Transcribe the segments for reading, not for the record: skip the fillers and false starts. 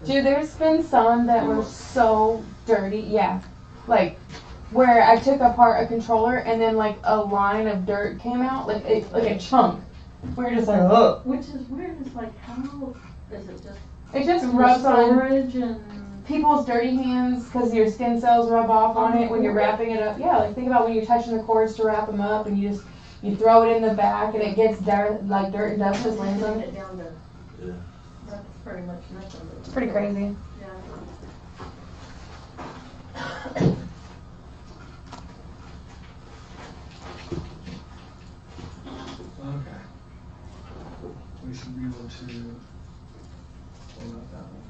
Dude, there's been some that were so dirty. Yeah. Like, where I took apart a controller and then, like, a line of dirt came out. Like a chunk. We're just like, ugh. Which is weird. It's like, how is it just? It just from rubs on storage and people's dirty hands because your skin cells rub off on it when you're wrapping it up. Yeah, like think about when you're touching the cords to wrap them up and you throw it in the back and it gets dirt, like dirt and dust just lands on it. down to, Yeah. that's pretty much nothing. It's pretty crazy. Yeah. Okay. We should be able to. Well, not that one.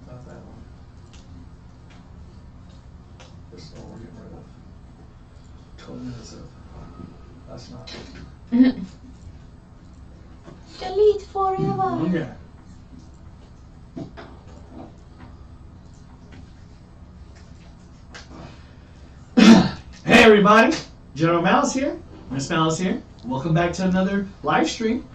Not that one. This is what we're getting rid of. 12 minutes of. That's not. Delete forever. Okay. Hey everybody, RetroMaina here, MsMalice here. Welcome back to another live stream.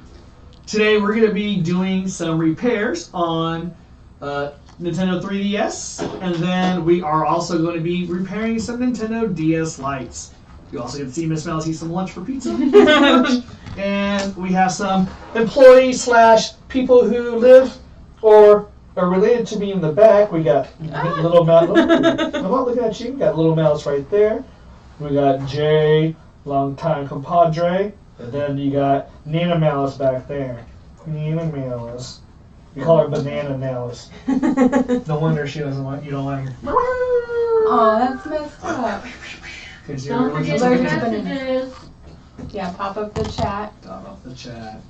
Today we're going to be doing some repairs on Nintendo 3DS, and then we are also going to be repairing some Nintendo DS Lites. You also get to see MsMalice eat some lunch for pizza. And we have some employees slash people who live or are related to me in the back. We got Little Mouse. I'm not looking at you. We got Little Mouse right there. We got Jay, longtime compadre. And then you got Nana Malice back there. Nana Malice. We call her Banana Malice. No wonder she doesn't want you don't like her. Oh, that's messed up. Don't forget allergic your to bananas. messages. Yeah, pop up the chat. Stop off the chat.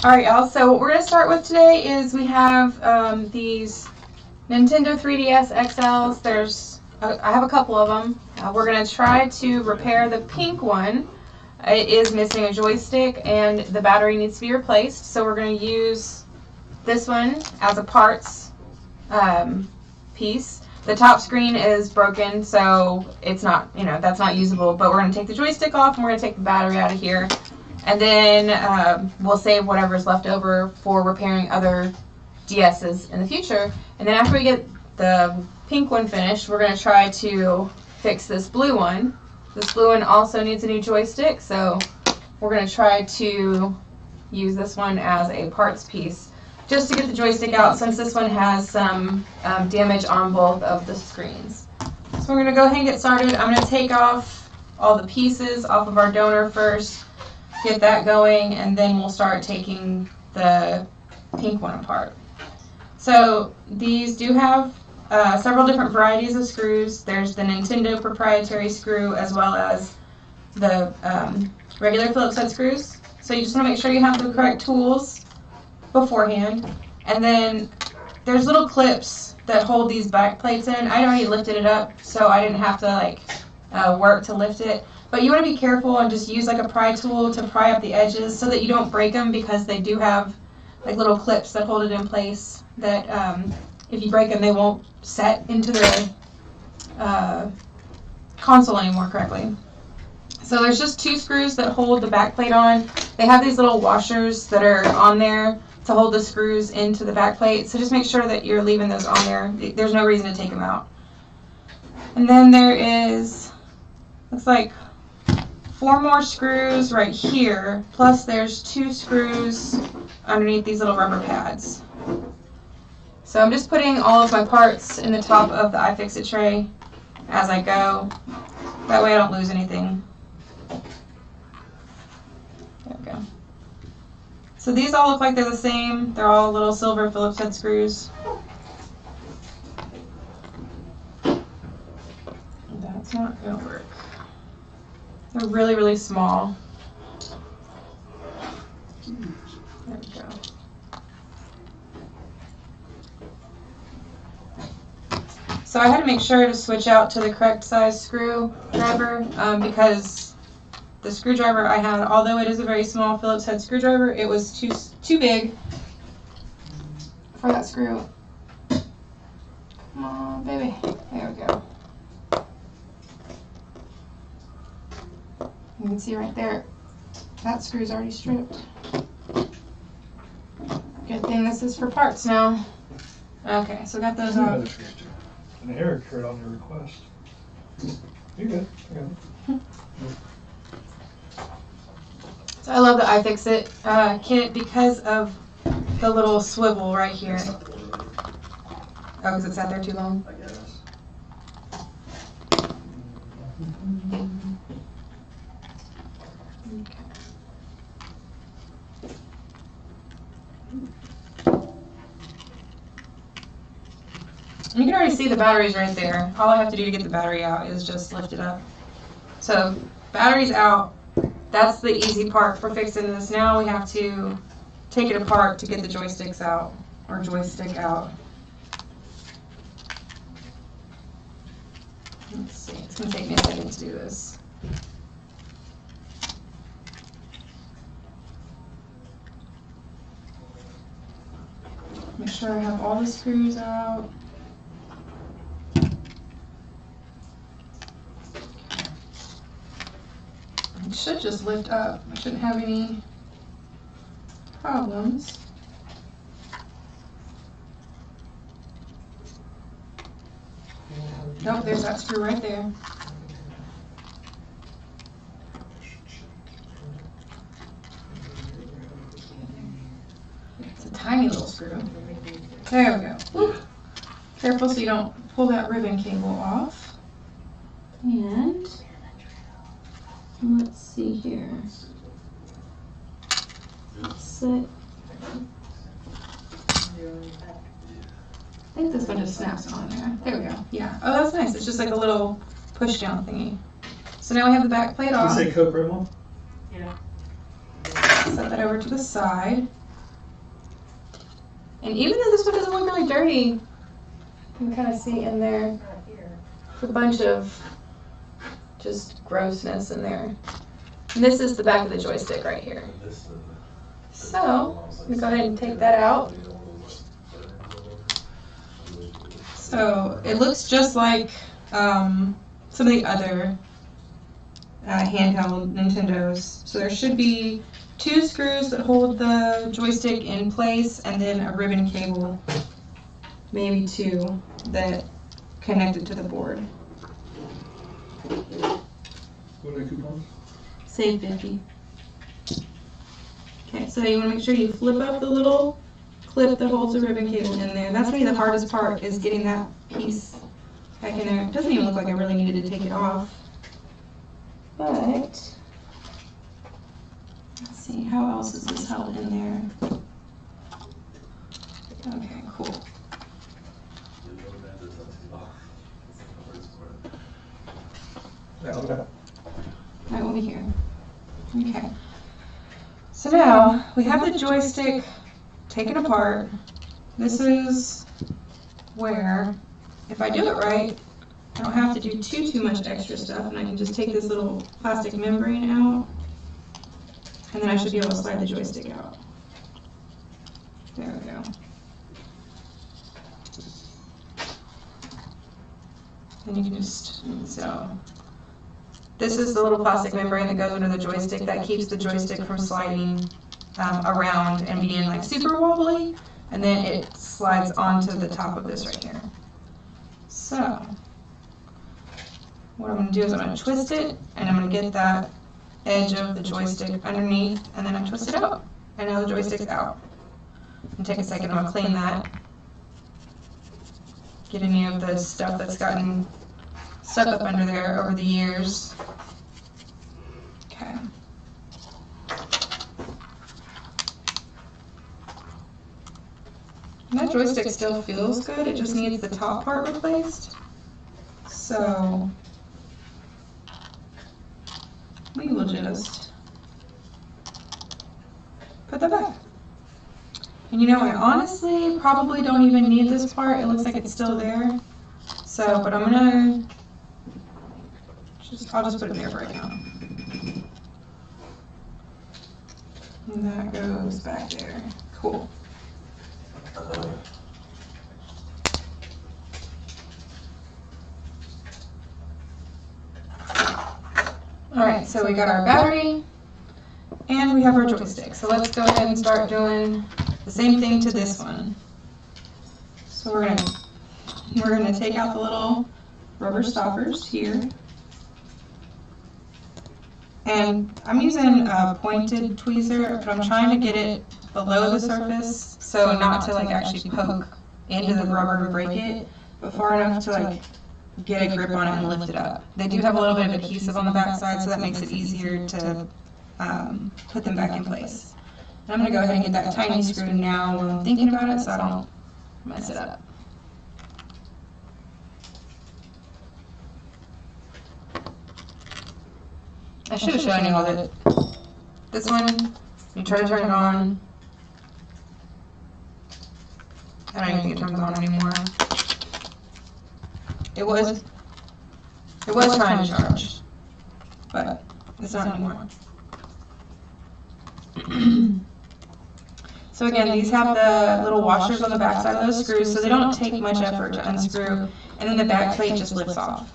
Alright, y'all, so what we're going to start with today is we have these Nintendo 3DS XLs. I have a couple of them. We're going to try to repair the pink one. It is missing a joystick and the battery needs to be replaced. So we're going to use this one as a parts piece. The top screen is broken, so it's not, that's not usable. But we're going to take the joystick off and we're going to take the battery out of here. And then we'll save whatever's left over for repairing other DS's in the future. And then after we get the pink one finished, we're going to try to fix this blue one. This blue one also needs a new joystick, so we're going to try to use this one as a parts piece just to get the joystick out, since this one has some damage on both of the screens. So we're going to go ahead and get started. I'm going to take off all the pieces off of our donor first, get that going, and then we'll start taking the pink one apart. So these do have several different varieties of screws. There's the Nintendo proprietary screw as well as the regular Phillips head screws. So you just want to make sure you have the correct tools beforehand. And then there's little clips that hold these back plates in. I already lifted it up, so I didn't have to work to lift it. But you want to be careful and just use like a pry tool to pry up the edges so that you don't break them, because they do have like little clips that hold it in place that if you break them, they won't set into the console anymore correctly. So there's just two screws that hold the back plate on. They have these little washers that are on there to hold the screws into the back plate. So just make sure that you're leaving those on there. There's no reason to take them out. And then there is, looks like 4 more screws right here, plus there's 2 screws underneath these little rubber pads. So I'm just putting all of my parts in the top of the iFixit tray as I go. That way I don't lose anything. There we go. So these all look like they're the same. They're all little silver Phillips head screws. That's not going to work. They're really, really small. There we go. So I had to make sure to switch out to the correct size screwdriver because the screwdriver I had, although it is a very small Phillips head screwdriver, it was too big for that screw. Come on, baby. There we go. You can see right there, that screw's already stripped. Good thing And this is for parts now. Okay, so got those out. An error occurred on your request. You're good. So I love the iFixit kit because of the little swivel right here. Oh, because it sat there too long? I guess. You can already see the batteries right there. All I have to do to get the battery out is just lift it up. So, battery's out. That's the easy part for fixing this. Now we have to take it apart to get the joysticks out, or joystick out. Let's see, it's gonna take me a second to do this. Make sure I have all the screws out. It should just lift up. I shouldn't have any problems. Nope, there's that screw right there. It's a tiny little screw. There we go. Whoop. Careful so you don't pull that ribbon cable off. And let's see here. Sit. I think this one just snaps on there. There we go. Yeah. Oh, that's nice. It's just like a little push down thingy. So now we have the back plate You off. say Coke Rimmel? Yeah. Set that over to the side. And even though this one doesn't look really dirty, you can kind of see in there Right here. a bunch of just grossness in there. And this is the back of the joystick right here. So, I'm gonna go ahead and take that out. So, it looks just like some of the other handheld Nintendos. So there should be 2 screws that hold the joystick in place, and then a ribbon cable, maybe 2, that connect it to the board. What are the coupons? Save 50. Okay, so you want to make sure you flip up the little clip that holds the ribbon cable in there. That's gonna be the hardest part, is getting that piece back in there. It doesn't even look like I really needed to take it off. But, let's see, how else is this held in there? Okay, cool. Right over here. Okay. So now, we have the joystick taken apart. This is where, if I do it right, I don't have to do too much extra stuff, and I can just take this little plastic membrane out, and then I should be able to slide the joystick out. There we go. And you can just, so, this is the little plastic membrane that goes under the joystick that keeps the joystick from sliding around and being like super wobbly, and then it slides onto the top of this right here. So, what I'm going to do is I'm going to twist it, and I'm going to get that edge of the joystick underneath, and then I twist it out. And now the joystick's out. And take a second, I'm going to clean that. Get any of the stuff that's gotten stuck up under there over the years. Okay. And that joystick still feels good, it just needs the top part replaced. So, we will just put that back. And you know, I honestly probably don't even need this part. It looks like it's still there. So, but I'm gonna I'll just put it there for right now. And that goes back there. Cool. Alright, so we got our battery and we have our joystick. So let's go ahead and start doing The same thing to this one. So we're gonna take out the little rubber stoppers here. And I'm using a pointed tweezer, but I'm trying to get it below the surface, so not to like actually poke into the rubber to break it, but far enough to like get a grip on it and lift it up. They do have a little bit of adhesive on the back side, so that makes it easier to put them back in place. And I'm gonna go ahead and get that tiny screw now when I'm thinking about it, so I don't mess it up. I should have shown you all that. This one, you try to turn it on. I don't even think it turns on anymore. It was trying to charge, but it's not anymore. So again, these have the little washers on the back side of those screws, so they don't take much effort to unscrew, and then the back plate just lifts off.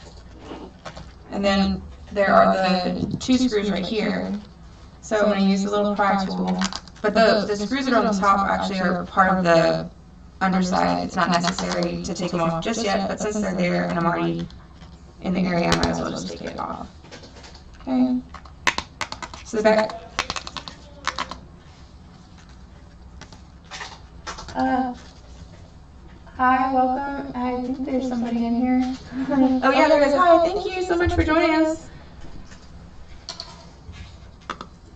And then there are the two screws right here. So I'm going to use the little pry tool, but the screws that are on the top actually are part of the underside. It's not necessary to take them off just yet, but since they're there and I'm already in the area, I might as well just take it off. Okay. So the back. Hi, welcome. I think there's somebody in here. Oh yeah, there is. Hi, thank you so much for joining us.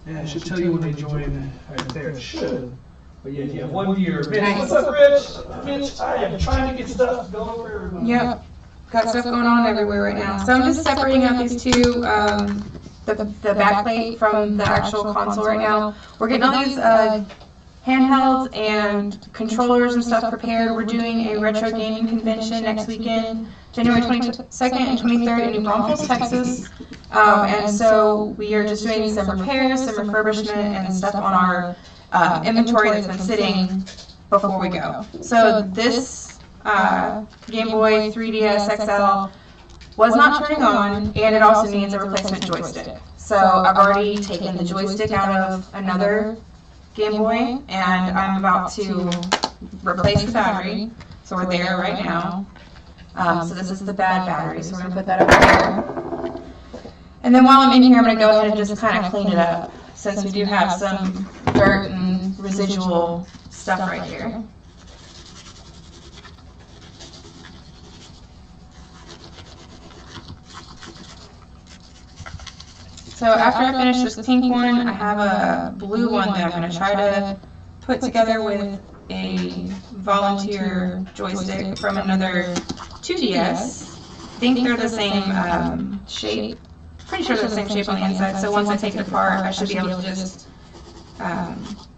Yeah, it should tell you when they join right there. It should. But yeah, if you have one viewer, Mitch, what's up, Rich? Mitch, I am trying to get stuff going for everybody. Yep. Got stuff going on everywhere right now. So I'm just separating out these two, the back plate from the actual console right now. We're getting all these handhelds and controllers and stuff prepared. We're doing a retro gaming convention next weekend, January 22nd and 23rd in New Braunfels, Texas. And so we are just doing some repairs, some refurbishment, and stuff on our inventory that's been sitting before we go. So this Game Boy 3DS XL was not turning on, and it also needs a replacement joystick. So I've already taken the joystick out of another Game Boy, and I'm about to replace the battery. So we're there right now. So this is the bad battery, so we're going to put that over here. And then while I'm in here, I'm going to go ahead and just kind of clean it up, since we do have some dirt and residual stuff right here. So after I finish this pink one, I have a blue one that I'm going to try to put together with a volunteer joystick from another 2DS. I think they're the same shape. Pretty sure they're the same shape on the inside, so once I take it apart, I should be able to just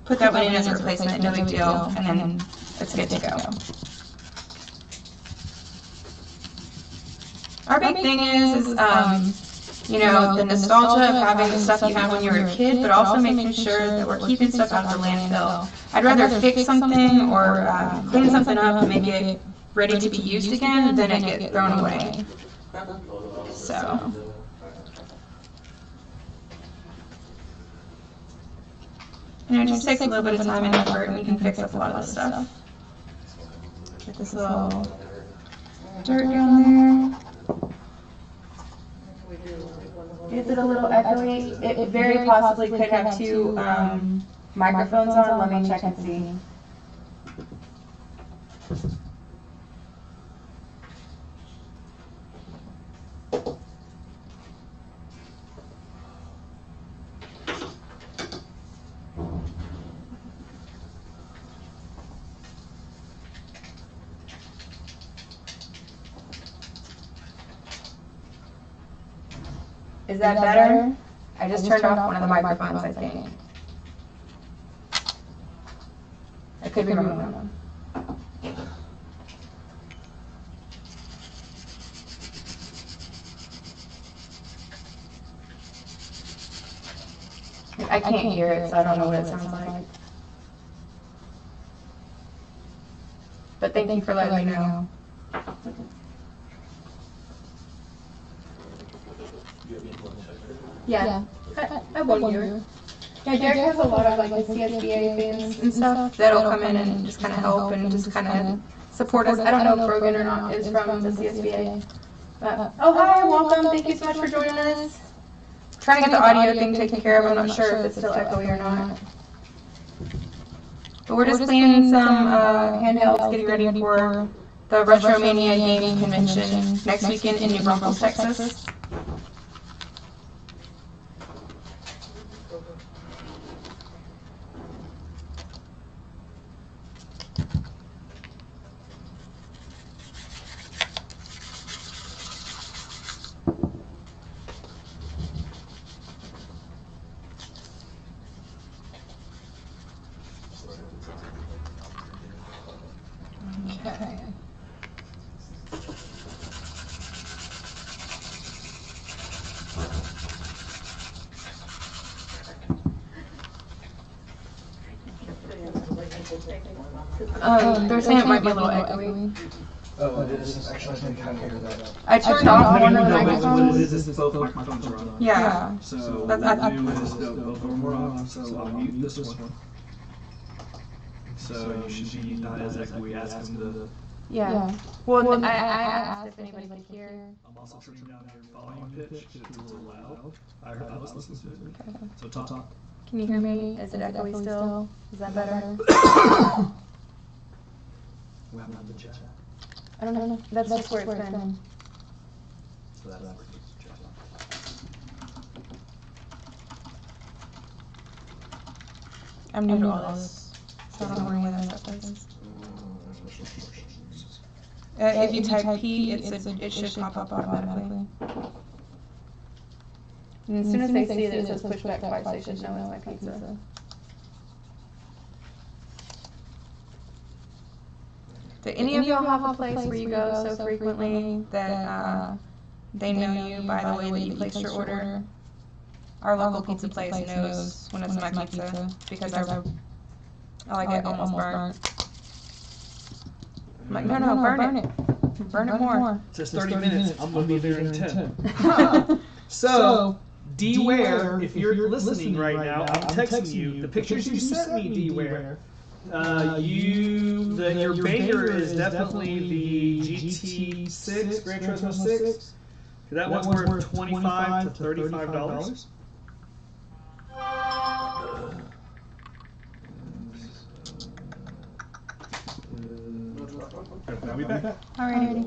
put that one in as a replacement, no big deal, and then it's good to go. Our big thing is you know, the nostalgia of having the stuff you had when you were a kid, but also making sure that we're keeping stuff out of the landfill. I'd rather fix something or clean something up and make it ready to be used again than it get thrown away. So. You know, it just takes a little bit of time and effort, and you can fix up a lot of this stuff. Get this little dirt down there. Is it a little echoey? It very possibly could have two microphones on. Let me check and see. Is that better? I just turned off one of the microphones, I think. I could be wrong. I can't hear it, so I don't know what it sounds like. But thank you for letting me know. Yeah. I have one viewer. Yeah, Derek has a lot of like the CSBA fans and stuff that'll come in and just kind of help and just kind of support us. I don't know if Brogan or not is from the CSBA. But, oh, hi, welcome. Thank you so much for joining us. Trying to get the audio thing taken care of. I'm not sure if it's still echoey or not. But we're just cleaning some handhelds, getting ready for the RetroMaina Gaming Convention next weekend in New Braunfels, Texas. Okay. They're saying it might be a little echoey. Oh, it is. Actually, I think I can hear that. I turned off one of the What microphones. it is both microphones are on. Yeah. So That's- what I do is both of them are on, so I'll mute this one. So you should be not as echoey as the. Yeah. Well, I asked if anybody could hear. I'm also turning down your volume pitch because it's a little loud. I was listening to it. So talk. Can you hear me? Is it echoey still? Is that better? What happened on the chat? I don't know. That's just where it's been. So that's the chat. I'm new to all this, so I don't know where that stuff is. If you type P, it should pop up automatically. And as soon as they see that it says push back twice, they should know it's my pizza. Do any of y'all have a place where you go so frequently that they know you by the way that you place your order? Our local pizza place knows when it's my pizza because I like it almost burnt. I'm like, no, burn it. Burn it more. Just 30 minutes. I'm going to be there in 10. So, D-Ware, if you're listening right now, I'm texting you. The pictures you sent me, D-Ware, your banger is definitely the GT6, Gran Turismo 6. That one's worth $25 to $35. I'll be back. Alrighty.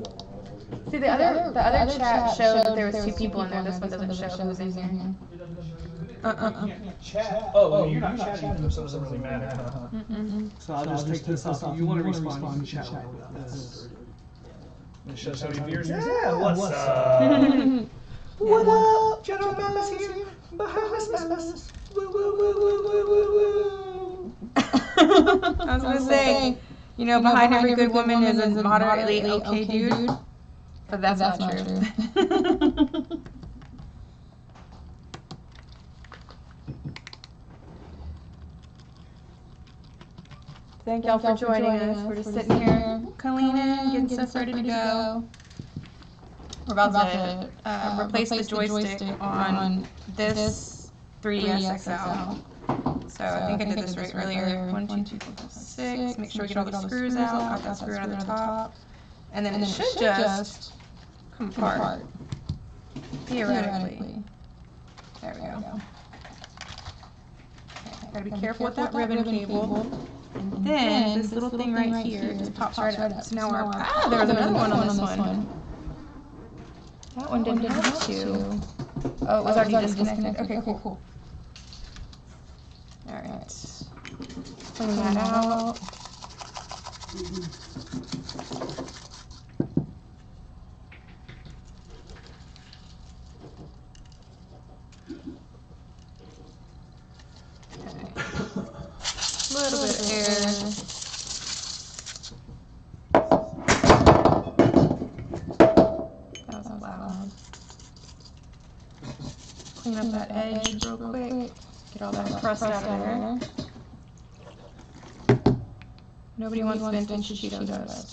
See, the other chat showed that there was 2 people in there. This one doesn't show who's in here. Chat. Oh, you're not chatting, so it doesn't really matter. So I'll just take this off. If you want to respond, you can chat without this. It shows how many viewers. Yeah, what's up? What up? General Malice here. Behind MsMalice. Woo, woo, woo, woo, woo, woo, woo. I was gonna say, behind every good woman is a moderately okay dude. But that's not true. Thank y'all for joining us. We're just sitting here cleaning, getting stuff ready to go. We're about to replace the joystick on this 3DS XL. So I think I did this right earlier. 1, 2, 3, 4, 5, 6. Make sure we get all the screws out. Got that screw out of the top. And then it should just come apart. Theoretically. There we go. Okay, gotta be careful with that ribbon cable. And then this little thing right here just pops right up. So now we're, there's another one on this one. That one didn't have to. Oh, it was already disconnected. Okay, cool. Alright. Clean that out. A little bit of air. That was loud. Clean up that edge real quick. Get all that crust out of there. Nobody wants vintage Cheeto dust.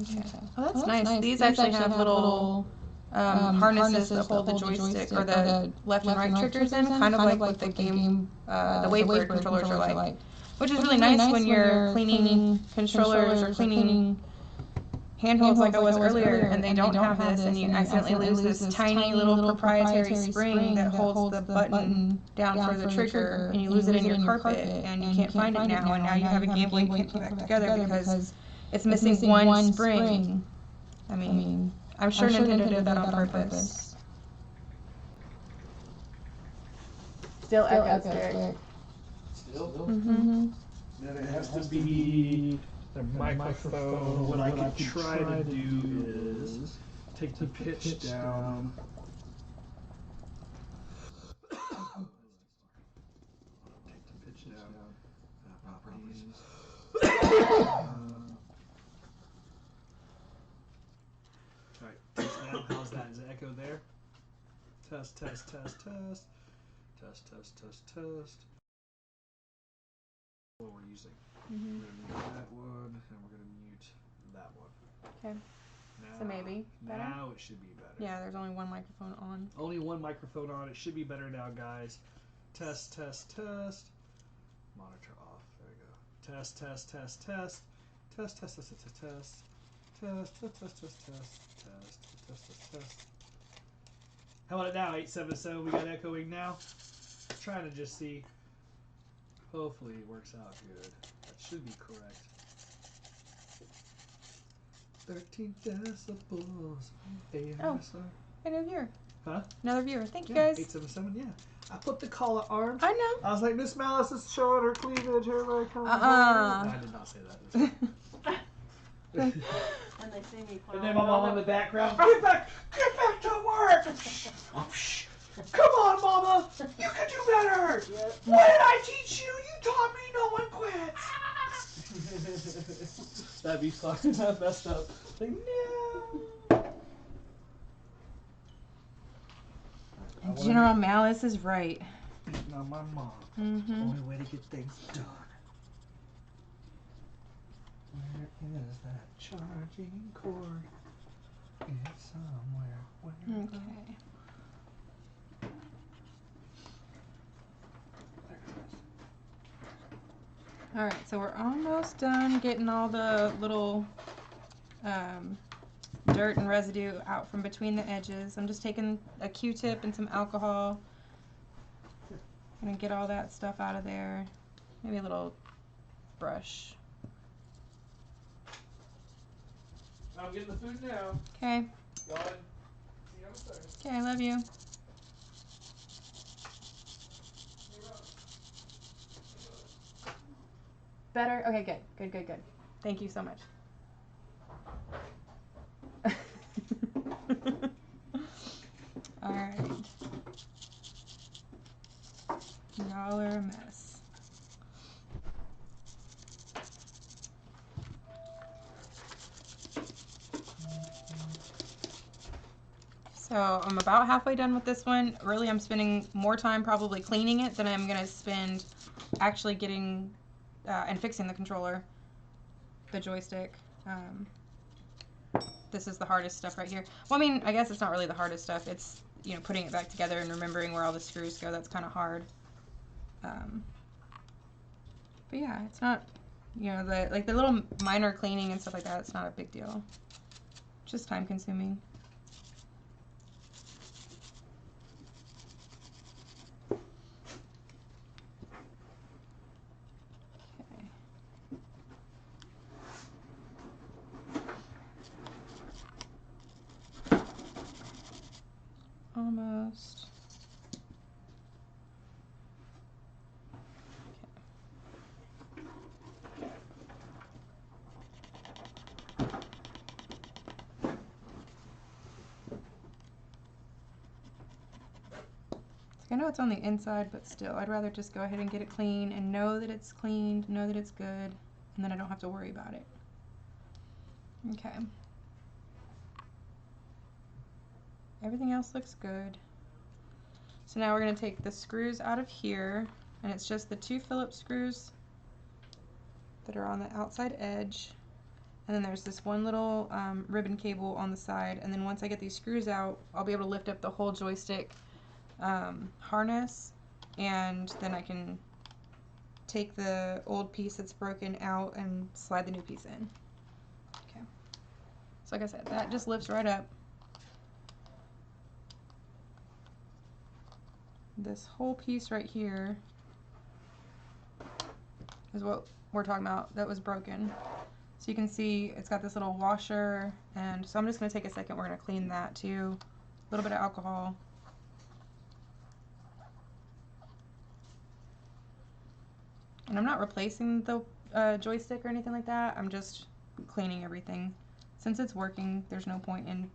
Okay. Oh, that's nice. These actually have little harnesses that hold the joystick or the left and right triggers in, kind of like what the game, the Wavebird controllers are like. Which is really nice when you're cleaning controllers or cleaning handhelds like I was earlier, and they don't have this, and you accidentally lose this tiny little proprietary spring that holds the button down for the trigger, and you lose it in your carpet, and you can't find it now, and now you have a game boy you can't put back together because it's missing one spring. I mean, I'm sure Nintendo did that on purpose. Still echoes, Derek. Still? Mm-hmm. Then it has to be The microphone. what I could try to do is take the pitch down. Take the pitch down. Properties. Alright, test now. How's that? Is it echo there? Test, test, test, test. Test, test, test, test. What we're using. We're gonna mute that one, and we're gonna mute that one. Okay. Now, So maybe better? Now it should be better. Yeah, there's only one microphone on. Only one microphone on. It should be better now, guys. Test, test, test. Monitor off. There we go. Test, test, test, test. Test, test, test, test, test. Test, test, test, test, test. Test, test, test, test. How about it now? 877. We got echoing now. Trying to just see. Hopefully it works out good. That should be correct. 13 decibels. Oh. Another viewer. Huh? Another viewer. Thank you, Yeah, guys. 877, yeah. I put the collar arm. I know. I was like, MsMalice is showing her cleavage here. Like, no, I did not say that. And they see me And then my mom in the background, get back to work! Come on, Mama! You can do better! Yep. What did I teach you? You taught me no one quits! That'd be fucking messed up. Like, no! General Malice is right. Beating on my mom. Mm-hmm. Only way to get things done. Where is that charging cord? It's somewhere. Where? Okay. Alright, so we're almost done getting all the little dirt and residue out from between the edges. I'm just taking a Q-tip and some alcohol. Gonna get all that stuff out of there. Maybe a little brush. I'm getting the food now. Okay. Go ahead. See you on the third. Okay, I love you. Better? Okay, good. Good, good, good. Thank you so much. Alright. Y'all are a mess. So I'm about halfway done with this one. Really, I'm spending more time probably cleaning it than I'm going to spend actually getting and fixing the controller, the joystick. This is the hardest stuff right here. Well, I mean, I guess it's not really the hardest stuff. It's, you know, putting it back together and remembering where all the screws go. That's kind of hard. But yeah, it's not, you know, the little minor cleaning and stuff like that. It's not a big deal. Just time consuming. Almost. I know it's on the inside, but still, I'd rather just go ahead and get it clean and know that it's cleaned, know that it's good, and then I don't have to worry about it. Okay. Everything else looks good. So now we're going to take the screws out of here, and it's just the two Phillips screws that are on the outside edge, And then there's this one little ribbon cable on the side. And then once I get these screws out, I'll be able to lift up the whole joystick harness. And then I can take the old piece that's broken out and slide the new piece in. Okay. So like I said, that just lifts right up. This whole piece right here is what we're talking about that was broken. So you can see it's got this little washer, and so I'm just going to take a second. We're going to clean that too. A little bit of alcohol. And I'm not replacing the joystick or anything like that. I'm just cleaning everything. Since it's working, there's no point in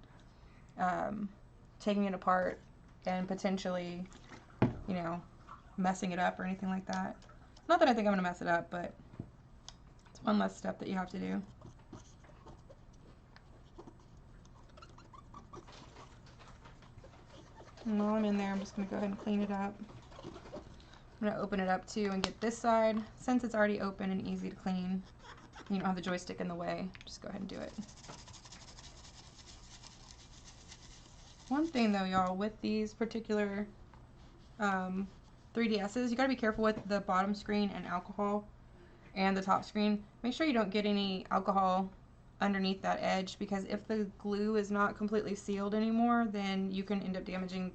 taking it apart and potentially, you know, messing it up or anything like that. Not that I think I'm going to mess it up, but it's one less step that you have to do. And while I'm in there, I'm just going to go ahead and clean it up. I'm going to open it up too and get this side. Since it's already open and easy to clean, you don't have the joystick in the way, just go ahead and do it. One thing though, y'all, with these particular 3DSs, you got to be careful with the bottom screen and alcohol and the top screen. Make sure you don't get any alcohol underneath that edge, because if the glue is not completely sealed anymore, then you can end up damaging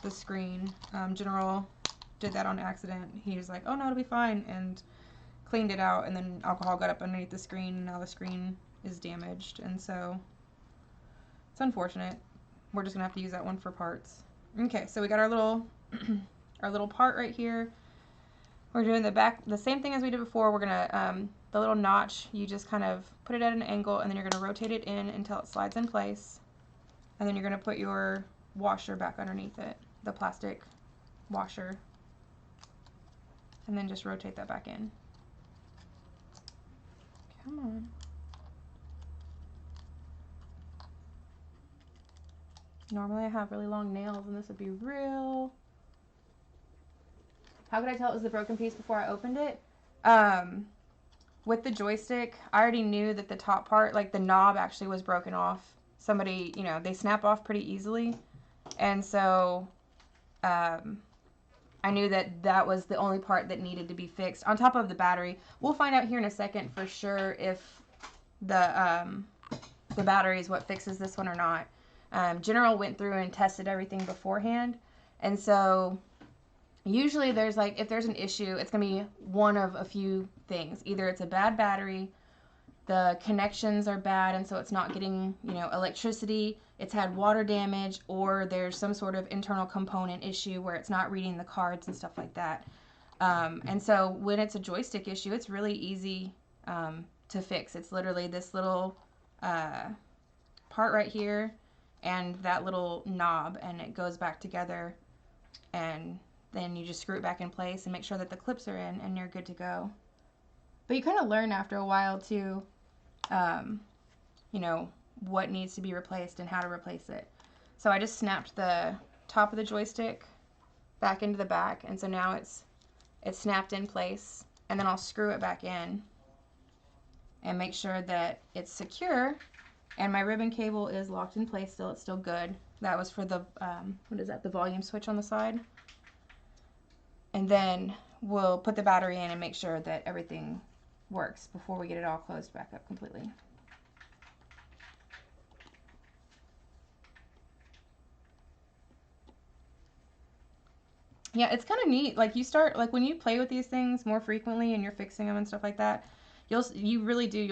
the screen. General did that on accident. He was like, oh no, it'll be fine, and cleaned it out, and then alcohol got up underneath the screen, and now the screen is damaged, and so it's unfortunate. We're just gonna have to use that one for parts. Okay, so we got our little our little part right here. We're doing the back, the same thing as we did before. We're gonna the little notch, you just kind of put it at an angle, and then you're gonna rotate it in until it slides in place, and then you're gonna put your washer back underneath it, the plastic washer, and then just rotate that back in. Come on. Normally I have really long nails, and this would be real. How could I tell it was the broken piece before I opened it? With the joystick, I already knew that the top part, like the knob, actually was broken off. Somebody, you know, they snap off pretty easily, and so I knew that that was the only part that needed to be fixed, on top of the battery. We'll find out here in a second for sure if the battery is what fixes this one or not. General went through and tested everything beforehand, and so usually there's like, if there's an issue, it's gonna be one of a few things. Either it's a bad battery, the connections are bad and so it's not getting, you know, electricity, it's had water damage, or there's some sort of internal component issue where it's not reading the cards and stuff like that. And so when it's a joystick issue, it's really easy to fix. It's literally this little part right here and that little knob, and it goes back together, and then you just screw it back in place and make sure that the clips are in, and you're good to go. But you kind of learn after a while too, you know, what needs to be replaced and how to replace it. So I just snapped the top of the joystick back into the back, and so now it's snapped in place, and then I'll screw it back in and make sure that it's secure, and my ribbon cable is locked in place still. It's still good. That was for the, what is that, the volume switch on the side. And then we'll put the battery in and make sure that everything works before we get it all closed back up completely. Yeah, it's kind of neat. Like, you start, like, when you play with these things more frequently and you're fixing them and stuff like that, you'll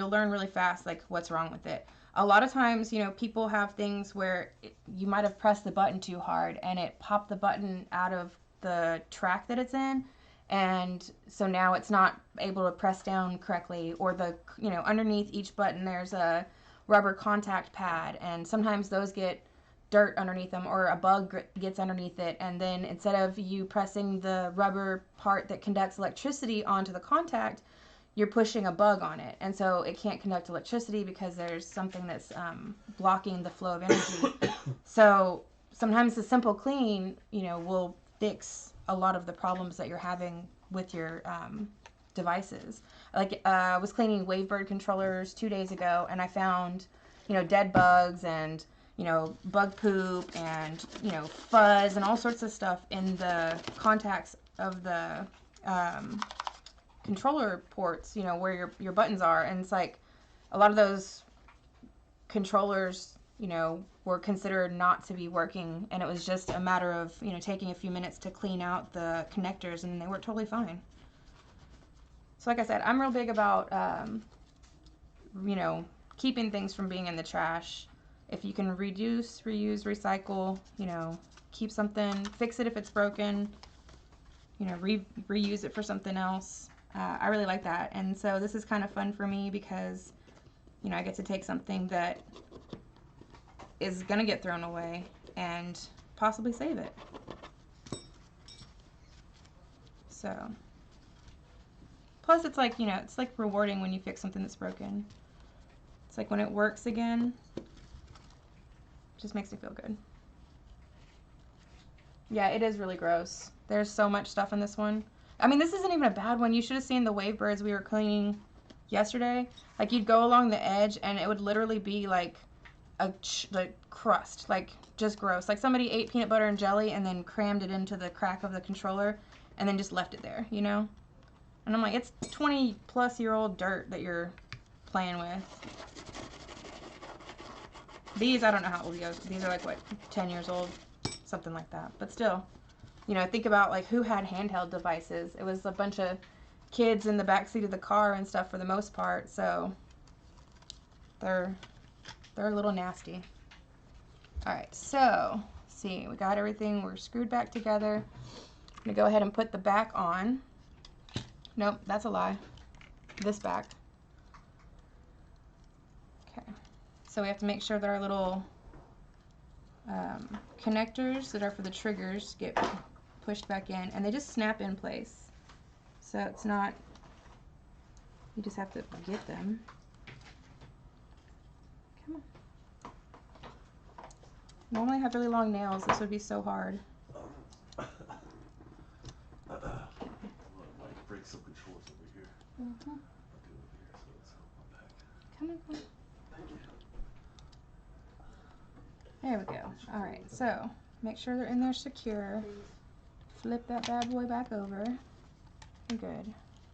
learn really fast, like, what's wrong with it. A lot of times, you know, people have things where you might have pressed the button too hard and it popped the button out of the track that it's in, and so now it's not able to press down correctly, or the, you know, underneath each button there's a rubber contact pad, and sometimes those get dirt underneath them, or a bug gets underneath it, and then instead of you pressing the rubber part that conducts electricity onto the contact, you're pushing a bug on it, and so it can't conduct electricity because there's something that's blocking the flow of energy. So sometimes the simple clean, you know, will fix a lot of the problems that you're having with your devices. Like, I was cleaning Wavebird controllers 2 days ago, and I found, dead bugs and, bug poop and, fuzz and all sorts of stuff in the contacts of the controller ports, where your buttons are. And it's like a lot of those controllers, were considered not to be working, and it was just a matter of, taking a few minutes to clean out the connectors, and they were totally fine. So like I said, I'm real big about, keeping things from being in the trash. If you can reduce, reuse, recycle, keep something, fix it if it's broken, reuse it for something else. I really like that. And so this is kind of fun for me because, I get to take something that is going to get thrown away and possibly save it. So, plus it's like, it's like rewarding when you fix something that's broken. It's like when it works again, it just makes me feel good. Yeah, it is really gross. There's so much stuff in this one. I mean, this isn't even a bad one. You should have seen the Wavebirds we were cleaning yesterday. Like, you'd go along the edge and it would literally be like a crust, like just gross. Like somebody ate peanut butter and jelly and then crammed it into the crack of the controller and then just left it there, And I'm like, it's 20-plus-year-old dirt that you're playing with. These, I don't know how old these are, like, what, 10 years old? Something like that. But still, think about, like, who had handheld devices. It was a bunch of kids in the backseat of the car and stuff for the most part, so they're a little nasty. Alright, so, see, we got everything. We're screwed back together. I'm going to go ahead and put the back on. Nope, that's a lie. This back. Okay, so we have to make sure that our little connectors that are for the triggers get pushed back in, and they just snap in place. So it's not, you just have to get them. Come on. Normally I have really long nails. This would be so hard. Like break some controls over here. Mm-hmm. I'll do it here so it's on my back. Come on, come on. Thank you. There we go. Alright, so make sure they're in there secure. Flip that bad boy back over. Good.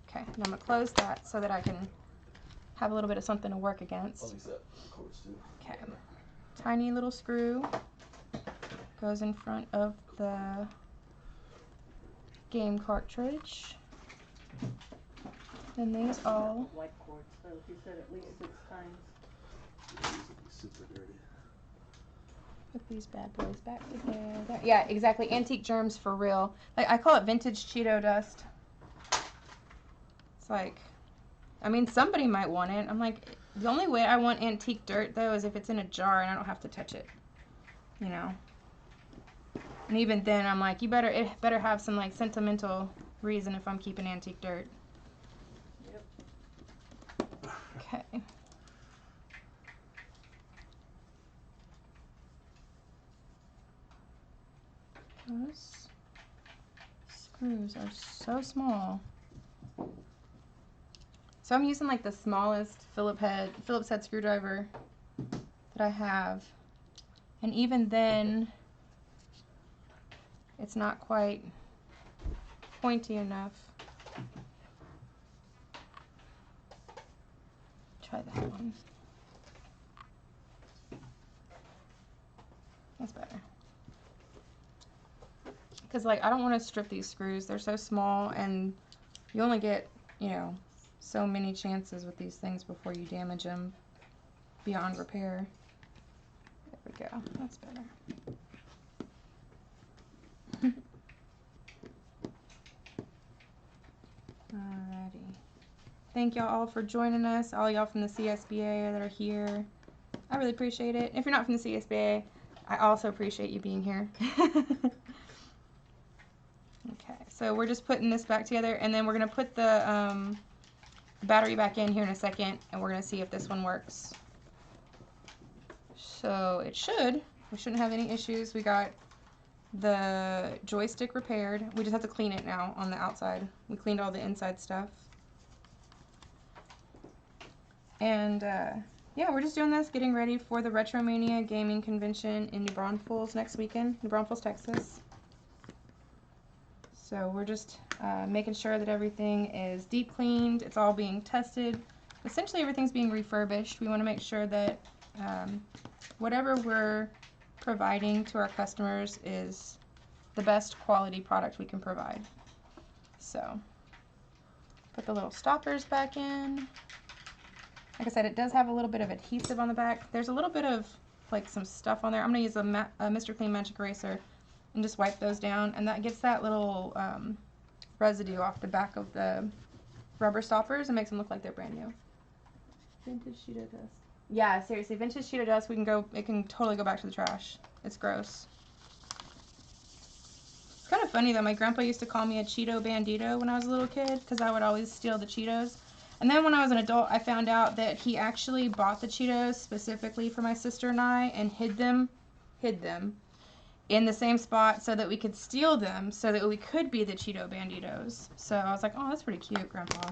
Okay, and I'm going to close that so that I can have a little bit of something to work against. Okay. Tiny little screw goes in front of the game cartridge. Then these all White cord, so he said at least 6 times. Super dirty. put these bad boys back together. Yeah, exactly. Antique germs for real. Like, I call it vintage Cheeto dust. It's like, I mean, somebody might want it. I'm like, the only way I want antique dirt, though, is if it's in a jar and I don't have to touch it. You know? And even then, I'm like, it better have some, like, sentimental reason if I'm keeping antique dirt. Yep. Okay. Those screws are so small. So I'm using like the smallest Phillips head screwdriver that I have. And even then, it's not quite pointy enough. Try that one. That's better. Because, like, I don't want to strip these screws. They're so small, and you only get, you know, so many chances with these things before you damage them beyond repair. There we go. That's better. Alrighty. Thank y'all all for joining us. All y'all from the CSBA that are here. I really appreciate it. If you're not from the CSBA, I also appreciate you being here. Okay, so we're just putting this back together, and then we're going to put the battery back in here in a second, and we're going to see if this one works. So it should. We shouldn't have any issues. We got the joystick repaired. We just have to clean it now on the outside. We cleaned all the inside stuff. And yeah, we're just doing this, getting ready for the RetroMaina gaming convention in New Braunfels next weekend, New Braunfels, Texas. So we're just making sure that everything is deep cleaned, it's all being tested. Essentially everything's being refurbished. We want to make sure that whatever we're providing to our customers is the best quality product we can provide. So put the little stoppers back in. Like I said, it does have a little bit of adhesive on the back. There's a little bit of like some stuff on there. I'm going to use a Mr. Clean Magic Eraser and just wipe those down, and that gets that little residue off the back of the rubber stoppers and makes them look like they're brand new. Vintage sheet of dust. Yeah, seriously, vintage sheet of dust, it can totally go back to the trash. It's gross. It's kind of funny though, my grandpa used to call me a Cheeto Bandito when I was a little kid because I would always steal the Cheetos. And then when I was an adult, I found out that he actually bought the Cheetos specifically for my sister and I and hid them in the same spot so that we could steal them so that we could be the Cheeto Banditos. So I was like, oh, that's pretty cute, Grandpa.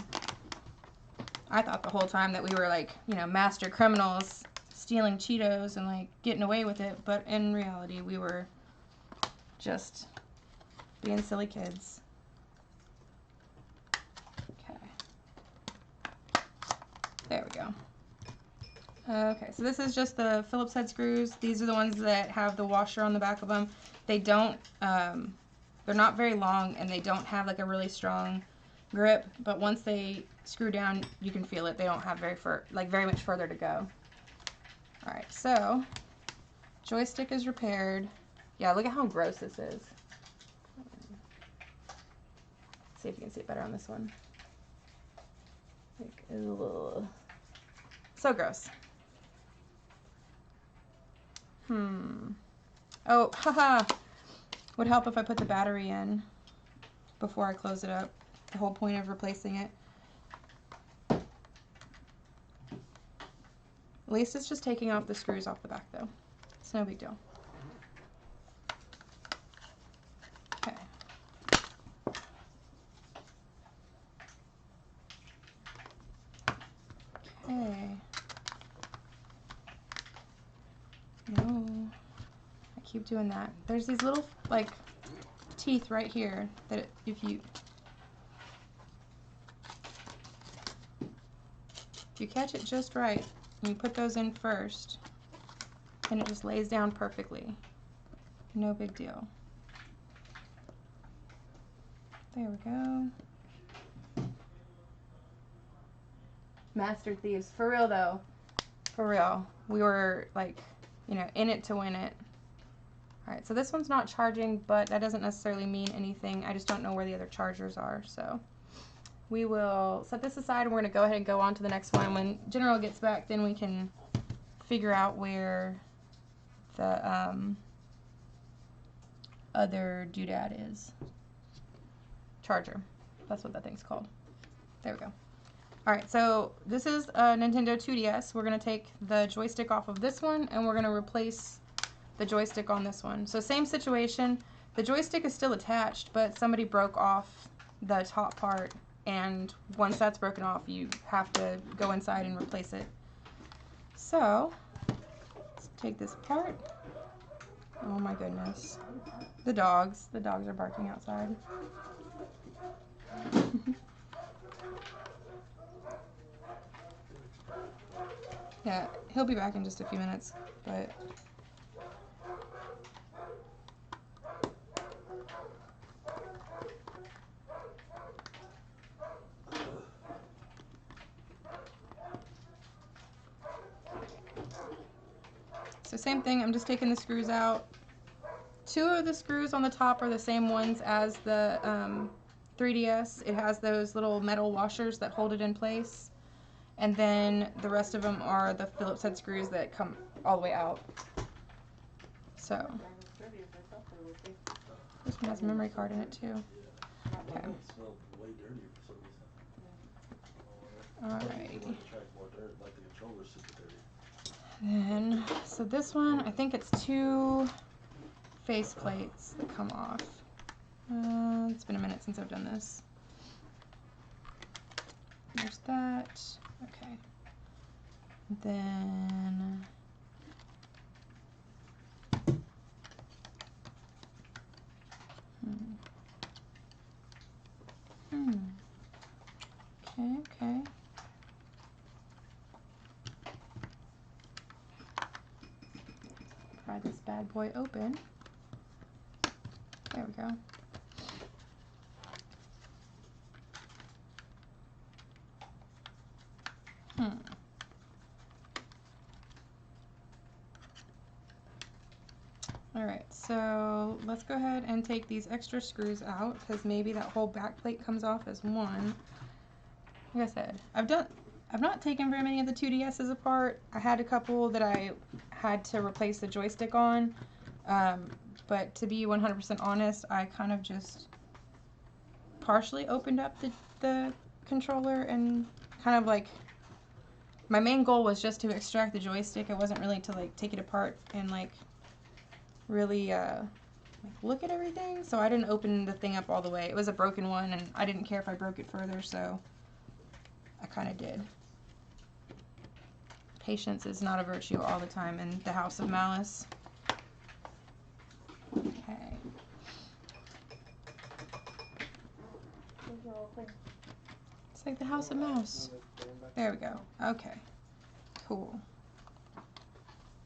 I thought the whole time that we were like, you know, master criminals stealing Cheetos and like getting away with it, but in reality we were just being silly kids. Okay. There we go. Okay, so this is just the Phillips head screws. These are the ones that have the washer on the back of them. They don't, they're not very long and they don't have like a really strong grip, but once they screw down, you can feel it. They don't have very much further to go. All right, so joystick is repaired. Yeah, look at how gross this is. Let's see if you can see it better on this one. Like, ugh. So gross. Oh, haha. Would help if I put the battery in before I close it up. The whole point of replacing it. At least it's just taking off the screws off the back though. It's no big deal. Okay. Okay. No. I keep doing that. There's these little like teeth right here that if you catch it just right and you put those in first, and it just lays down perfectly. No big deal. There we go. Master thieves. For real though. For real. We were like, you know, in it to win it. Alright, so this one's not charging, but that doesn't necessarily mean anything. I just don't know where the other chargers are, so we will set this aside and we're going to go ahead and go on to the next one. When General gets back, then we can figure out where the other doodad is. Charger. That's what that thing's called. There we go. Alright, so this is a Nintendo 2DS. We're going to take the joystick off of this one and we're going to replace the joystick on this one. So same situation. The joystick is still attached, but somebody broke off the top part, and once that's broken off, you have to go inside and replace it. So let's take this apart. Oh my goodness. The dogs are barking outside. Yeah, he'll be back in just a few minutes, but so same thing, I'm just taking the screws out. Two of the screws on the top are the same ones as the 3DS. It has those little metal washers that hold it in place. And then the rest of them are the Phillips head screws that come all the way out. So this one has a memory card in it too. Okay. Alrighty. Then, so this one, I think it's 2 face plates that come off. It's been a minute since I've done this. There's that. Okay. Then okay. Pry this bad boy open. There we go. Alright, so let's go ahead and take these extra screws out, because maybe that whole back plate comes off as one. Like I said, I've not taken very many of the 2DSs apart. I had a couple that I had to replace the joystick on, but to be 100% honest, I kind of just partially opened up the controller and kind of like, my main goal was just to extract the joystick. It wasn't really to like take it apart and like really like look at everything. So I didn't open the thing up all the way. It was a broken one and I didn't care if I broke it further, so I kind of did. Patience is not a virtue all the time in the house of malice. Okay. It's like the house of mouse. There we go. Okay. Cool.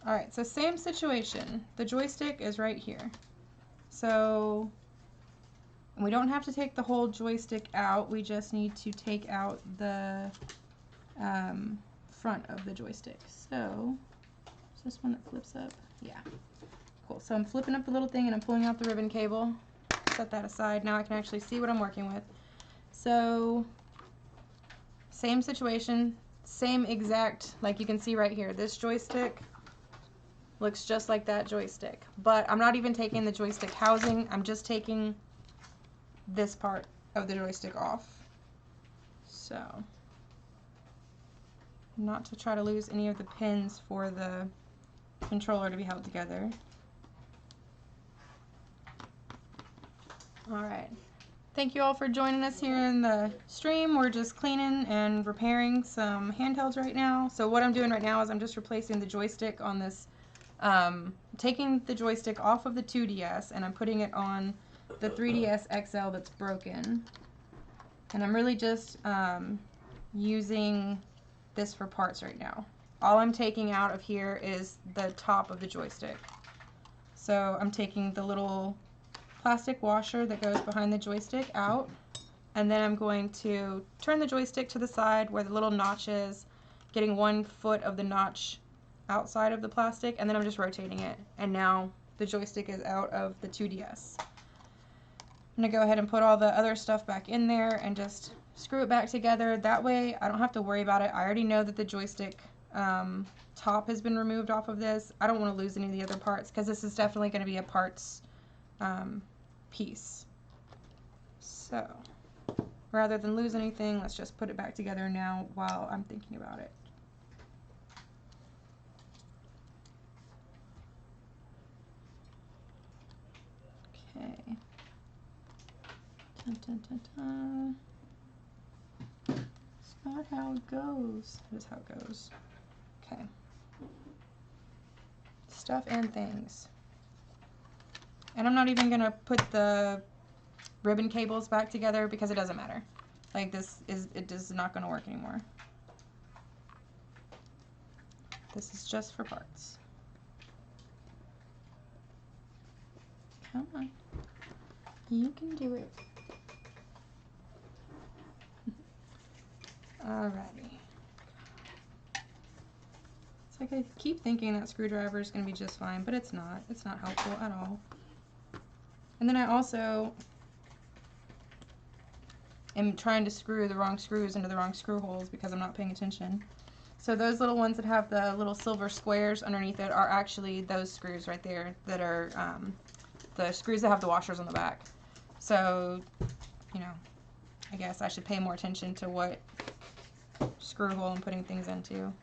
Alright, so same situation. The joystick is right here. So we don't have to take the whole joystick out. We just need to take out the front of the joystick. So, is this one that flips up? Yeah. Cool. So I'm flipping up the little thing and I'm pulling out the ribbon cable. Set that aside. Now I can actually see what I'm working with. So, same situation, same exact, like you can see right here, this joystick looks just like that joystick. But I'm not even taking the joystick housing, I'm just taking this part of the joystick off. So, not to try to lose any of the pins for the controller to be held together. Alright. Thank you all for joining us here in the stream. We're just cleaning and repairing some handhelds right now. So what I'm doing right now is I'm just replacing the joystick on this, taking the joystick off of the 2DS and I'm putting it on the 3DS XL that's broken. And I'm really just using this for parts right now. All I'm taking out of here is the top of the joystick. So I'm taking the little plastic washer that goes behind the joystick out, and then I'm going to turn the joystick to the side where the little notch is, getting 1 foot of the notch outside of the plastic, and then I'm just rotating it, and now the joystick is out of the 2DS. I'm going to go ahead and put all the other stuff back in there and just screw it back together. That way I don't have to worry about it. I already know that the joystick top has been removed off of this. I don't want to lose any of the other parts because this is definitely going to be a parts piece. So rather than lose anything, let's just put it back together now while I'm thinking about it. Okay. Dun, dun, dun, dun. It's not how it goes. That is how it goes. Okay. Stuff and things. And I'm not even going to put the ribbon cables back together because it doesn't matter. Like it is not going to work anymore. This is just for parts. Come on. You can do it. Alrighty. It's like I keep thinking that screwdriver is going to be just fine, but it's not. It's not helpful at all. And then I also am trying to screw the wrong screws into the wrong screw holes because I'm not paying attention. So those little ones that have the little silver squares underneath it are actually those screws right there that are the screws that have the washers on the back. So, you know, I guess I should pay more attention to what screw hole I'm putting things into.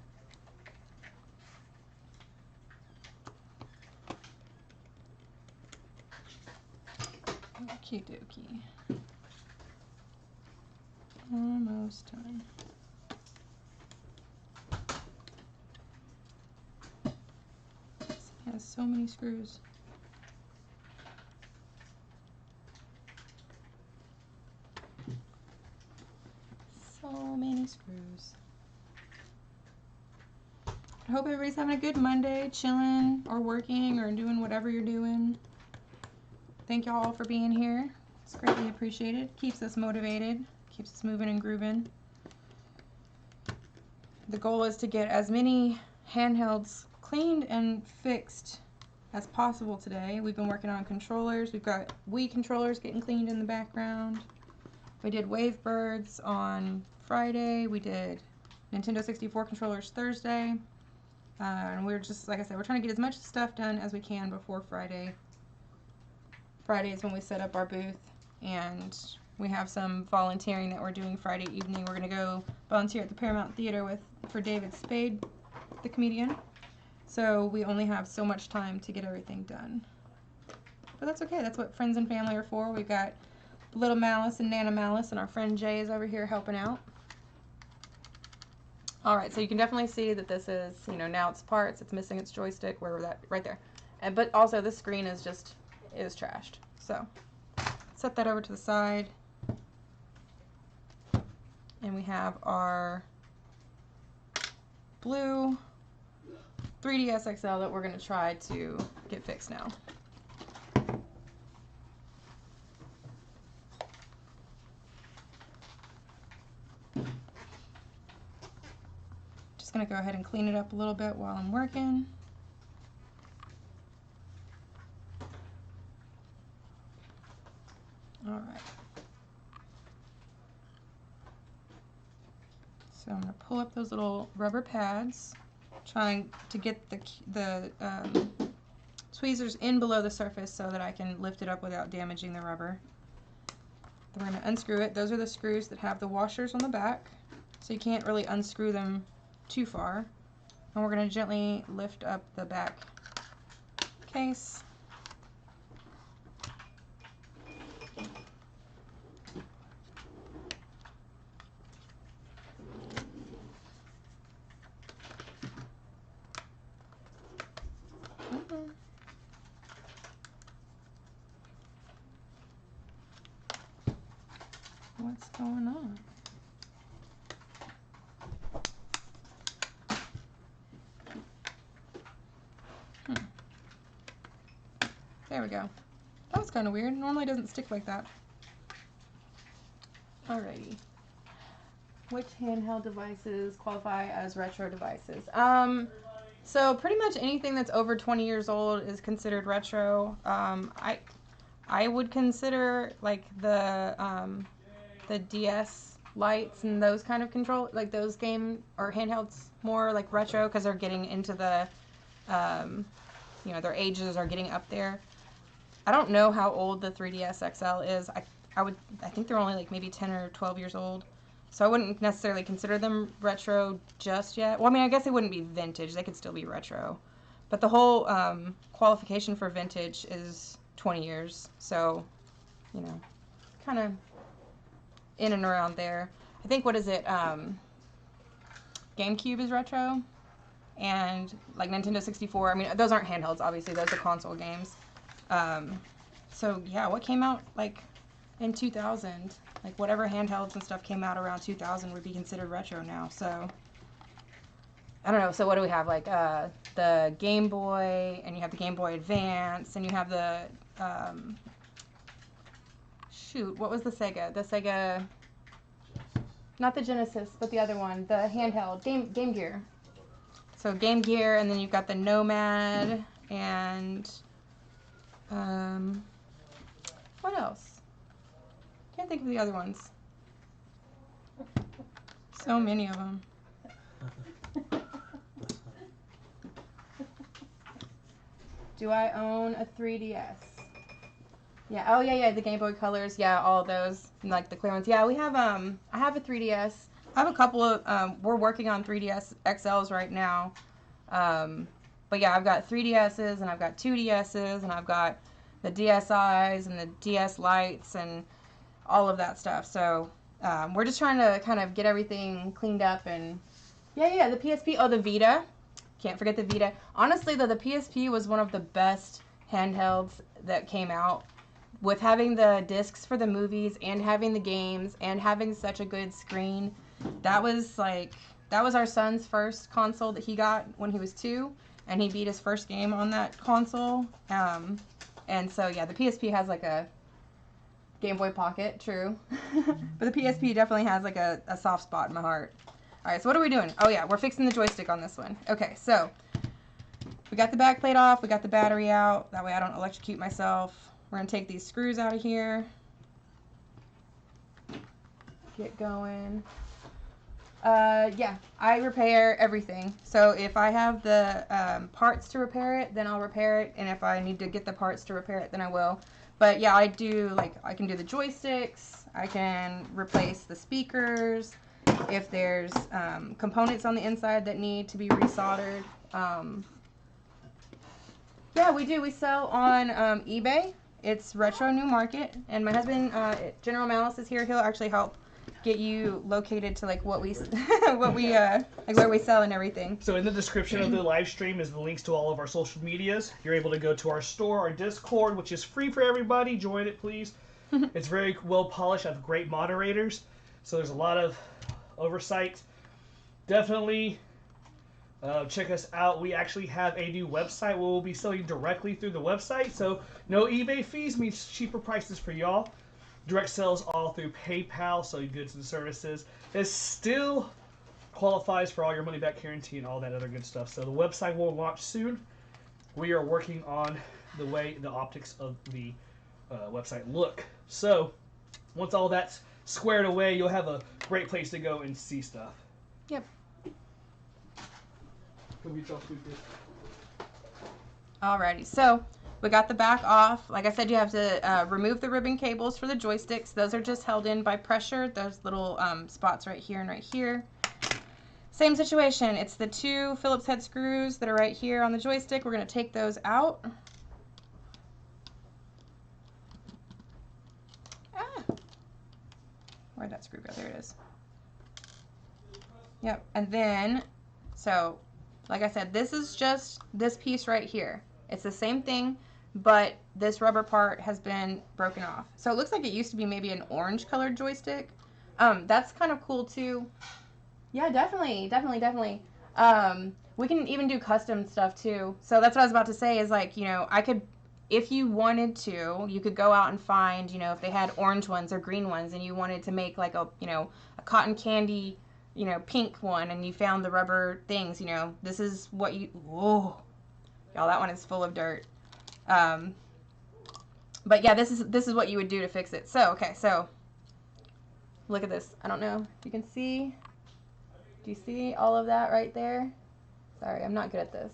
Okie dokie. Almost done. has so many screws. So many screws. I hope everybody's having a good Monday, chilling or working or doing whatever you're doing. Thank y'all for being here. It's greatly appreciated. Keeps us motivated, keeps us moving and grooving. The goal is to get as many handhelds cleaned and fixed as possible today. We've been working on controllers. We've got Wii controllers getting cleaned in the background. We did Wavebirds on Friday. We did Nintendo 64 controllers Thursday. And we're just, like I said, we're trying to get as much stuff done as we can before Friday. Friday is when we set up our booth, and we have some volunteering that we're doing Friday evening. We're going to go volunteer at the Paramount Theater for David Spade, the comedian. So we only have so much time to get everything done. But that's okay. That's what friends and family are for. We've got Little Malice and Nana Malice, and our friend Jay is over here helping out. All right, so you can definitely see that this is, you know, now it's parts. It's missing its joystick, where that right there. But also this screen is trashed. So set that over to the side. And we have our blue 3DS XL that we're going to try to get fixed now. Just going to go ahead and clean it up a little bit while I'm working. All right. So I'm going to pull up those little rubber pads, trying to get the tweezers in below the surface so that I can lift it up without damaging the rubber. Then we're going to unscrew it. Those are the screws that have the washers on the back, so you can't really unscrew them too far. And we're going to gently lift up the back case. What's going on? There we go. That was kind of weird. Normally it doesn't stick like that. Alrighty. Which handheld devices qualify as retro devices? So pretty much anything that's over 20 years old is considered retro. I would consider like the DS Lites and those kind of control, like those game or handhelds, more like retro because they're getting into the, you know, their ages are getting up there. I don't know how old the 3DS XL is. I think they're only like maybe 10 or 12 years old. So I wouldn't necessarily consider them retro just yet. Well, I mean, I guess they wouldn't be vintage. They could still be retro. But the whole qualification for vintage is 20 years. So, you know, kind of in and around there. I think, what is it? GameCube is retro. And like Nintendo 64. I mean, those aren't handhelds, obviously. Those are console games. So, yeah, what came out like in 2000? Like whatever handhelds and stuff came out around 2000 would be considered retro now. So I don't know. So what do we have? Like the Game Boy, and you have the Game Boy Advance, and you have the shoot, what was the Sega? The Sega, not the Genesis, but the other one, the handheld, Game Gear. So Game Gear, and then you've got the Nomad, and what else? Can't think of the other ones. So many of them. Do I own a 3DS? Yeah. Oh yeah, the Game Boy Colors. Yeah, all of those, like the clear ones. Yeah, we have I have a 3DS. I have a couple of we're working on 3DS XLs right now. But yeah, I've got 3DSs and I've got 2DSs and I've got the DSIs and the DS Lites and all of that stuff. So we're just trying to kind of get everything cleaned up. And yeah, the PSP. Oh, the Vita. Can't forget the Vita. Honestly, though, the PSP was one of the best handhelds that came out. With having the discs for the movies and having the games and having such a good screen, that was our son's first console that he got when he was 2, and he beat his first game on that console. And so yeah, the PSP has like a Game Boy Pocket, true, but the PSP definitely has like a soft spot in my heart. All right, so what are we doing? Oh yeah, we're fixing the joystick on this one. Okay, so we got the back plate off, we got the battery out. That way I don't electrocute myself. We're going to take these screws out of here. Get going. Yeah, I repair everything. So if I have the parts to repair it, then I'll repair it. And if I need to get the parts to repair it, then I will. But yeah, I do, like, I can do the joysticks. I can replace the speakers. If there's components on the inside that need to be resoldered. Yeah, we do. We sell on eBay. It's Retro New Market, and my husband, General Malice, is here. He'll actually help get you located to like what we like where we sell and everything. So in the description of the live stream is the links to all of our social medias. You're able to go to our store, our Discord, which is free for everybody. Join it, please. It's very well polished. I have great moderators, so there's a lot of oversight. Definitely. Check us out. We actually have a new website where we'll be selling directly through the website. So no eBay fees means cheaper prices for y'all. Direct sales all through PayPal, so goods and services. It still qualifies for all your money back guarantee and all that other good stuff. So the website will launch soon. We are working on the way the optics of the website look. So once all that's squared away, you'll have a great place to go and see stuff. Yep. Alrighty, Alrighty, so we got the back off. Like I said, you have to remove the ribbon cables for the joysticks. Those are just held in by pressure. Those little spots right here and right here. Same situation. It's the 2 Phillips head screws that are right here on the joystick. We're going to take those out. Where'd that screw go? There it is. Yep, and then, so like I said, this is just this piece right here. It's the same thing, but this rubber part has been broken off. So it looks like it used to be maybe an orange colored joystick. That's kind of cool too. Yeah, definitely. We can even do custom stuff too. So that's what I was about to say is like, you know, I could, if you wanted to, you could go out and find, you know, if they had orange ones or green ones and you wanted to make like a, you know, a cotton candy, you know, pink one, and you found the rubber things, you know, this is what you, whoa, y'all, that one is full of dirt. But yeah, this is what you would do to fix it. So, okay, so look at this. I don't know if you can see. Do you see all of that right there? Sorry, I'm not good at this.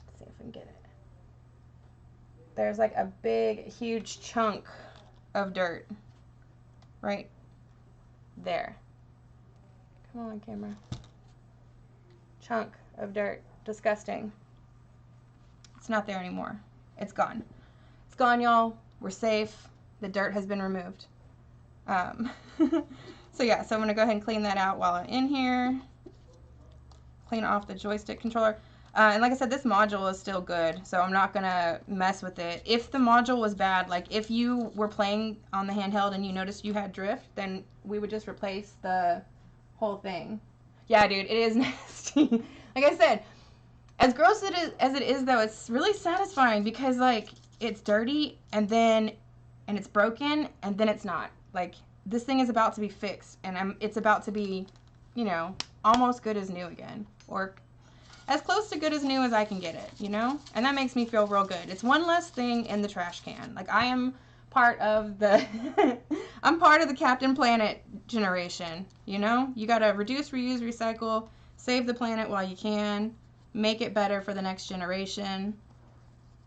Let's see if we can get it. There's like a big, huge chunk of dirt right there. Come on, camera. Chunk of dirt. Disgusting. It's not there anymore. It's gone. It's gone, y'all. We're safe. The dirt has been removed. So yeah, so I'm going to go ahead and clean that out while I'm in here. Clean off the joystick controller. And like I said, this module is still good, so I'm not going to mess with it. If the module was bad, like if you were playing on the handheld and you noticed you had drift, then we would just replace the whole thing. Yeah, dude, it is nasty. Like I said, as gross as it is, though, it's really satisfying because, like, it's dirty and it's broken and then it's not. Like, this thing is about to be fixed and it's about to be, you know, almost good as new again, or as close to good as new as I can get it, you know? And that makes me feel real good. It's one less thing in the trash can. Like, I am part of the I'm part of the Captain Planet generation, you know? You gotta reduce, reuse, recycle, save the planet while you can, make it better for the next generation.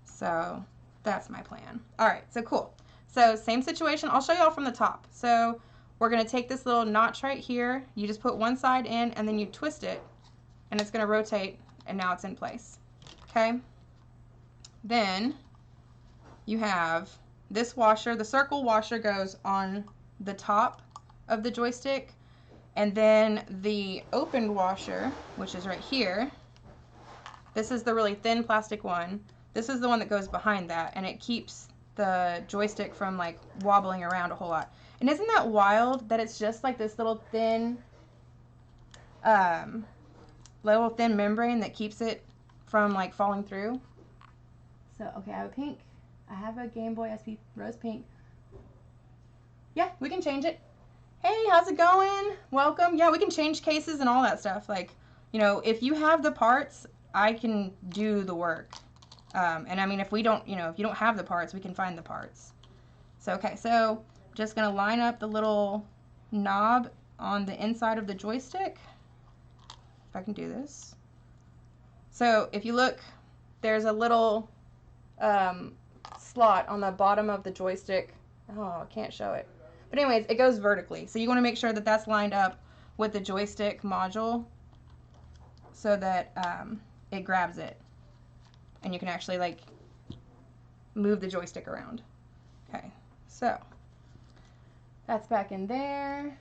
So that's my plan. All right, so cool. So same situation. I'll show y'all from the top. So we're gonna take this little notch right here. You just put one side in and then you twist it and it's gonna rotate and now it's in place. Okay? Then you have this washer. The circle washer goes on the top of the joystick. And then the opened washer, which is right here, this is the really thin plastic one. This is the one that goes behind that, and it keeps the joystick from like wobbling around a whole lot. And isn't that wild that it's just like this little thin membrane that keeps it from like falling through? So, okay, I have a pink. I have a Game Boy SP rose pink. Yeah, we can change it. Hey, how's it going? Welcome. Yeah, we can change cases and all that stuff. Like, you know, if you have the parts, I can do the work. And I mean, if we don't, you know, if you don't have the parts, we can find the parts. So, okay, so I'm just going to line up the little knob on the inside of the joystick. If I can do this. So, if you look, there's a little slot on the bottom of the joystick. Oh, I can't show it. But anyways, it goes vertically. So you want to make sure that that's lined up with the joystick module so that it grabs it. And you can actually like move the joystick around. Okay, so that's back in there.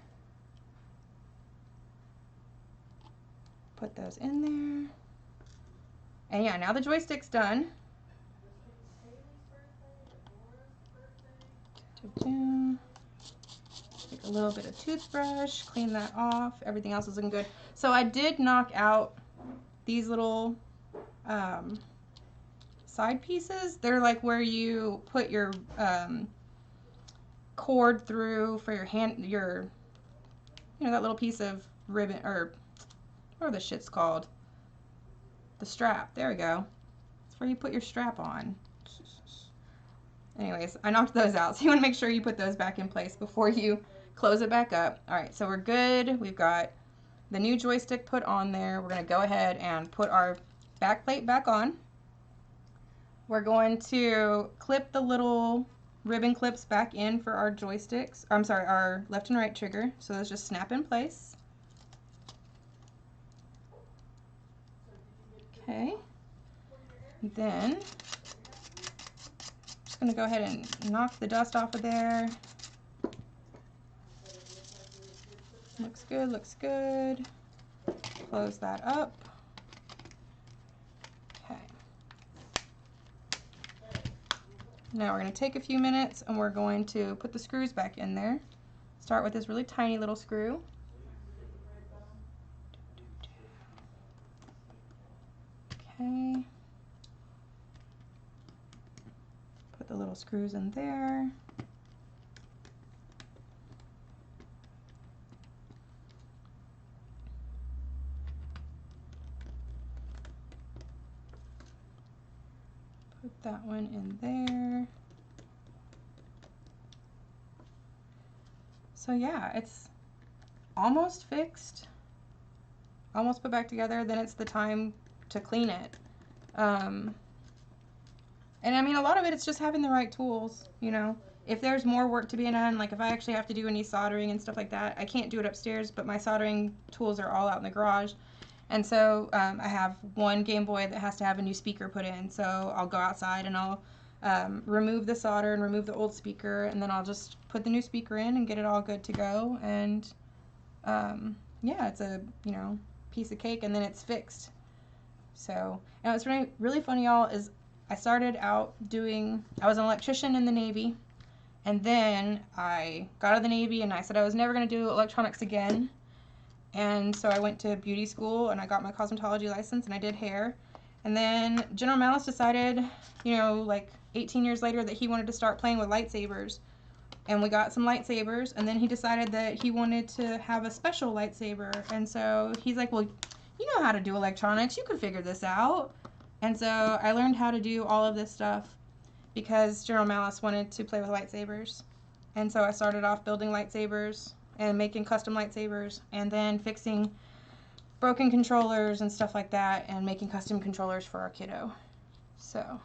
Put those in there. And yeah, now the joystick's done. Take a little bit of toothbrush, clean that off. Everything else is looking good. So I did knock out these little side pieces. They're like where you put your cord through for your hand, you know, that little piece of ribbon, or what are the shits called? The strap. There we go. It's where you put your strap on. Anyways, I knocked those out. So you want to make sure you put those back in place before you close it back up. All right, so we're good. We've got the new joystick put on there. We're going to go ahead and put our back plate back on. We're going to clip the little ribbon clips back in for our joysticks. I'm sorry, our left and right trigger. So those just snap in place. Okay. Then I'm going to go ahead and knock the dust off of there. Looks good, looks good. Close that up. Okay. Now we're going to take a few minutes and we're going to put the screws back in there. Start with this really tiny little screw. Okay. Put the little screws in there. Put that one in there. So yeah, it's almost fixed. Almost put back together. Then it's the time to clean it. And I mean, a lot of it's just having the right tools, you know. If there's more work to be done, like if I actually have to do any soldering and stuff like that, I can't do it upstairs, but my soldering tools are all out in the garage. And so I have one Game Boy that has to have a new speaker put in, so I'll go outside and I'll remove the solder and remove the old speaker, and then I'll just put the new speaker in and get it all good to go. And yeah, it's a, you know, piece of cake, and then it's fixed. So, and what's really funny, y'all, is I started out I was an electrician in the Navy, and then I got out of the Navy and I said I was never going to do electronics again. And so I went to beauty school and I got my cosmetology license and I did hair. And then General Malice decided, you know, like 18 years later, that he wanted to start playing with lightsabers. And we got some lightsabers, and then he decided that he wanted to have a special lightsaber. And so he's like, well, you know how to do electronics, you could figure this out. And so I learned how to do all of this stuff because General Malice wanted to play with lightsabers. And so I started off building lightsabers and making custom lightsabers, and then fixing broken controllers and stuff like that, and making custom controllers for our kiddo. So,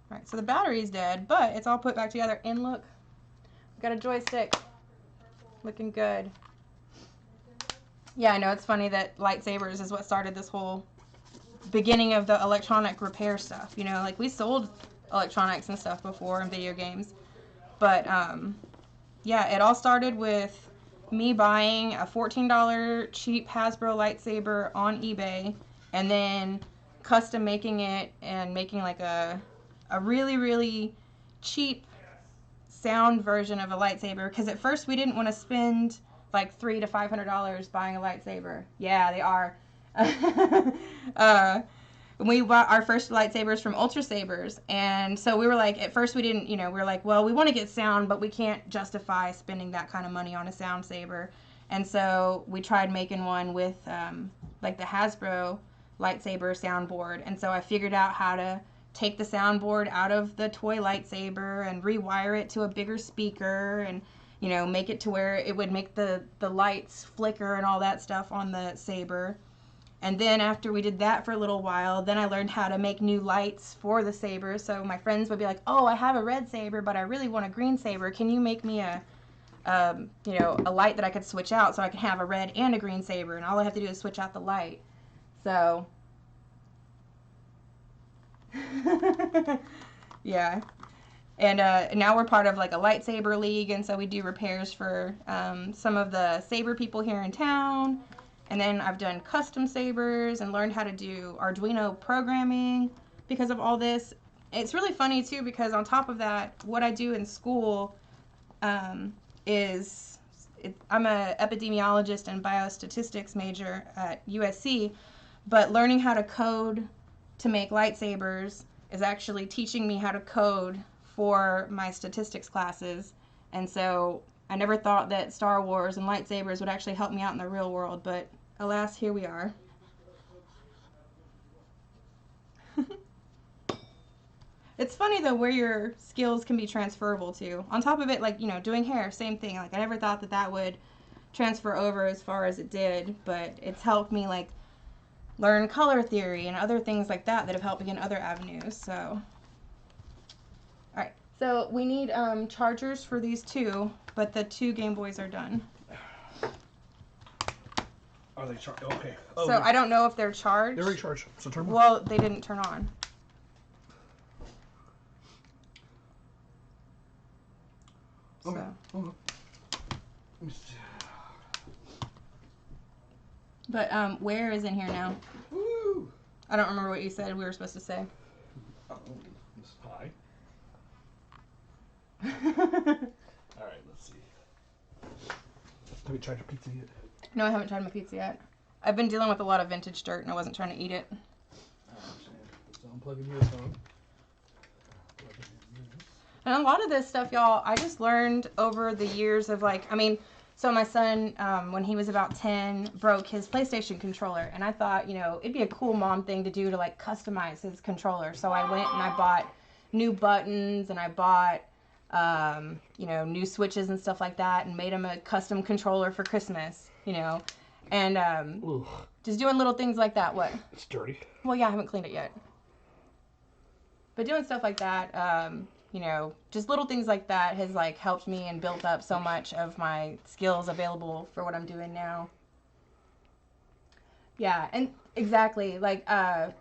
alright, so the battery's dead, but it's all put back together, and look, we've got a joystick. Looking good. Yeah, I know, it's funny that lightsabers is what started this whole beginning of the electronic repair stuff. You know, like we sold electronics and stuff before in video games, but Yeah, it all started with me buying a $14 cheap Hasbro lightsaber on eBay, and then custom making it and making like a really, really cheap sound version of a lightsaber, because at first we didn't want to spend like $300 to $500 buying a lightsaber. Yeah, they are. We bought our first lightsabers from Ultra Sabers, and so we were like, at first we didn't, we were like, well, we want to get sound, but we can't justify spending that kind of money on a sound saber. And so we tried making one with like the Hasbro lightsaber soundboard, and so I figured out how to take the soundboard out of the toy lightsaber and rewire it to a bigger speaker, and make it to where it would make the lights flicker and all that stuff on the saber. And then after we did that for a little while, then I learned how to make new lights for the saber. So my friends would be like, oh, I have a red saber, but I really want a green saber. Can you make me a light that I could switch out so I can have a red and a green saber? And all I have to do is switch out the light. So, yeah. And now we're part of like a lightsaber league, and so we do repairs for some of the saber people here in town. And then I've done custom sabers and learned how to do Arduino programming because of all this. It's really funny too, because on top of that, what I do in school I'm a epidemiologist and biostatistics major at USC, but learning how to code to make lightsabers is actually teaching me how to code for my statistics classes. And so I never thought that Star Wars and lightsabers would actually help me out in the real world, but alas, here we are. It's funny though where your skills can be transferable to. On top of it, like, doing hair, same thing. Like, I never thought that would transfer over as far as it did, but it's helped me like learn color theory and other things like that have helped me in other avenues. So, all right. So we need chargers for these two, but the 2 Game Boys are done. Are they charged? Okay. Oh, So I don't know if they're charged. they're already charged. So turn them on. Well, they didn't turn on. Okay. So. Okay. Let me see. But where is in here now? Woo! I don't remember what you said we were supposed to say. Oh, this is pie. All right. Let's see. Have you tried your pizza yet? No, I haven't tried my pizza yet. I've been dealing with a lot of vintage dirt, and I wasn't trying to eat it. I understand. So I'm plugging your phone. And a lot of this stuff, y'all, I just learned over the years of so my son, when he was about 10, broke his PlayStation controller. And I thought, it'd be a cool mom thing to do to like customize his controller. So I went and I bought new buttons, and I bought, new switches and stuff like that, and made him a custom controller for Christmas, and just doing little things like that. What? It's dirty. Well, yeah, I haven't cleaned it yet. But doing stuff like that, just little things like that has like helped me and built up so much of my skills available for what I'm doing now. Yeah, and exactly, like I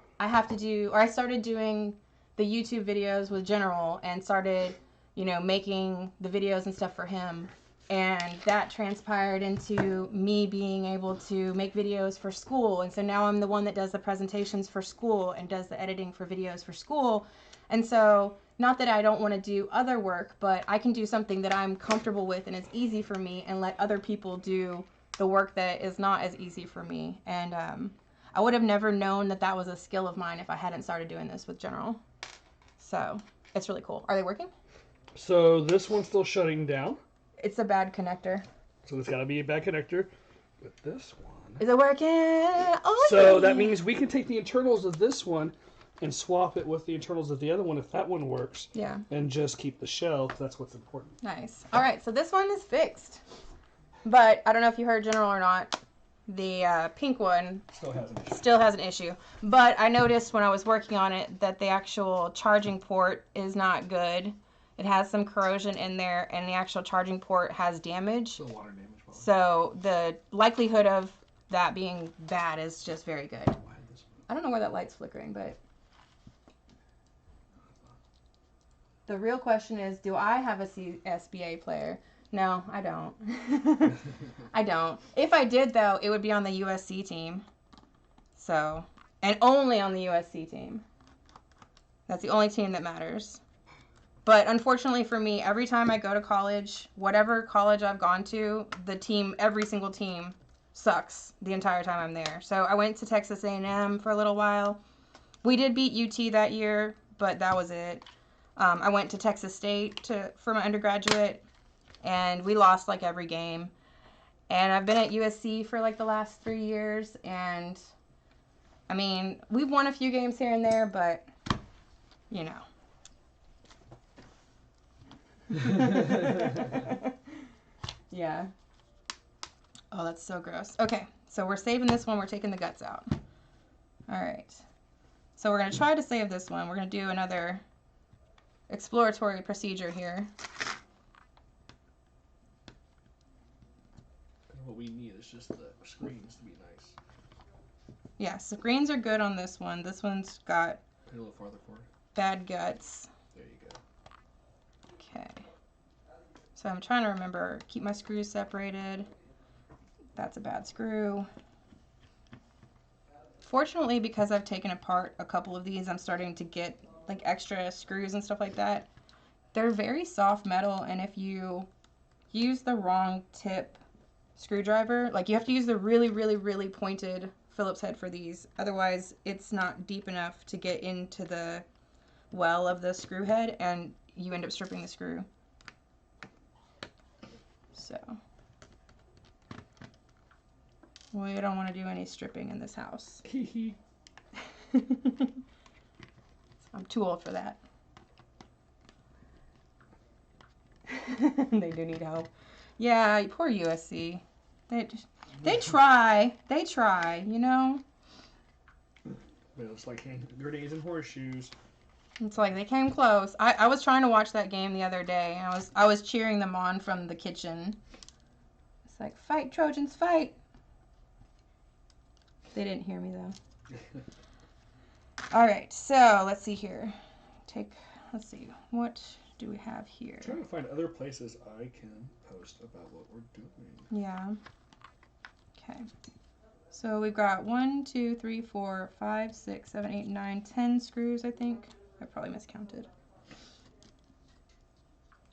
started doing the YouTube videos with General and started, making the videos and stuff for him. And that transpired into me being able to make videos for school. And so now I'm the one that does the presentations for school and does the editing for videos for school. And so, not that I don't want to do other work, but I can do something that I'm comfortable with and is easy for me, and let other people do the work that is not as easy for me. And I would have never known that was a skill of mine if I hadn't started doing this with General. So, it's really cool. Are they working? So this one's still shutting down. It's a bad connector. So there's got to be a bad connector. But this one... Is it working? Oh, so yeah. that means we can take the internals of this one and swap it with the internals of the other one if that one works. Yeah. And just keep the shell, because that's what's important. Nice. All right, so this one is fixed. But I don't know if you heard General or not. The pink one Still has an issue. Still has an issue. But I noticed when I was working on it that the actual charging port is not good. It has some corrosion in there, and the actual charging port has damage. So water damage. Probably. So the likelihood of that being bad is just very good. I don't know where that light's flickering, but... The real question is, do I have a SBA player? No, I don't. I don't. If I did, though, it would be on the USC team. So, and only on the USC team. That's the only team that matters. But unfortunately for me, every time I go to college, whatever college I've gone to, the team, every single team, sucks the entire time I'm there. So I went to Texas A&M for a little while. We did beat UT that year, but that was it. I went to Texas State for my undergraduate, and we lost like every game. And I've been at USC for like the last 3 years, and I mean, we've won a few games here and there, but you know. Yeah. Oh, that's so gross. Okay, so we're saving this one. We're taking the guts out. All right. So we're going to try to save this one. We're going to do another exploratory procedure here. What we need is just the screens to be nice. Yeah, screens are good on this one. This one's got A little farther forward. bad guts. There you go. Okay. So I'm trying to remember, keep my screws separated. That's a bad screw. Fortunately, because I've taken apart a couple of these, I'm starting to get like extra screws and stuff like that. They're very soft metal, and if you use the wrong tip screwdriver, like you have to use the really, really, really pointed Phillips head for these. Otherwise, it's not deep enough to get into the well of the screw head, and you end up stripping the screw. So we don't want to do any stripping in this house. I'm too old for that. They do need help. Yeah, poor USC. They try, you know? But it's like grenades and horseshoes. It's like they came close. I was trying to watch that game the other day, and I was cheering them on from the kitchen. It's like, fight, Trojans, fight! They didn't hear me, though. Alright, so let's see here. Let's see, what do we have here? I'm trying to find other places I can post about what we're doing. Yeah. Okay. So we've got 1, 2, 3, 4, 5, 6, 7, 8, 9, 10 screws, I think. I probably miscounted.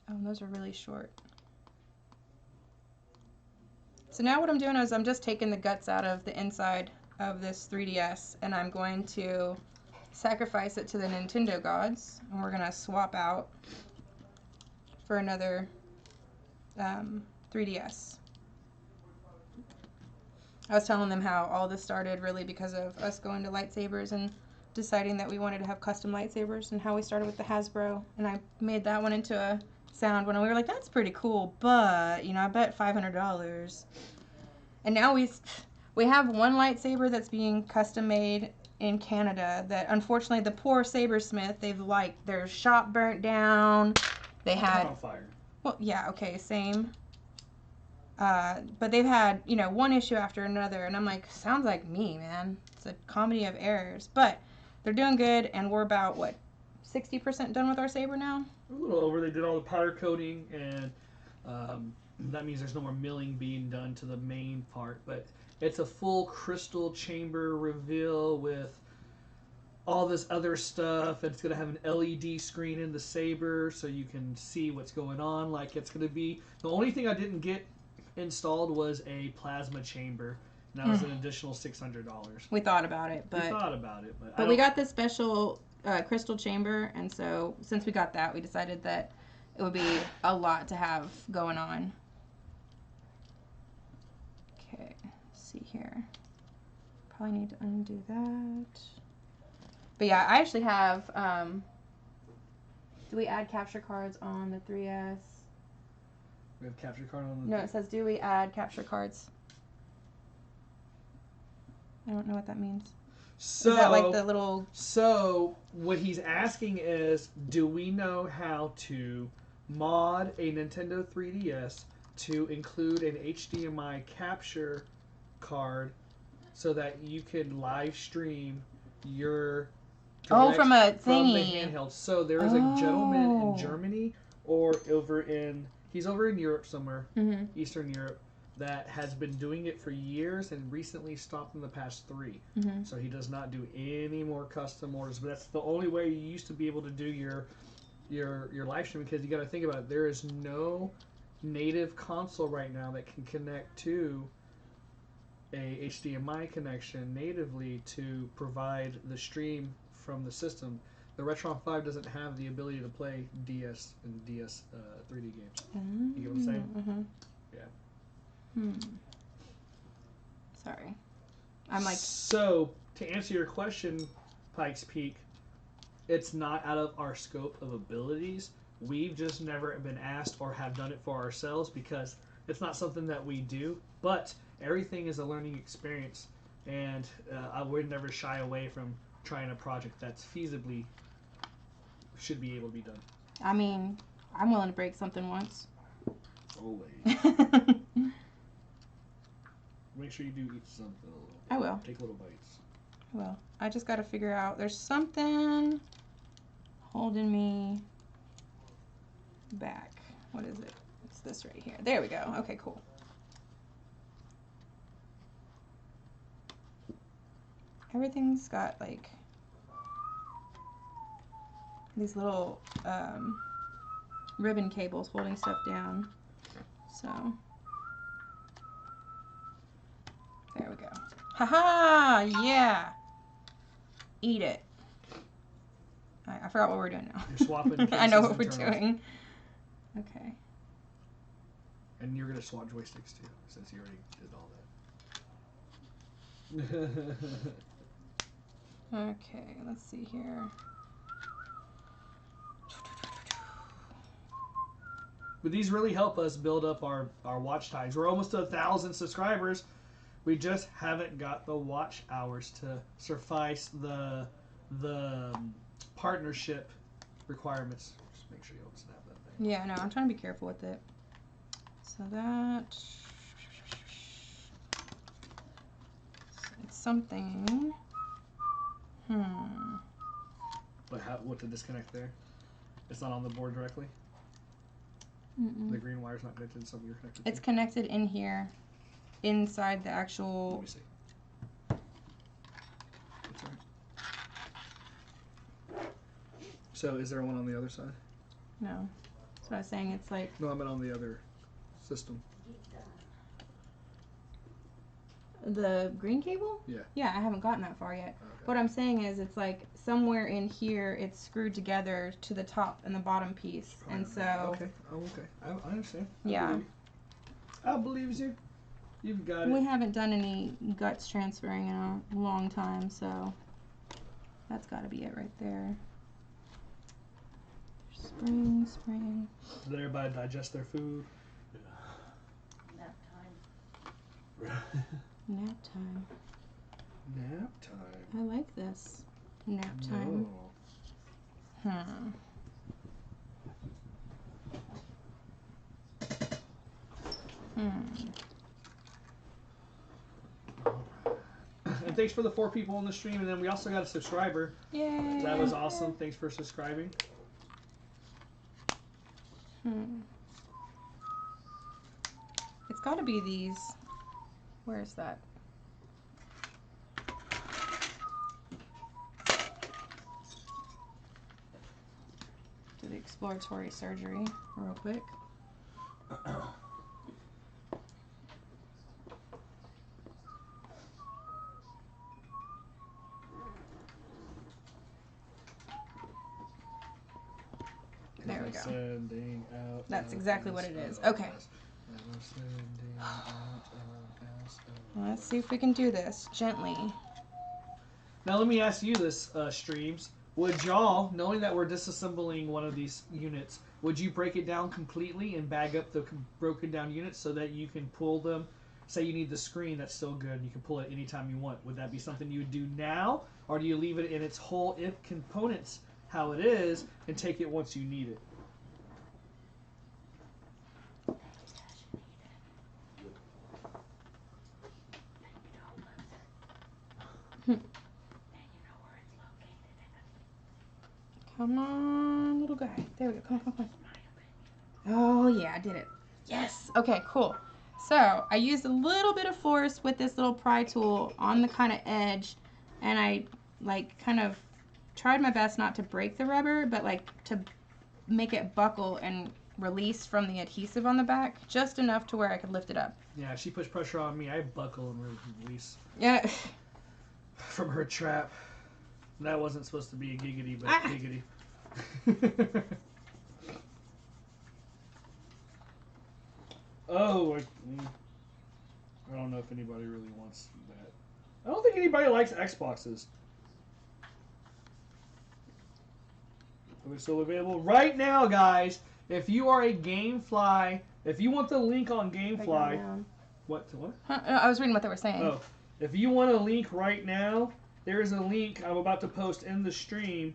Oh, those are really short. So now what I'm doing is I'm just taking the guts out of the inside of this 3DS, and I'm going to sacrifice it to the Nintendo gods, and we're going to swap out for another 3DS. I was telling them how all this started really because of us going to lightsabers and deciding that we wanted to have custom lightsabers, and how we started with the Hasbro, and I made that one into a sound when we were like, that's pretty cool, but you know, I bet $500. And now we have one lightsaber that's being custom made in Canada that unfortunately the poor sabersmith, they've like their shop burnt down. They had on fire. Well, yeah, okay, same. But they've had, you know, one issue after another, and I'm like, sounds like me, man. It's a comedy of errors. But they're doing good, and we're about, what, 60% done with our saber now? A little over. They did all the powder coating, and that means there's no more milling being done to the main part. But it's a full crystal chamber reveal with all this other stuff. It's going to have an LED screen in the saber so you can see what's going on like it's going to be. The only thing I didn't get installed was a plasma chamber, and that was an additional $600. We thought about it, but we got this special crystal chamber, and so since we got that, we decided that it would be a lot to have going on. Okay, let's see here. Probably need to undo that. But yeah, I actually have, do we add capture cards on the 3S? We have capture card on the... No, it says, do we add capture cards? I don't know what that means. So, is that like the little... So, what he's asking is, do we know how to mod a Nintendo 3DS to include an HDMI capture card so that you can live stream your... from a thingy. From the handheld. So there is a gentleman in Germany or over in He's over in Europe somewhere, Mm-hmm. Eastern Europe, that has been doing it for years and recently stopped in the past 3. Mm-hmm. So he does not do any more custom orders. But that's the only way you used to be able to do your live stream, because you got to think about it. There is no native console right now that can connect to a HDMI connection natively to provide the stream from the system. The Retron 5 doesn't have the ability to play DS and DS 3D games. You get what I'm saying? Mm-hmm. Yeah. Sorry. I'm like... So, to answer your question, Pikes Peak, it's not out of our scope of abilities. We've just never been asked or have done it for ourselves because it's not something that we do. But everything is a learning experience, and I would never shy away from trying a project that's feasibly should be able to be done. I mean, I'm willing to break something once. Always. Make sure you do eat something a little. I will. Take little bites. Well, I just got to figure out. There's something holding me back. What is it? It's this right here. There we go. Okay, cool. Everything's got like these little ribbon cables holding stuff down. So there we go. Haha! Yeah! Eat it. I forgot what we're doing now. You're swapping I know cases what we're and terminals. doing. Okay. And you're going to swap joysticks too, since you already did all that. Okay, let's see here. But these really help us build up our watch times. We're almost to 1,000 subscribers. We just haven't got the watch hours to suffice the partnership requirements. Just make sure you don't snap that thing. Yeah, no, I'm trying to be careful with it. So that... It's something... But what to disconnect there? It's not on the board directly? Mm-mm. The green wire's not connected to something you're connected It's to? connected in here, inside the Let actual... me see. That's all right. So is there one on the other side? No. That's what I was saying. It's like... No, I meant on the other system. The green cable? Yeah. Yeah, I haven't gotten that far yet. Okay. What I'm saying is it's like somewhere in here it's screwed together to the top and the bottom piece. And so... Okay. Oh, okay. I understand. Yeah. I believe you. You've got We it. haven't done any guts transferring in a long time, so that's got to be it right there. Spring. Let everybody digest their food. Nap time. Nap time. Nap time. I like this. Nap time. No. And thanks for the 4 people on the stream, and then we also got a subscriber. Yay! That was awesome. Thanks for subscribing. It's got to be these. Where is that? Do the exploratory surgery real quick. There we go. Sending out. That's exactly what it is. Okay. Sending out. Let's see if we can do this gently. Now let me ask you this, streams. Would y'all, knowing that we're disassembling one of these units, would you break it down completely and bag up the broken down units so that you can pull them? Say you need the screen, that's still good, and you can pull it anytime you want. Would that be something you would do now, or do you leave it in its whole components how it is and take it once you need it? Come on, little guy. There we go. Come on. Oh, Oh yeah, I did it. Yes. Okay, cool. So I used a little bit of force with this little pry tool on the kind of edge, and I like kind of tried my best not to break the rubber, but like to make it buckle and release from the adhesive on the back, just enough to where I could lift it up. Yeah, she puts pressure on me. I buckle and release Yeah. from her trap. That wasn't supposed to be a giggity, but giggity. Oh, I don't know if anybody really wants that. I don't think anybody likes Xboxes. Are they still available? Right now, guys, if you are a GameFly, if you want the link on GameFly... What? Huh? No, I was reading what they were saying. Oh. If you want a link right now, there's a link I'm about to post in the stream.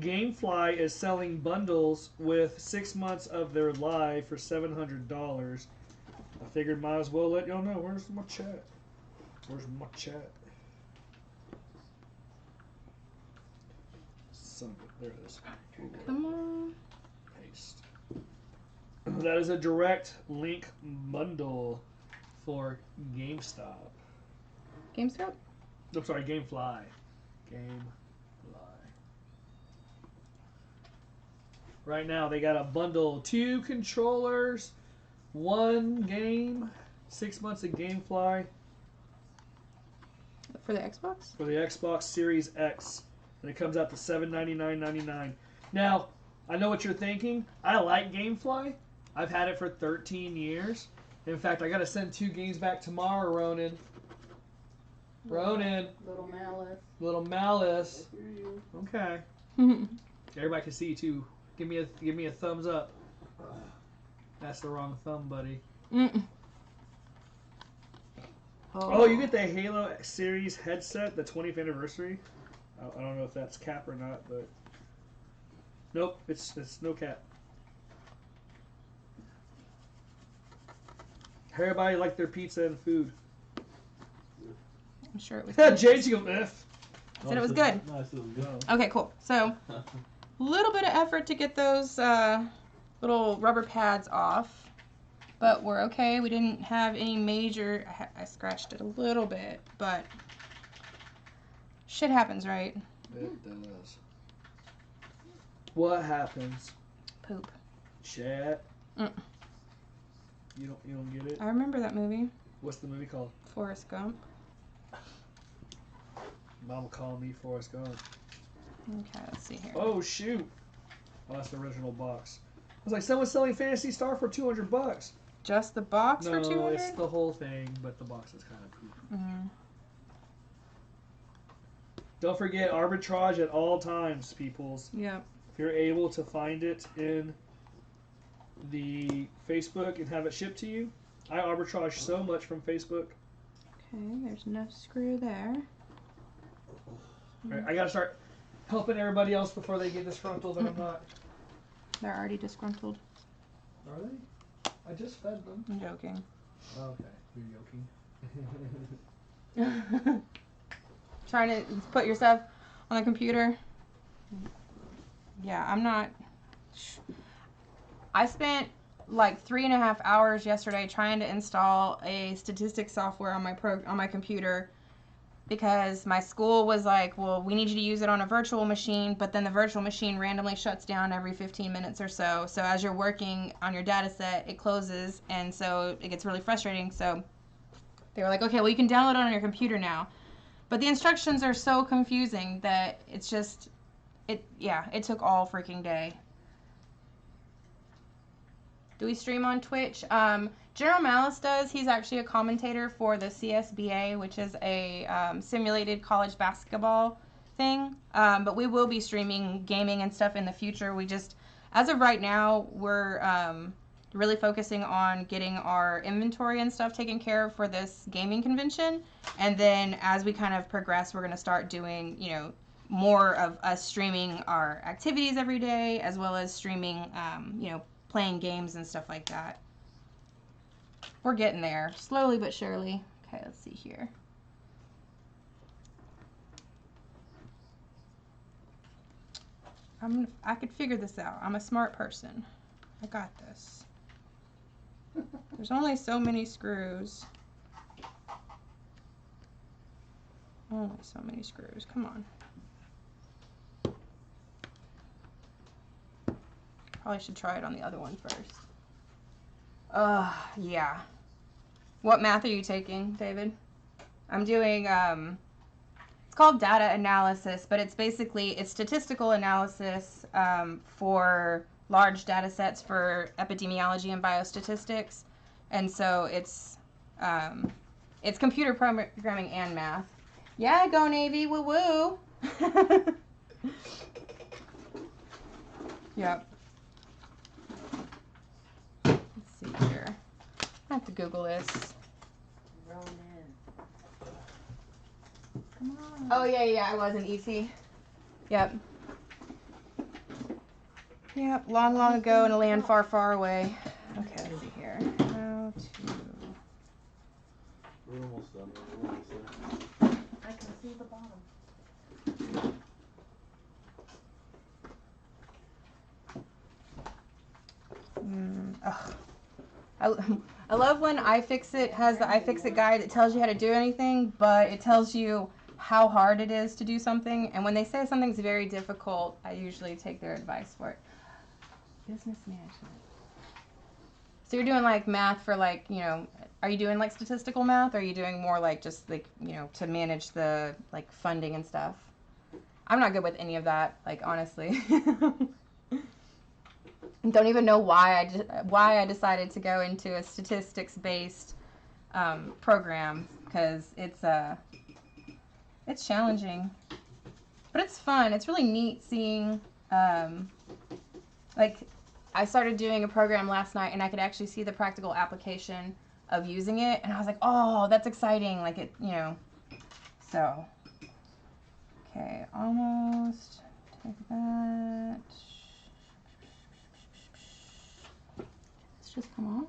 GameFly is selling bundles with 6 months of their live for $700. I figured might as well let y'all know. Where's my chat? Where's my chat? Son of a, there it is. Come on. Paste. That is a direct link bundle for GameStop. GameStop? I'm sorry, GameFly. GameFly. Right now, they got a bundle: 2 controllers, 1 game, 6 months of GameFly For the Xbox? for the Xbox Series X, and it comes out to $799.99. Now, I know what you're thinking. I like GameFly. I've had it for 13 years. In fact, I got to send 2 games back tomorrow, Ronan. Ronan. Little Malice. Little Malice. I hear you. Okay. Everybody can see you too. Give me a thumbs up. That's the wrong thumb, buddy. Oh, you get the Halo Series headset, the 20th anniversary. I don't know if that's cap or not, but nope, it's no cap. Everybody liked their pizza and food. I'm sure it was Jade's you go, F. I said it was good. No, I said it was good. Okay, cool. So, little bit of effort to get those little rubber pads off, but we're okay. We didn't have any major... I scratched it a little bit, but shit happens, right? It does. What happens? Poop. Chat. You don't get it? I remember that movie. What's the movie called? Forrest Gump. Mama called me Forrest Gump. Okay, let's see here. Oh shoot! Oh, that's the original box. I was like, someone's selling Phantasy Star for $200. Just the box for No, $200? it's the whole thing, but the box is kind of cool. Don't forget arbitrage at all times, peoples. Yep. If you're able to find it in the Facebook and have it shipped to you, I arbitrage so much from Facebook. Okay, there's no screw there. All right, I gotta start helping everybody else before they get disgruntled, and I'm not. They're already disgruntled. Are they? I just fed them. I'm joking. Okay, you're joking. Trying to put your stuff on the computer. Yeah, I'm not. I spent like 3.5 hours yesterday trying to install a statistics software on my computer, because my school was like, well, we need you to use it on a virtual machine, but then the virtual machine randomly shuts down every 15 minutes or so. So as you're working on your data set, it closes, and so it gets really frustrating. So they were like, okay, well, you can download it on your computer now. But the instructions are so confusing that it's just, it took all freaking day. Do we stream on Twitch? General Malice does. He's actually a commentator for the CSBA, which is a simulated college basketball thing. But we will be streaming gaming and stuff in the future. We just, as of right now, we're really focusing on getting our inventory and stuff taken care of for this gaming convention. And then as we kind of progress, we're going to start doing, more of us streaming our activities every day, as well as streaming, playing games and stuff like that. We're getting there, slowly but surely. Okay, let's see here. I could figure this out. I'm a smart person. I got this. There's only so many screws. Only so many screws. Come on. Probably should try it on the other one first. Yeah. What math are you taking, David? I'm doing, it's called data analysis, but it's basically, it's statistical analysis for large data sets for epidemiology and biostatistics. And so it's computer programming and math. Yeah, go Navy, woo woo. Yep. Let's see here. I have to Google this. Ronan. Come on. Oh yeah, I was in ET. Yep. Yep, long ago in a land far, far away. Okay, let's see here. How to... We're almost done. We're almost done. I can see the bottom. I love when iFixit has the iFixit guide that tells you how to do anything, but it tells you how hard it is to do something. And when they say something's very difficult, I usually take their advice for it. Business management. So you're doing like math for like, you know, are you doing like statistical math, or are you doing more like just like, you know, to manage the like funding and stuff? I'm not good with any of that, like honestly. Don't even know why I decided to go into a statistics-based program, because it's challenging, but it's fun. It's really neat seeing like I started doing a program last night, and I could actually see the practical application of using it, and I was like, oh, that's exciting. Like it, you know. So okay, almost take that. Just come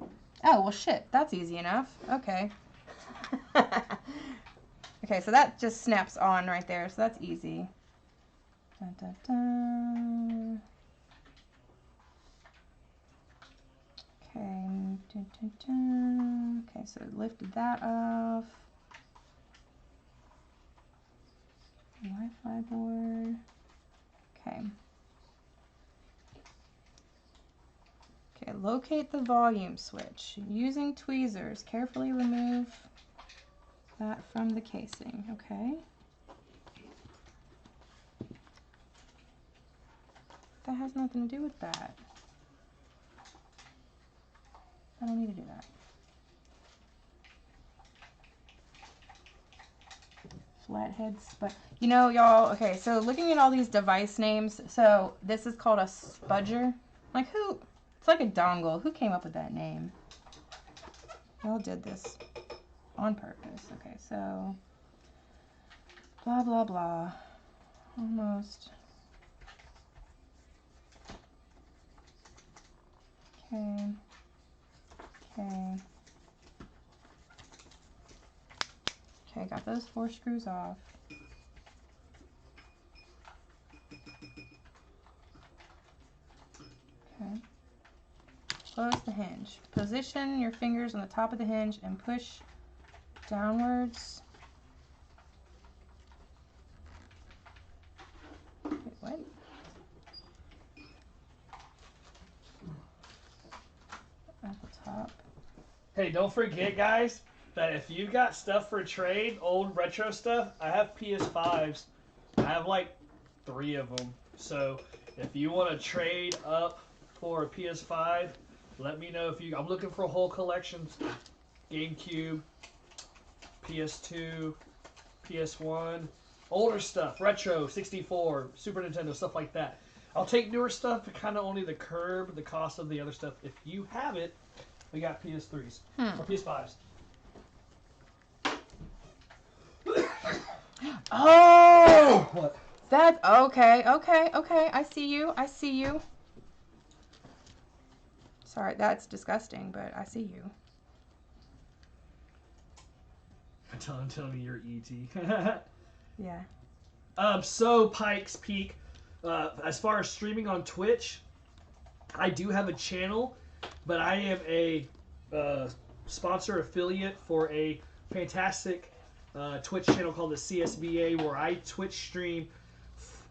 off. Oh, well shit, that's easy enough. Okay. Okay, so that just snaps on right there, so that's easy. Dun, dun, dun. Okay. Dun, dun, dun. Okay, so lifted that off. Wi-Fi board. Okay. Okay, locate the volume switch. Using tweezers, carefully remove that from the casing. Okay. That has nothing to do with that. I don't need to do that. Flatheads, but you know, y'all, okay, so looking at all these device names, so this is called a spudger. Like who? It's like a dongle. Who came up with that name? Y'all did this on purpose. Okay, so blah, blah, blah. Almost. Okay. Okay. Okay, got those 4 screws off. Okay. Close the hinge. Position your fingers on the top of the hinge and push downwards. Wait, what? At the top. Hey, don't forget, guys, that if you got stuff for trade, old retro stuff, I have PS5s. I have like 3 of them. So if you want to trade up for a PS5, let me know. I'm looking for whole collections. GameCube, PS2, PS1, older stuff, retro, 64, Super Nintendo, stuff like that. I'll take newer stuff, but kind of only the curb the cost of the other stuff. If you have it, we got PS3s or PS5s. Oh! What? That, okay. I see you. Sorry, that's disgusting, but I see you. Tell me you're E.T. Yeah. So Pikes Peak, as far as streaming on Twitch, I do have a channel but I am a sponsor affiliate for a fantastic Twitch channel called the CSBA, where I Twitch stream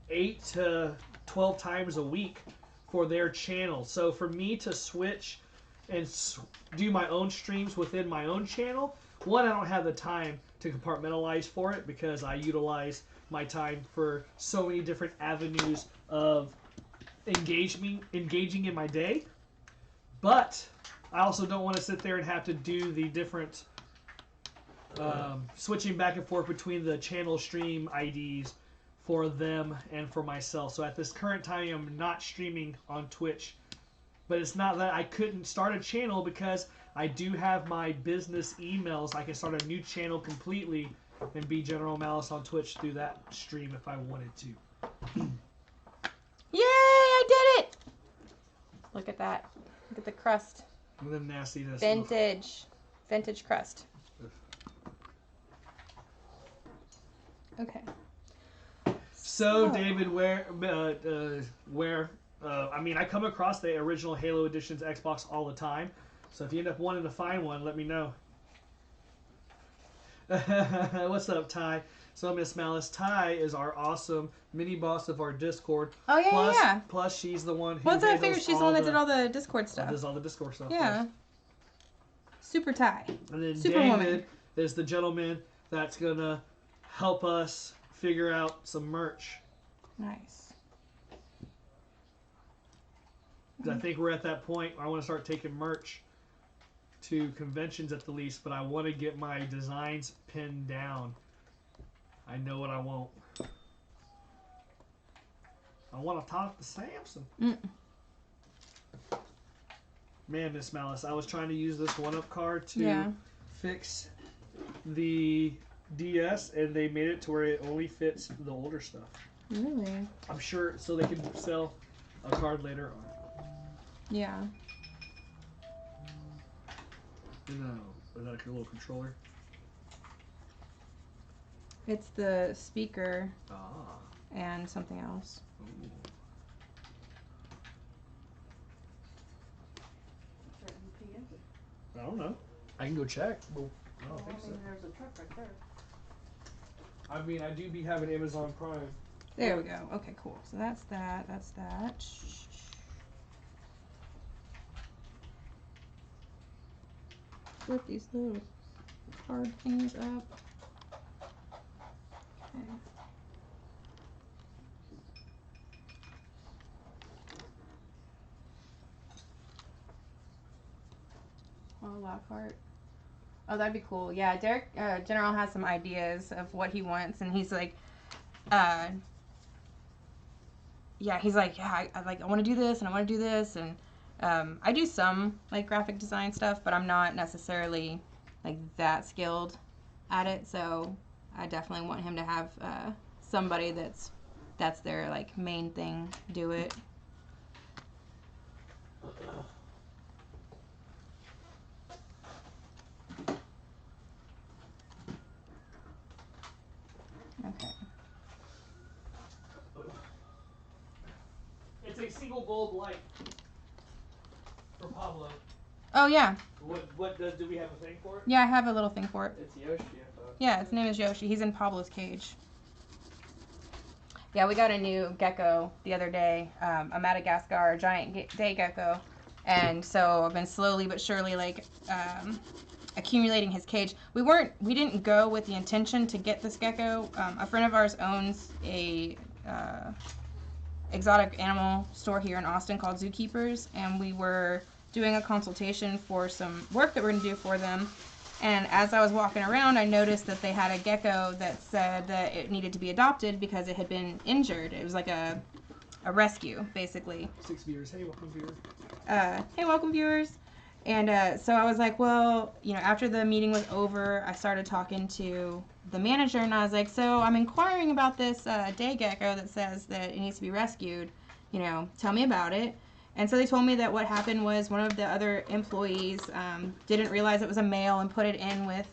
8 to 12 times a week for their channel. So for me to switch and do my own streams within my own channel, one, I don't have the time to compartmentalize for it because I utilize my time for so many different avenues of engaging in my day. But I also don't want to sit there and have to do the different switching back and forth between the channel stream IDs for them and for myself. So at this current time, I'm not streaming on Twitch. But it's not that I couldn't start a channel, because I do have my business emails. I can start a new channel completely and be General Malice on Twitch through that stream if I wanted to. Yay! I did it! Look at that. Look at the crust. And then nastiness. Vintage crust. Okay. So David, I mean, I come across the original Halo Editions Xbox all the time. So if you end up wanting to find one, let me know. What's up, Ty? So MsMalice, Ty is our awesome mini boss of our Discord. Oh yeah, yeah. Plus, she's the one who. Well, I figured she's the one that did all the Discord stuff. Does all the Discord stuff. Yeah. Yes. Super Ty. And then Superwoman. David is the gentleman that's gonna help us figure out some merch. Nice. I think we're at that point where I want to start taking merch to conventions at the least, but I want to get my designs pinned down. I know what I want. I want to talk to Samson. Man, MsMalice, I was trying to use this 1-up card to fix the DS, and they made it to where it only fits the older stuff. Really? I'm sure, so they can sell a card later on. Yeah. No, is that like a little controller? It's the speaker Ah. and something else. Ooh. I don't know. I can go check. Well, I don't think so. There's a truck right there. I mean, I do be having Amazon Prime. There we go. Okay, cool. So that's that. That's that. Flip these little card things up. Okay. Oh, Lockhart. Oh, that'd be cool. Yeah, Derek General has some ideas of what he wants, and he's like, yeah, he's like, yeah, I want to do this, and I want to do this, and I do some like graphic design stuff, but I'm not necessarily like that skilled at it. So I definitely want him to have somebody that's their like main thing do it. Okay. It's a single gold light for Pablo. Oh yeah. What do we have a thing for it? Yeah, I have a little thing for it. It's Yoshi, I thought. Yeah, his name is Yoshi. He's in Pablo's cage. Yeah, we got a new gecko the other day, a Madagascar giant day gecko, and so I've been slowly but surely like accumulating his cage. We didn't go with the intention to get this gecko. A friend of ours owns a exotic animal store here in Austin called Zookeepers, and we were doing a consultation for some work that we're going to do for them. And as I was walking around, I noticed that they had a gecko that said that it needed to be adopted because it had been injured. It was like a rescue, basically. 6 viewers. Hey, welcome, viewers. Hey, welcome, viewers. And so I was like, well, after the meeting was over, I started talking to the manager, and I was like, so I'm inquiring about this day gecko that says that it needs to be rescued. Tell me about it. And so they told me that what happened was one of the other employees didn't realize it was a male and put it in with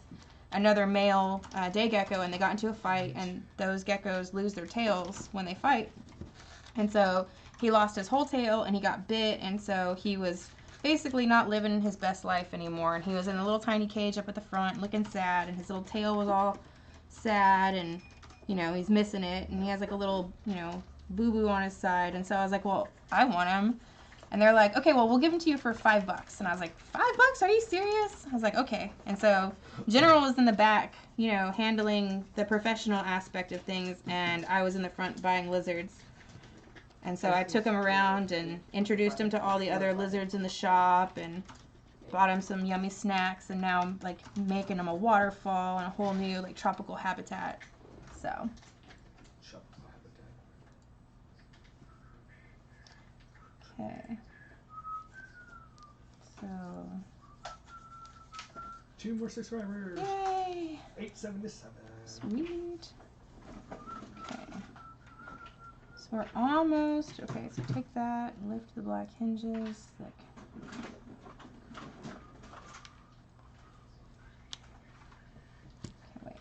another male day gecko, and they got into a fight, and those geckos lose their tails when they fight. And so he lost his whole tail, and he got bit, and so he was basically not living his best life anymore. And he was in a little tiny cage up at the front looking sad, and his little tail was all sad, and you know, he's missing it, and he has like a little, you know, boo-boo on his side. And so I was like, well, I want him. And they're like, okay, well, we'll give him to you for $5. And I was like, $5? Are you serious? I was like, okay. And so General was in the back, you know, handling the professional aspect of things, and I was in the front buying lizards. And so I took him around and introduced him to all the other lizards in the shop and bought him some yummy snacks, and now I'm like making him a waterfall and a whole new like tropical habitat. So okay. So 2 more subscribers. yay! 877. Sweet. Okay. So we're almost okay, so take that, lift the black hinges, like okay, wait.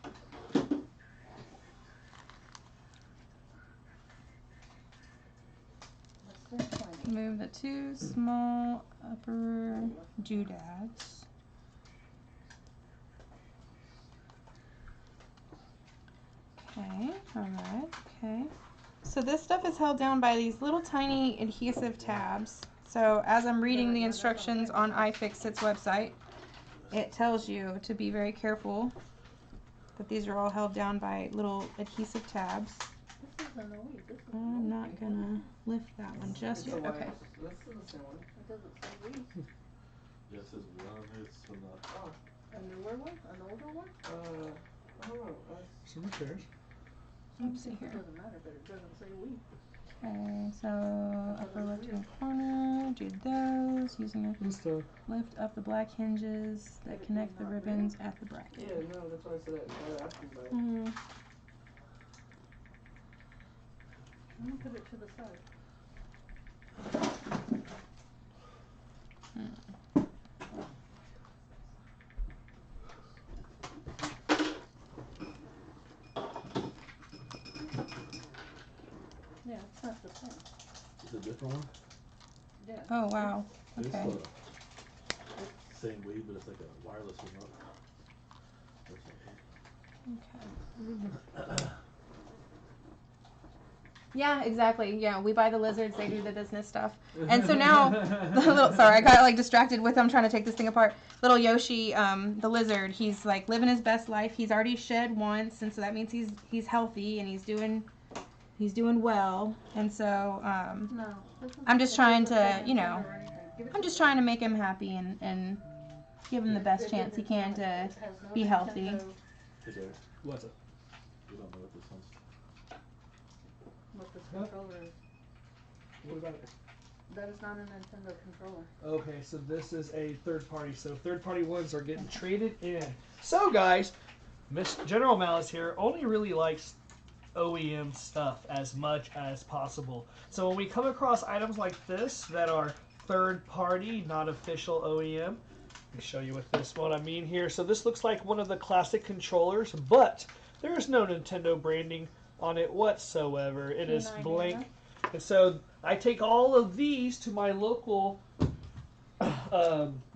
Move the 2 small upper doodads. Okay, alright, okay. So this stuff is held down by these little tiny adhesive tabs. So as I'm reading the instructions on iFixit's website, it tells you to be very careful that these are all held down by little adhesive tabs. I'm not gonna lift that one just yet. Okay. It doesn't say we. Yeah, it says one. It's not. Oh, a newer one? An older one? I don't know. Some repairs. Let's see It here. doesn't matter, but it doesn't say we. Okay, so upper left hand corner, do those using a And stuff. lift up the black hinges that connect the ribbons at the bracket. Yeah, no, that's why I said that. I asked him about it. Mm. Let me put it to the side. Yeah, it's not the same. It's a different one. Yeah. Oh wow. Okay. It's same weed, but it's like a wireless remote. Okay. Yeah, exactly. Yeah, we buy the lizards, they do the business stuff. And so now, sorry, I got like distracted with them trying to take this thing apart. Little Yoshi, the lizard, he's like living his best life. He's already shed once, and so that means he's healthy and he's doing well. And so No. I'm just trying to, you know, I'm just trying to make him happy and give him the best chance he can to be healthy. Hey, Derek, What's it? you don't know what this one's. What this controller is. What about it? That is not a Nintendo controller. Okay, so this is a third party. So third party ones are getting traded in. So guys, Miss General Malice here only really likes OEM stuff as much as possible. So when we come across items like this that are third party, not official OEM, let me show you what this one I mean here. So this looks like one of the classic controllers, but there is no Nintendo branding on it whatsoever. It is blank. And so I take all of these to my local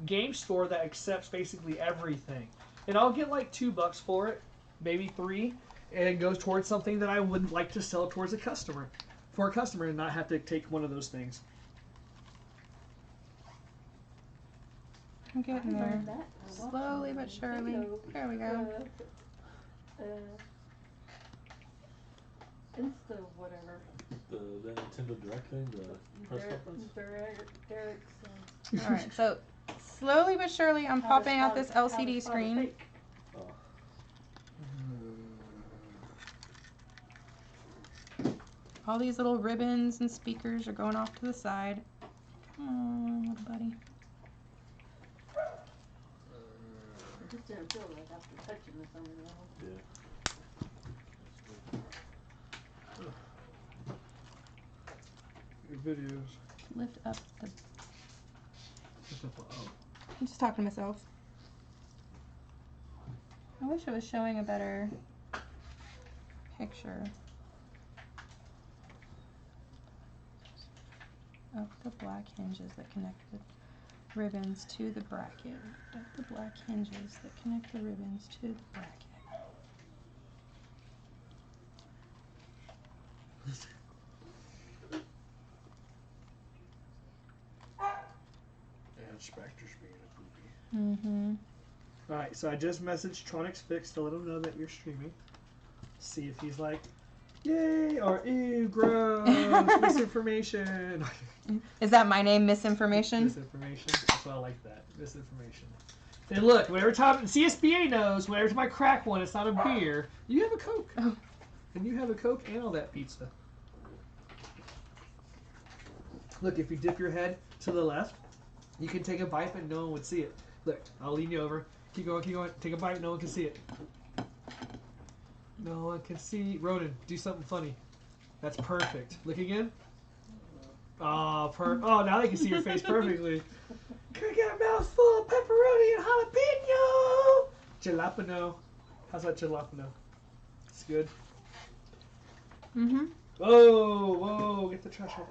game store that accepts basically everything. And I'll get like $2 for it, maybe 3, and it goes towards something that I would like to sell towards a customer. For a customer and not have to take one of those things. I'm getting I learned there. that. I watched Slowly it on but surely. Nintendo. There we go. Insta whatever. The Nintendo Direct thing, the press conference. Derek's. Alright, so slowly but surely I'm popping out this LCD screen. Oh. All these little ribbons and speakers are going off to the side. Come on, little buddy. It just didn't feel right after touching this on the wall. Yeah. Your videos. Lift up the... Oh. I'm just talking to myself. I wish it was showing a better picture of the black hinges that connect with ribbons to the bracket. Duct the black hinges that connect the ribbons to the bracket. And Spectre's being a goofy. Mm-hmm. Alright, so I just messaged Tronics Fix to let him know that you're streaming. See if he's like, yay, or ew, gross, misinformation. Is that my name, Misinformation? Misinformation. That's why I like that. Misinformation. And look, whenever time CSBA knows, whenever time I crack one, it's not a beer. You have a Coke. Oh. And you have a Coke and all that pizza. Look, if you dip your head to the left, you can take a bite, but no one would see it. Look, I'll lean you over. Keep going, keep going. Take a bite, no one can see it. No one can see. Ronan, do something funny. That's perfect. Look again. Oh, oh, now they can see your face perfectly. Can I get a mouthful of pepperoni and jalapeno? Jalapeno. How's that jalapeno? It's good. Mm-hmm. Whoa, whoa, get the trash out.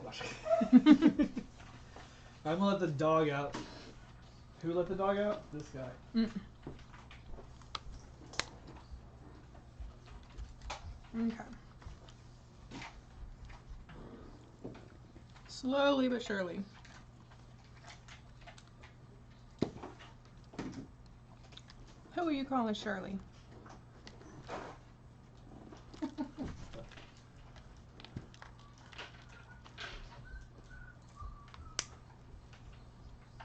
I'm gonna let the dog out. Who let the dog out? This guy. Okay. Slowly but surely. Who are you calling Shirley?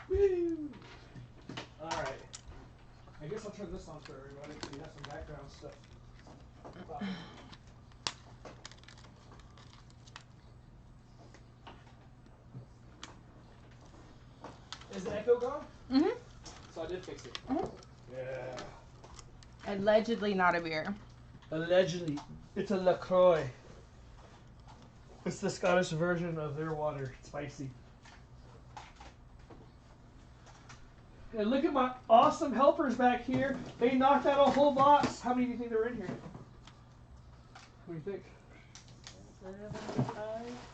Woo! Alright. I guess I'll turn this on for everybody so you have some background stuff. Is the echo gone? Mm-hmm. So I did fix it. Mhm. Yeah. Allegedly not a beer. Allegedly. It's a LaCroix. It's the Scottish version of their water. It's spicy. And look at my awesome helpers back here. They knocked out a whole box. How many do you think there were in here? What do you think?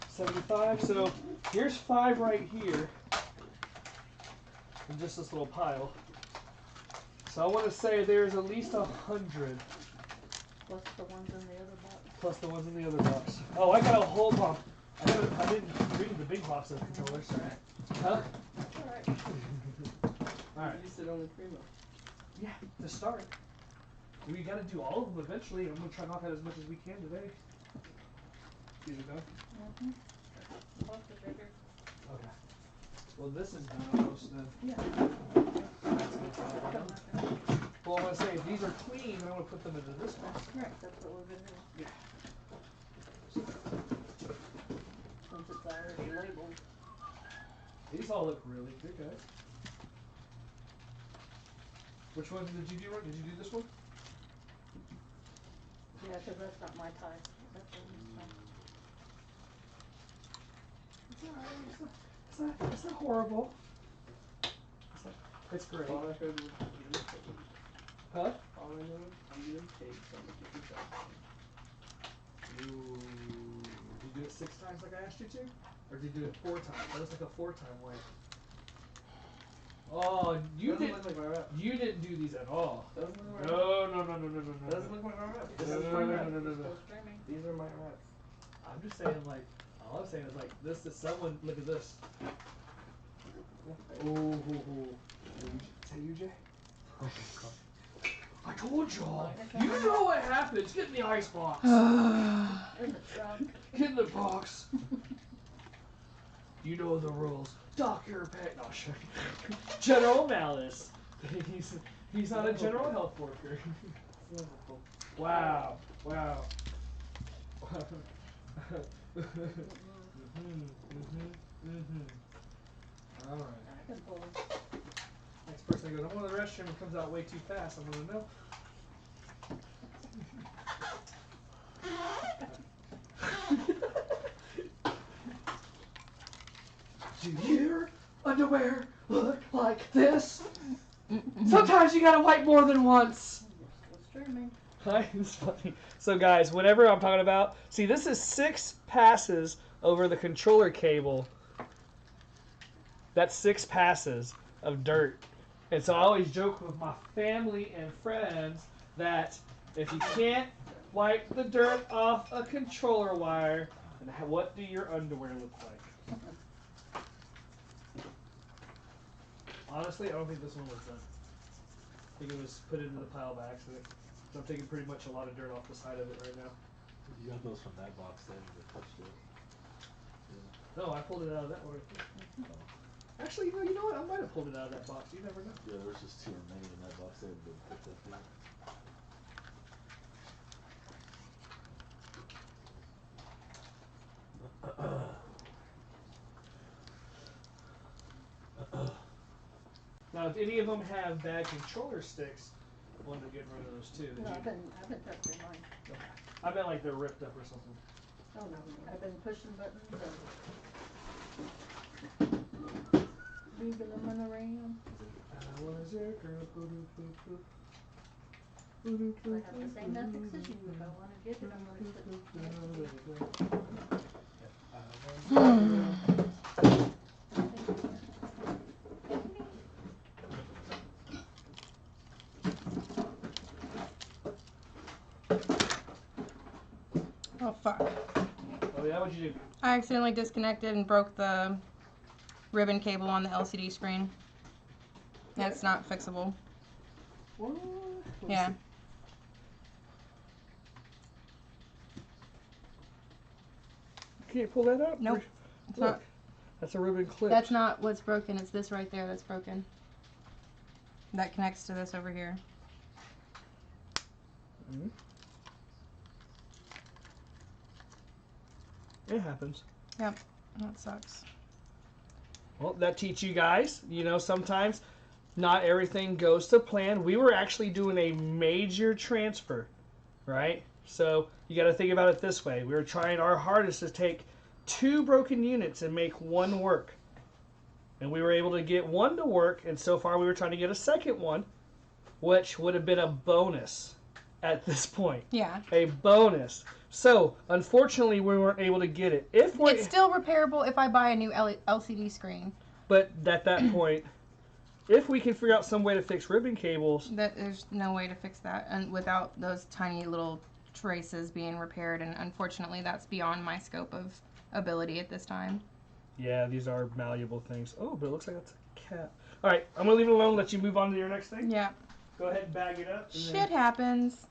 75. So here's 5 right here. In just this little pile. So I want to say there's at least 100. Plus the ones in the other box. Plus the ones in the other box. Oh, I got a whole box. I didn't read the big box of controllers. Alright. Huh? Alright. Alright. You said only 3 more. Yeah, to start. We got to do all of them eventually. I'm going to try to knock out as much as we can today. These are done? Mm-hmm. Plus the sugar. Okay. Well, this is done almost then. Yeah. Well, I want to say, if these are clean, then I want to put them into this one. Right, that's what we're going to do. Yeah. Since it's already labeled. These all look really good, guys. Which one did you do? Did you do this one? Yeah, because that's not my tie. That's It's alright. It's not horrible. It's great. All I heard was you did cake. Huh? All I know is you did cake, so I'm gonna get yourself. Ooh. Did you do it 6 times like I asked you to? Or did you do it 4 times? That was like a 4-time way. Oh, you Doesn't didn't. look like my rap. You didn't do these at all. Doesn't look like my rap. No. Doesn't look like my rap. This No, is no, my no, rap. no, no, no. still streaming. These are my raps. I'm just saying, like, all I'm saying is, like, this is someone. Look at this. Ooh. Is that you, Jay? Oh, God. I told y'all. You know what happens. Get in the ice box. In the trunk. Get in the box. You know the rules. Dock your pet. No, sure. General Malice. He's not a general health worker. Wow. All right. I can pull them. Next person goes, I'm going to the restroom and comes out way too fast. I'm going to know. Do your underwear look like this? Sometimes you gotta wipe more than once. Still streaming. Hi, it's funny. So guys, whatever I'm talking about, see this is 6 passes over the controller cable. That's 6 passes. of dirt. And so I always joke with my family and friends that if you can't wipe the dirt off a controller wire, then what do your underwear look like? Honestly, I don't think this one was done. I think it was put into the pile by accident. So I'm taking pretty much a lot of dirt off the side of it right now. You got those from that box then that touched it. Yeah. No, I pulled it out of that one. Actually, you know what? I might have pulled it out of that box. You never know. Yeah, there was just 2 remaining in that box that had been picked up there. Now, if any of them have bad controller sticks, I want to get rid of those too. No, I've been touching mine. I bet like they're ripped up or something. Oh no, I've been pushing buttons and moving them around. I was your girl. I have the same ethics as you. If I want to get it, I'm going Oh, fuck. Oh yeah, what'd you do? I accidentally disconnected and broke the ribbon cable on the LCD screen. That's not fixable. What? Yeah. Can't pull that up? Nope. It's Look, not. that's a ribbon clip. That's not what's broken. It's this right there that's broken. That connects to this over here. Mm-hmm. It happens. Yep. That sucks. Well, that teach you guys, sometimes not everything goes to plan. We were actually doing a major transfer, right? So you got to think about it this way. We were trying our hardest to take 2 broken units and make one work. And we were able to get one to work, and so far we were trying to get a second one, which would have been a bonus at this point. Yeah. A bonus. So, unfortunately, we weren't able to get it. It's still repairable if I buy a new LCD screen. But at that point, if we can figure out some way to fix ribbon cables... There's no way to fix that and without those tiny little traces being repaired, and unfortunately that's beyond my scope of ability at this time. Yeah, these are malleable things. Oh, but it looks like that's a cat. Alright, I'm going to leave it alone, let you move on to your next thing. Yeah. Go ahead and bag it up. Shit happens.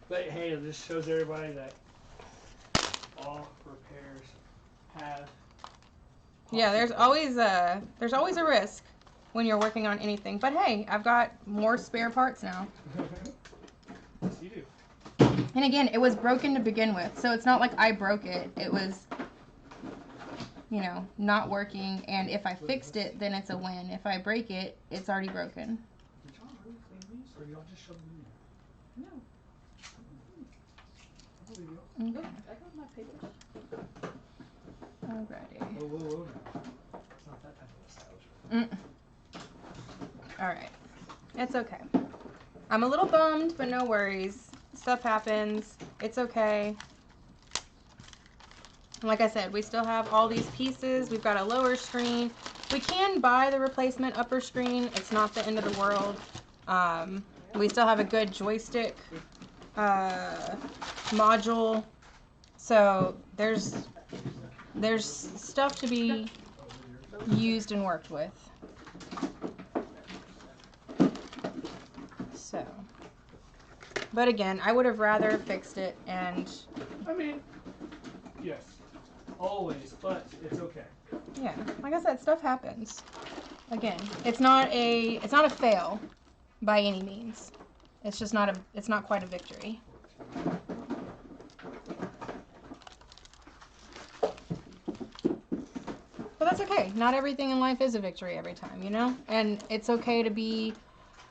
But hey, it just shows everybody that all repairs have... Yeah, there's always a risk when you're working on anything. But hey, I've got more spare parts now. Yes, you do. And again, it was broken to begin with, so it's not like I broke it. It was, not working. And if I fixed it, then it's a win. If I break it, it's already broken. Did y'all really clean these, or y'all just shove them in there? No, Okay. I got my papers. Alrighty. Whoa, whoa, whoa. It's not that type of nostalgia. Alright. It's okay. I'm a little bummed, but no worries. Stuff happens. It's okay. Like I said, we still have all these pieces. We've got a lower screen. We can buy the replacement upper screen. It's not the end of the world. We still have a good joystick module. So there's stuff to be used and worked with. So, but again, I would have rather fixed it and... I mean, yes, always, but it's okay. Yeah, like I said, stuff happens. Again, it's not a fail by any means. It's just it's not quite a victory. But that's okay. Not everything in life is a victory every time, And it's okay to be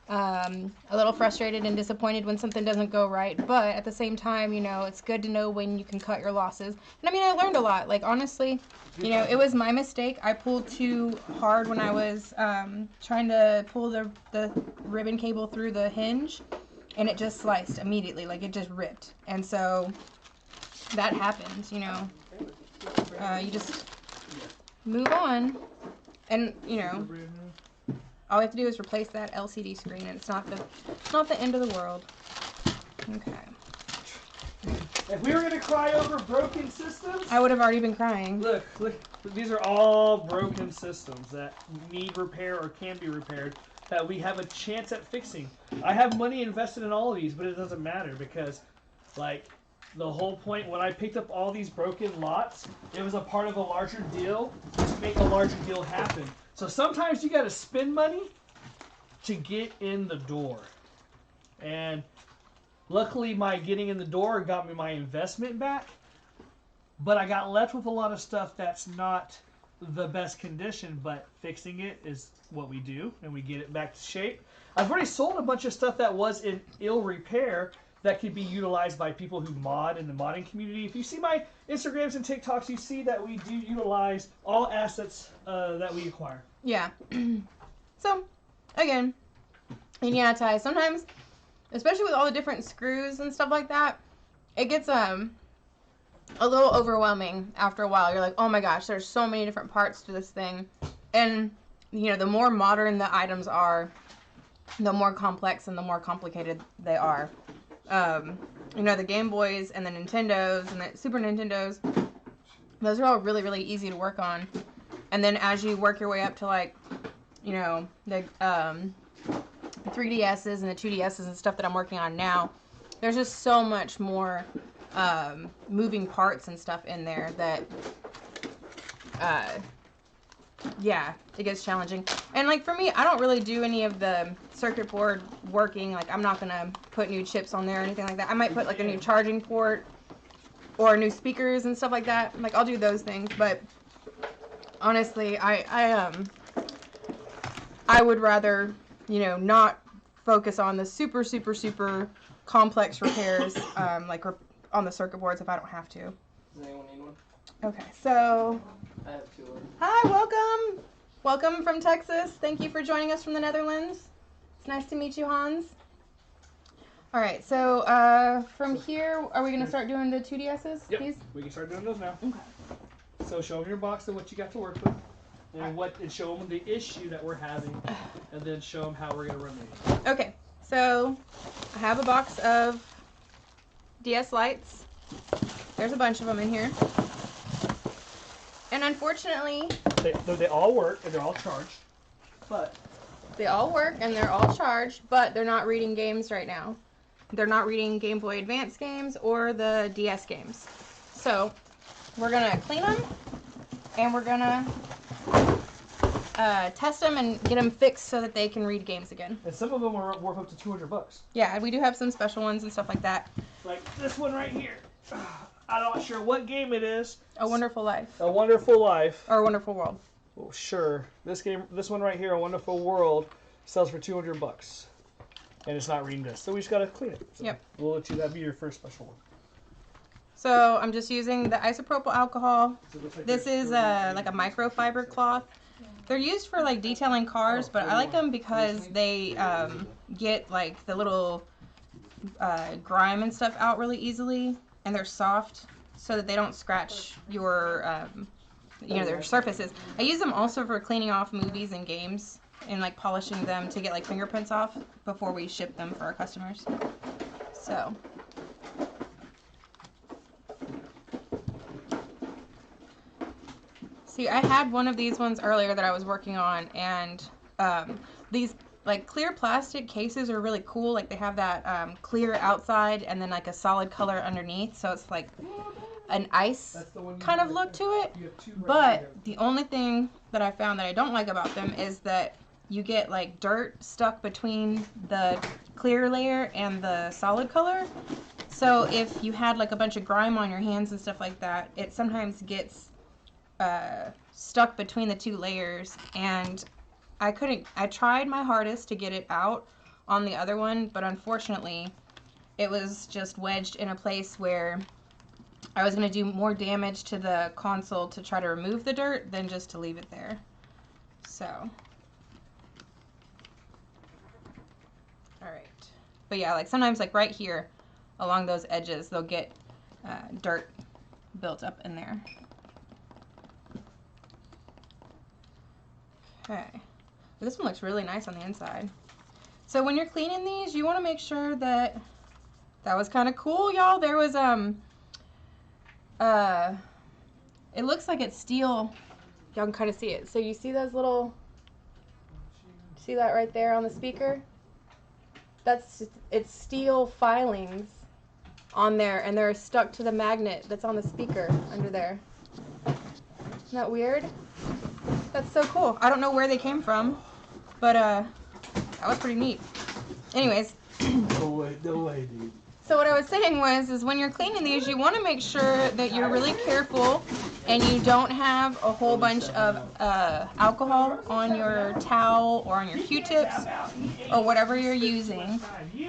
a little frustrated and disappointed when something doesn't go right. But at the same time, it's good to know when you can cut your losses. And I mean, I learned a lot. Like, honestly, it was my mistake. I pulled too hard when I was trying to pull the ribbon cable through the hinge. And it just sliced immediately. Like, it just ripped. And so that happens, You just move on. And, you know, all we have to do is replace that LCD screen, and it's not the end of the world. Okay. If we were gonna cry over broken systems, I would have already been crying. look, these are all broken systems that need repair or can be repaired that we have a chance at fixing. I have money invested in all of these, but it doesn't matter because, like, the whole point when I picked up all these broken lots, it was a part of a larger deal to make a larger deal happen. So sometimes you gotta spend money to get in the door. And luckily my getting in the door got me my investment back, but I got left with a lot of stuff that's not the best condition, but fixing it is what we do, and we get it back to shape. I've already sold a bunch of stuff that was in ill repair that could be utilized by people who mod in the modding community. If you see my Instagrams and TikToks, you see that we do utilize all assets that we acquire. Yeah. So, again, and yeah, Ty, sometimes, especially with all the different screws and stuff like that, it gets a little overwhelming after a while. You're like, oh my gosh, there's so many different parts to this thing. And, you know, the more modern the items are, the more complex and the more complicated they are. You know, the Game Boys and the Nintendos and the Super Nintendos, those are all really, really easy to work on. And then as you work your way up to, like, you know, the 3DSs and the 2DSs and stuff that I'm working on now, there's just so much more moving parts and stuff in there that, yeah, it gets challenging. And, like, for me, I don't really do any of the circuit board working. Like, I'm not going to put new chips on there or anything like that. I might put, like, a new charging port or new speakers and stuff like that. Like, I'll do those things. But, honestly, I would rather, you know, not focus on the super, super, super complex repairs, like, on the circuit boards if I don't have to. Does anyone need one? Okay, so... I have 2 of them. Hi, welcome! Welcome from Texas. Thank you for joining us from the Netherlands. It's nice to meet you, Hans. Alright, so from here, are we going to start doing the 2DSs? Yep, These? we can start doing those now. Okay. So show them your box and what you got to work with, and show them the issue that we're having, and then show them how we're going to remedy it. Okay, so I have a box of DS Lites. There's a bunch of them in here. And unfortunately... They all work, and they're all charged, but... They all work, and they're all charged, but they're not reading games right now. They're not reading Game Boy Advance games or the DS games. So, we're going to clean them, and we're going to test them and get them fixed so that they can read games again. And some of them are worth up to $200. Yeah, we do have some special ones and stuff like that. Like this one right here. I'm not sure what game it is. A Wonderful Life. A Wonderful Life. Or A Wonderful World. Oh, sure. This one right here, A Wonderful World, sells for $200. And it's not reading this. So we just gotta clean it. So Yep. We'll let you, that'd be your first special one. So I'm just using the isopropyl alcohol. So it looks like This there's is 30 like a microfiber cloth. They're used for like detailing cars, but I like them because they get like the little grime and stuff out really easily, and they're soft so that they don't scratch your their surfaces. I use them also for cleaning off movies and games and like polishing them to get like fingerprints off before we ship them for our customers. So see, I had one of these ones earlier that I was working on, and these like clear plastic cases are really cool. Like they have that clear outside and then like a solid color underneath, so it's like an ice kind of look to it. But the only thing that I found that I don't like about them is that you get like dirt stuck between the clear layer and the solid color. So if you had like a bunch of grime on your hands and stuff like that, it sometimes gets stuck between the two layers, and I tried my hardest to get it out on the other one, but unfortunately it was just wedged in a place where I was going to do more damage to the console to try to remove the dirt than just to leave it there. So, alright. But yeah, like sometimes like right here along those edges, they'll get dirt built up in there. Okay. This one looks really nice on the inside. So when you're cleaning these, you want to make sure that was kind of cool, y'all. There was it looks like it's steel. Y'all can kind of see it. So you see those little, see that right there on the speaker? It's steel filings on there, and they're stuck to the magnet that's on the speaker under there. Isn't that weird? That's so cool. I don't know where they came from, but that was pretty neat. Anyways. No way, dude. So what I was saying is when you're cleaning these, you want to make sure that you're really careful and you don't have a whole bunch of alcohol on your towel or on your Q-tips or whatever you're using,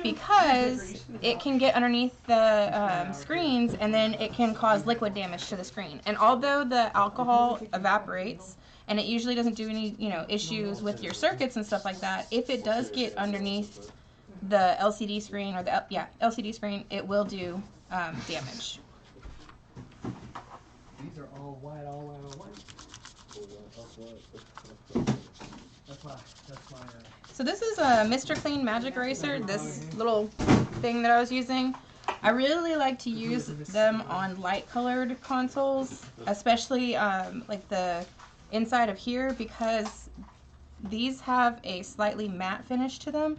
because it can get underneath the screens and then it can cause liquid damage to the screen. And although the alcohol evaporates and it usually doesn't do any, issues with your circuits and stuff like that, if it does get underneath the LCD screen or the LCD screen, it will do damage. These are all white. That's my. So this is a Mr. Clean Magic Eraser, this little thing that I was using. I really like to use them on light colored consoles, especially like the inside of here, because these have a slightly matte finish to them.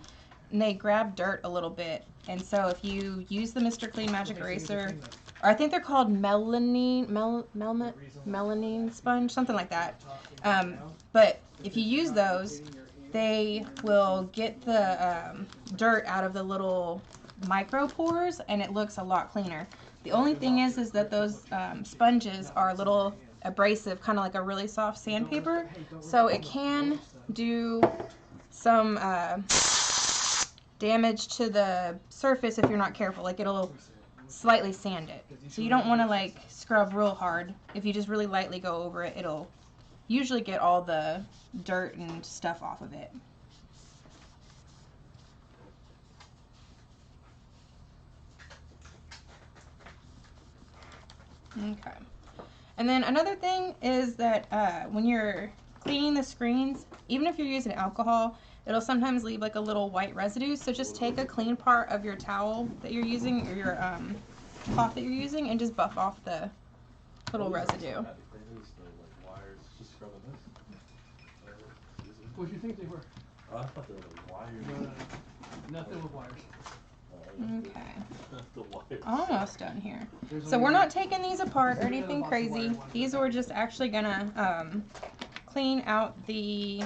And they grab dirt a little bit, and so if you use the Mr. Clean Magic Eraser, or I think they're called melamine sponge, something like that. But if you use those, they will get the dirt out of the little micro pores, and it looks a lot cleaner. The only thing is that those sponges are a little abrasive, kind of like a really soft sandpaper, so it can do some damage to the surface if you're not careful. Like, it'll slightly sand it. So you don't want to like scrub real hard. If you just really lightly go over it, it'll usually get all the dirt and stuff off of it. Okay. And then another thing is that when you're cleaning the screens, even if you're using alcohol, it'll sometimes leave like a little white residue. So just take a clean part of your towel that you're using, or your cloth that you're using, and just buff off the little residue. What do you think they were? Oh, I thought they were the wires. No. Nothing with wires. Okay. The wires. Almost done here. So we're not taking these apart or anything crazy. These are just actually gonna clean out the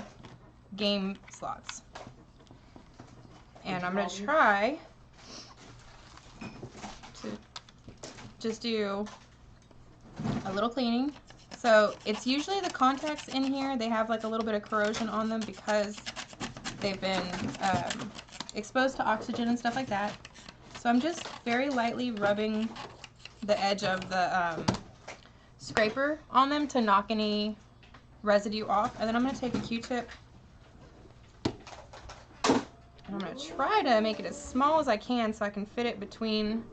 game slots. And I'm gonna try to just do a little cleaning. So it's usually the contacts in here, they have like a little bit of corrosion on them because they've been exposed to oxygen and stuff like that. So I'm just very lightly rubbing the edge of the scraper on them to knock any residue off. And then I'm going to take a Q-tip and I'm going to try to make it as small as I can so I can fit it between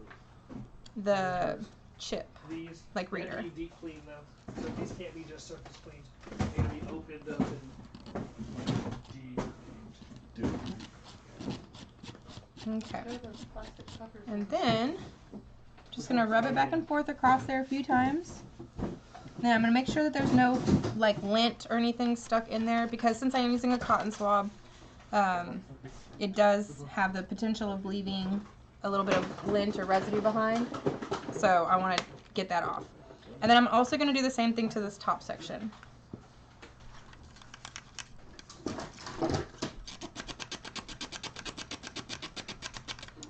the chip, These like reader. gotta be deep clean though. So these can't be just surface cleaned. They gotta be opened up and deep cleaned. Okay. What are those plastic covers? And then just going to rub it back and forth across there a few times. Now I'm going to make sure that there's no like lint or anything stuck in there, because since I am using a cotton swab, it does have the potential of leaving a little bit of lint or residue behind. So I want to get that off. And then I'm also going to do the same thing to this top section.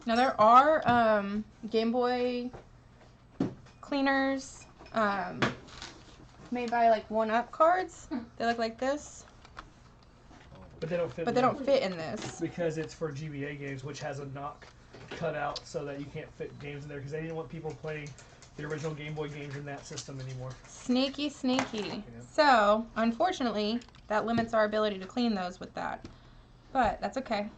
Now there are Game Boy cleaners made by like 1-Up cards. They look like this. But they don't fit. But they don't fit in this. because it's for GBA games, which has a knock cut out so that you can't fit games in there, because they didn't want people playing the original Game Boy games in that system anymore. Sneaky, sneaky. Yeah. So, unfortunately, that limits our ability to clean those with that. But that's okay. And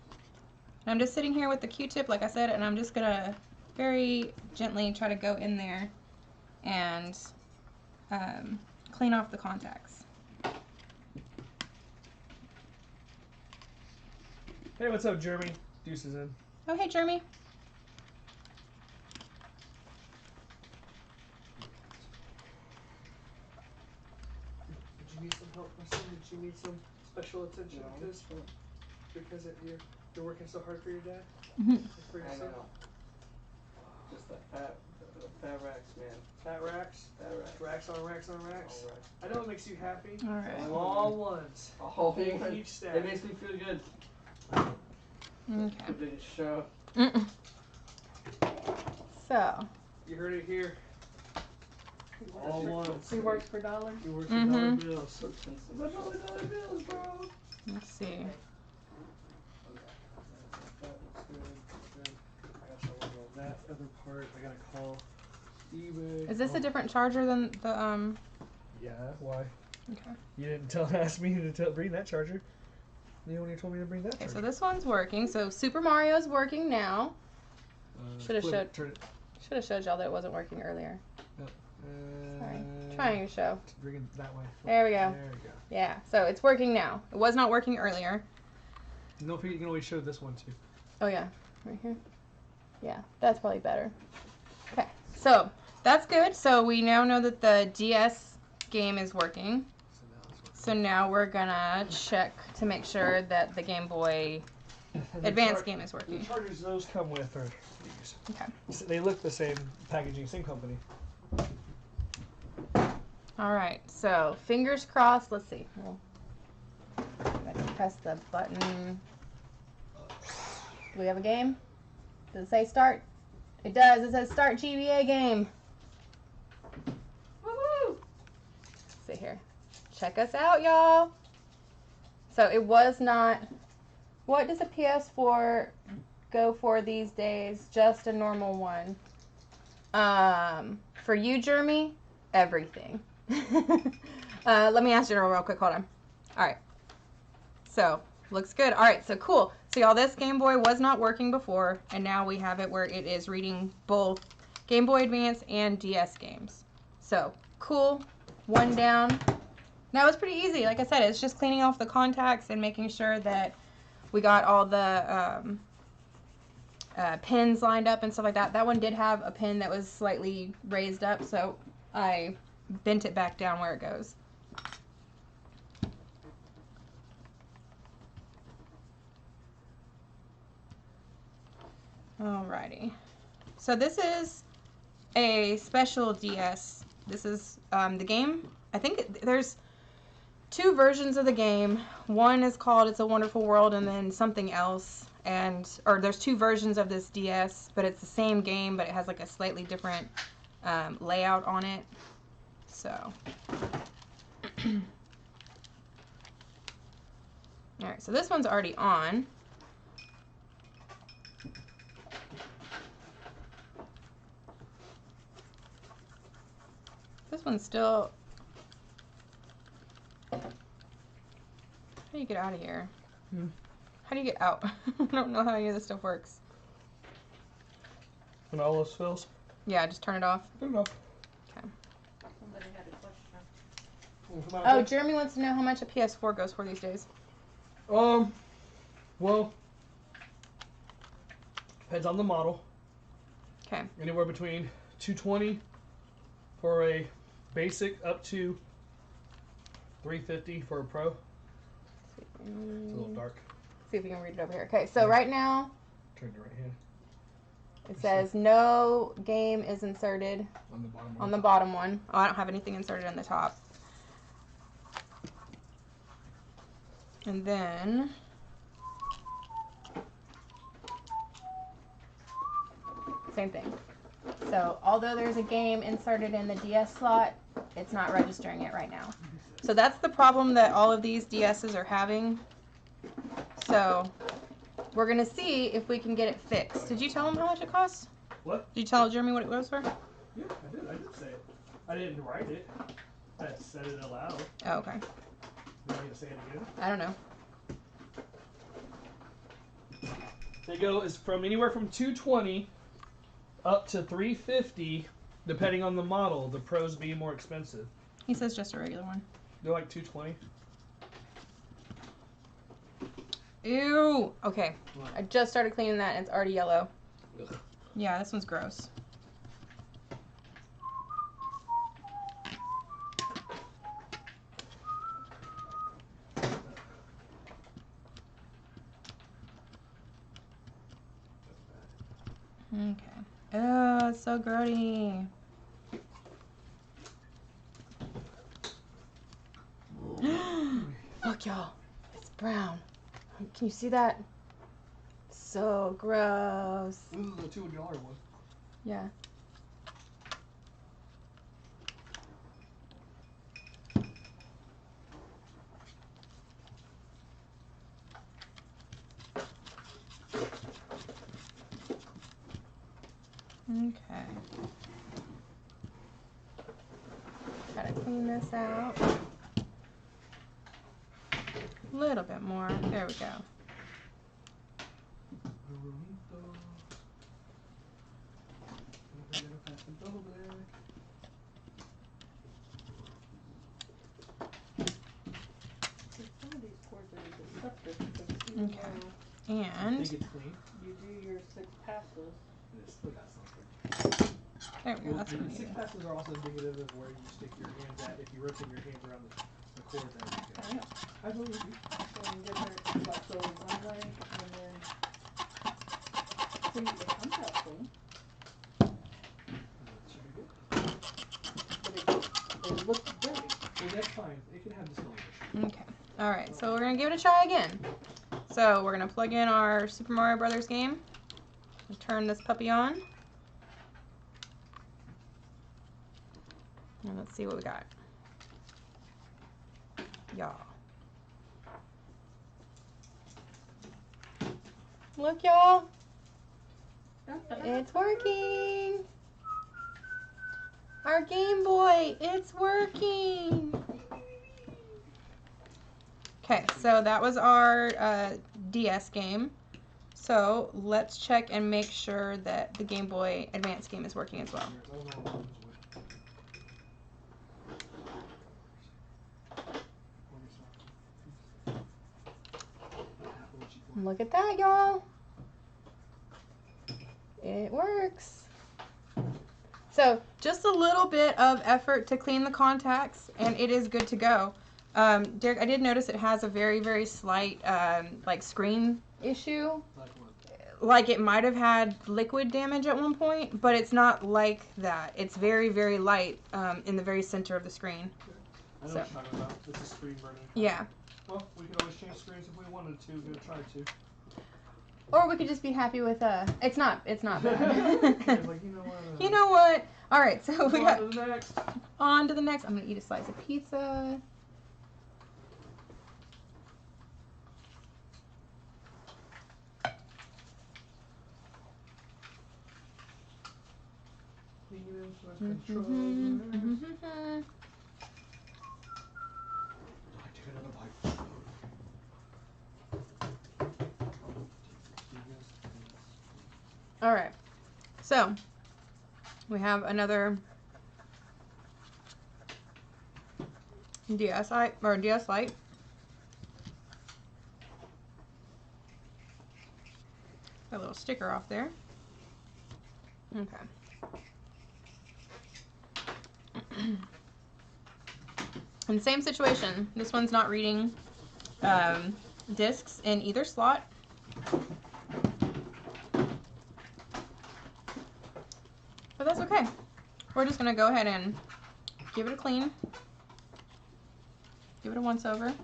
I'm just sitting here with the Q-tip, like I said, and I'm just going to very gently try to go in there and clean off the contacts. Hey, what's up, Jeremy? Deuce is in. Oh, hey, Jeremy. Did you need some help, my son? Did you need some special attention No. because you're working so hard for your dad? For I yourself? know. Just the fat racks, man. Fat racks? Fat racks. Racks on racks on racks. All racks. I know it makes you happy. All right. All ones. All Big, one. huge stack. It makes me feel good. Okay. The biggest show. So, You heard it here. All ones. We worked for dollars. You work for dollar bills. So expensive. The dollar bills, bro. let's see. Okay. That looks good. I got to work on that other part. I gotta call eBay. Is this a different charger than the Yeah. Why? Okay. You didn't ask me to bring that charger. You only told me to bring that Okay, charger. so this one's working. So Super Mario's working now. Shoulda flip it, showed- turn it. Should have showed y'all that it wasn't working earlier. Sorry. Uh, Trying to show. Bring it that way. There we go. There we go. Yeah, so it's working now. It was not working earlier. Don't forget you can always show this one too. Oh yeah, right here. Yeah, that's probably better. Okay, so that's good. So we now know that the DS game is working. So now it's working. So now we're gonna check to make sure that the Game Boy And the Advance game is The working. chargers those come with are these. Okay. So they look the same packaging, same company. All right. So fingers crossed. Let's see. Well, I can press the button. Do we have a game? Does it say start? It does. It says start GBA game. Woohoo! Let's see here. Check us out, y'all. So it was not. What does a PS4 go for these days? Just a normal one. For you, Jeremy, everything. Let me ask General real quick. Hold on. All right. So looks good. All right. So cool. So y'all, this Game Boy was not working before, and now we have it where it is reading both Game Boy Advance and DS games. So cool. One down. That was pretty easy. Like I said, it's just cleaning off the contacts and making sure that we got all the pins lined up and stuff like that. That one did have a pin that was slightly raised up, so I bent it back down where it goes. Alrighty. So this is a special DS. This is the game. I think there's two versions of the game. One is called It's a Wonderful World, and then something else. Or there's two versions of this DS, but it's the same game, but it has like a slightly different layout on it. So, all right. So this one's already on. This one's still. How do you get out of here? How do you get out? I don't know how any of this stuff works. When all else fails, Yeah, just turn it off. turn it off. Okay. Somebody had a question. Oh, Jeremy wants to know how much a PS4 goes for these days. Well, depends on the model. Okay. Anywhere between $220 for a basic up to $350 for a pro. It's a little dark. See if we can read it over here. Okay, so right now Turn to right hand it says no game is inserted on the bottom. on the bottom one. Oh, I don't have anything inserted on the top. And then same thing. So although there's a game inserted in the DS slot, it's not registering it right now. So that's the problem that all of these DSs are having. So we're going to see if we can get it fixed. Did you tell him how much it costs? What? Did you tell Jeremy what it was for? Yeah, I did say it. I didn't write it. I said it aloud. Oh, okay. You want me to say it again? I don't know. They go is from anywhere from $220 up to $350, depending on the model. The pros being more expensive. He says just a regular one. They're like $220. Ew. Okay. What? I just started cleaning that and it's already yellow. Ugh. Yeah, this one's gross. Okay. Oh, it's so grody. Look, y'all. It's brown. Can you see that? So gross. This is the $2 one. Yeah. Okay. Gotta clean this out. A little bit more. There we go. Some of these cords are deceptive because even Okay. though I And think it's clean. you do your 6 passes, It's still got something. there we go. That's what we The 6 needed. passes are also indicative of where you stick your hands at. If you rotate your hands around the cord, that would I know. I believe you. So you different, like, so one leg, and then, see, it comes out clean, That should be good. but it looks dirty. Well, that's fine. It can have discoloration. Okay. Alright, so we're gonna give it a try again. So we're gonna plug in our Super Mario Brothers game and turn this puppy on. And let's see what we got. Y'all. Look, y'all. It's working. Our Game Boy, it's working. Okay, so that was our DS game. So let's check and make sure that the Game Boy Advance game is working as well. Look at that, y'all. It works. So just a little bit of effort to clean the contacts and it is good to go. Derek, I did notice it has a very, very slight like screen issue. Like it might have had liquid damage at one point, but it's not like that. It's very, very light in the very center of the screen. I know what you're talking about. It's a screen burning. Yeah. Well, we could always change screens if we wanted to. We're gonna try to. Or we could just be happy with it's not bad. It's like, you know what? You know what? All right, so we got On to the next. on to the next. I'm gonna eat a slice of pizza. Take another bite. All right, so we have another DS Lite. Got a little sticker off there. Okay. And same situation. This one's not reading discs in either slot. But that's okay. We're just gonna go ahead and give it a clean. Give it a once over.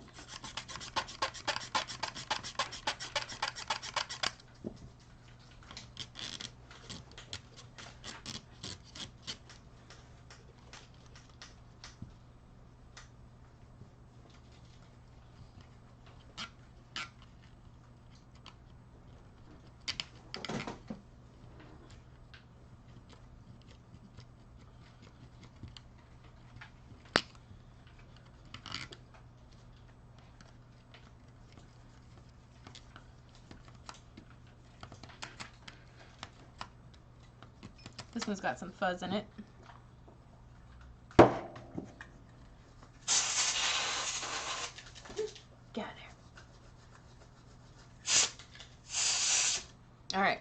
This one's got some fuzz in it. Get out of there. All right.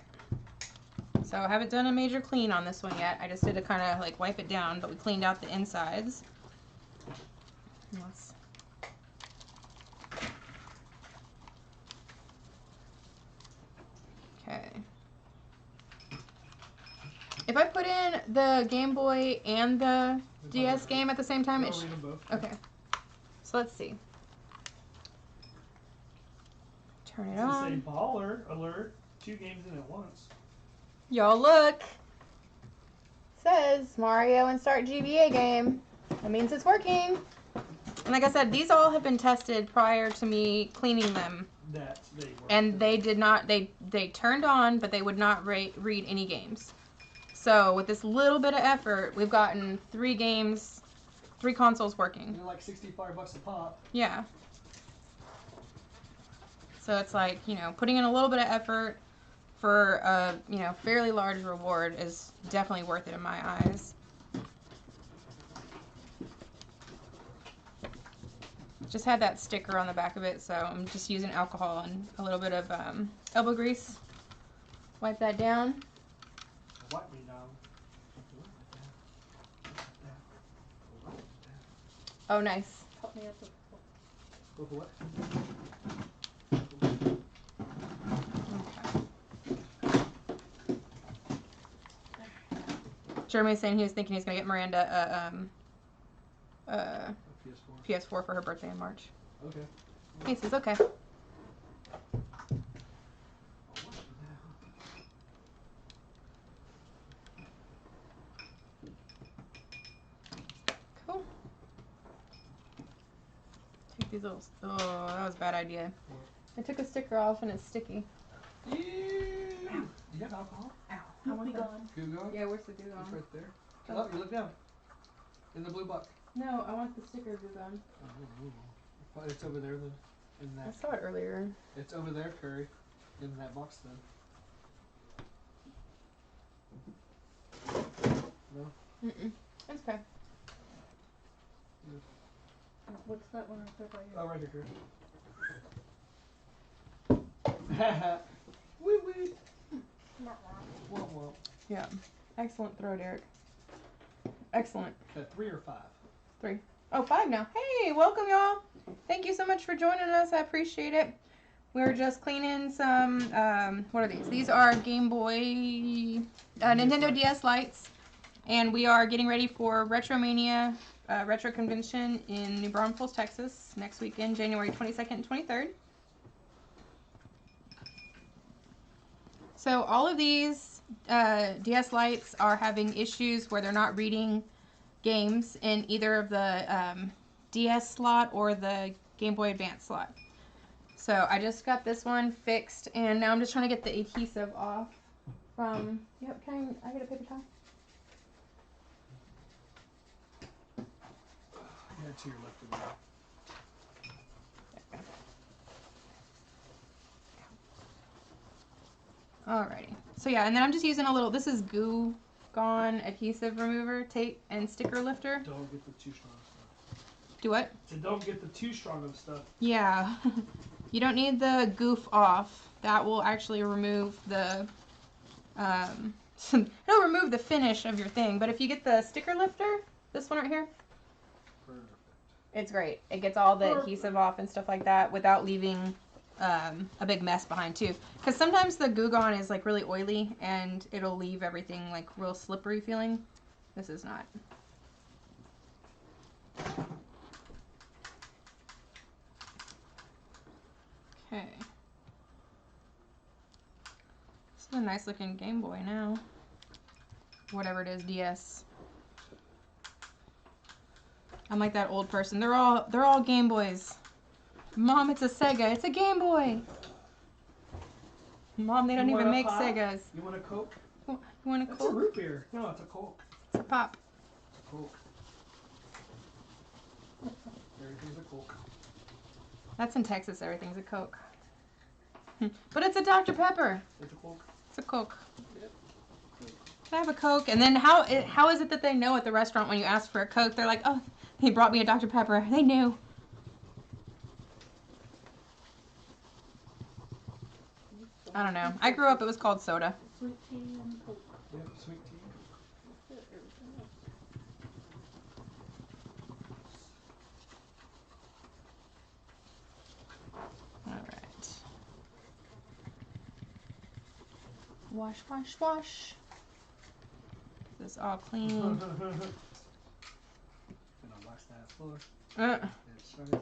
So I haven't done a major clean on this one yet. I just did to kind of like wipe it down, but we cleaned out the insides. Let's okay. If I put in the Game Boy and the DS game at the same time, I'll it's read them both. okay. So let's see. Turn it It's gonna say on. baller alert. 2 games in at once. Y'all look. Says Mario and Start GBA game. That means it's working. And like I said, these all have been tested prior to me cleaning them. That they work. And they did not, they turned on, but they would not read any games. So with this little bit of effort, we've gotten 3 games, 3 consoles working. They're like $65 a pop. Yeah. So it's like, you know, putting in a little bit of effort for a, you know, fairly large reward is definitely worth it in my eyes. Just had that sticker on the back of it, so I'm just using alcohol and a little bit of elbow grease. Wipe that down. Wipe me down. Oh, nice. Help me out to Go for what? Jeremy's saying he was thinking he's going to get Miranda a PS4. PS4 for her birthday in March. Okay. He says, okay. Cool. Take these little... Oh, that was a bad idea. I took a sticker off and it's sticky. Ew. Do you have alcohol? Ow. I'll be gone. Goo gone? Yeah, where's the glue It's gone? right there. Oh, you look down. In the blue box. No, I want the sticker glue gone. Oh, it's over there then. In I that. saw it earlier. It's over there, Curry. In that box then. No? Mm-mm. It's okay. What's that one right there by you? Oh, right here, Curry. Wee wee. Womp womp. Yeah. Excellent throw, Derek. Excellent. At 3 or 5? 3. Oh, 5 now. Hey, welcome, y'all. Thank you so much for joining us. I appreciate it. We're just cleaning some, what are these? These are Game Boy, Nintendo DS Lites. And we are getting ready for RetroMaina Retro Convention in New Braunfels, Texas, next weekend, January 22nd and 23rd. So all of these DS Lites are having issues where they're not reading games in either of the DS slot or the Game Boy Advance slot. So I just got this one fixed, and now I'm just trying to get the adhesive off from... Yep, can I get a paper towel? Yeah, to your left of me. Alrighty. So yeah, and then I'm just using a little... This is Goo Gone adhesive remover, tape, and sticker lifter. Don't get the too strong stuff. Do what? So don't get the too strong of stuff. Yeah. You don't need the goof off. That will actually remove the... it'll remove the finish of your thing. But if you get the sticker lifter, this one right here, Perfect. it's great. It gets all the adhesive off and stuff like that without leaving a big mess behind too. Because sometimes the Goo Gone is like really oily and it'll leave everything like real slippery feeling. This is not. Okay. This is a nice looking Game Boy now. Whatever it is, DS. I'm like that old person. They're all Game Boys. Mom, it's a Sega. It's a Game Boy. Mom, they don't even make Segas. You want a Coke? You want a That's a Coke? root beer. No, it's a Coke. It's a pop. It's a Coke. Everything's a Coke. That's in Texas. Everything's a Coke. But it's a Dr. Pepper. It's a Coke. It's a Coke. Yep. Can I have a Coke? And then how is it that they know at the restaurant when you ask for a Coke? They're like, oh, he brought me a Dr. Pepper. They knew. I don't know. I grew up, it was called soda. Sweet tea and Coke. Yep, sweet tea. That's it, everything else. Alright. Wash, wash, wash. Get this all clean. Gonna wash that floor. That's right.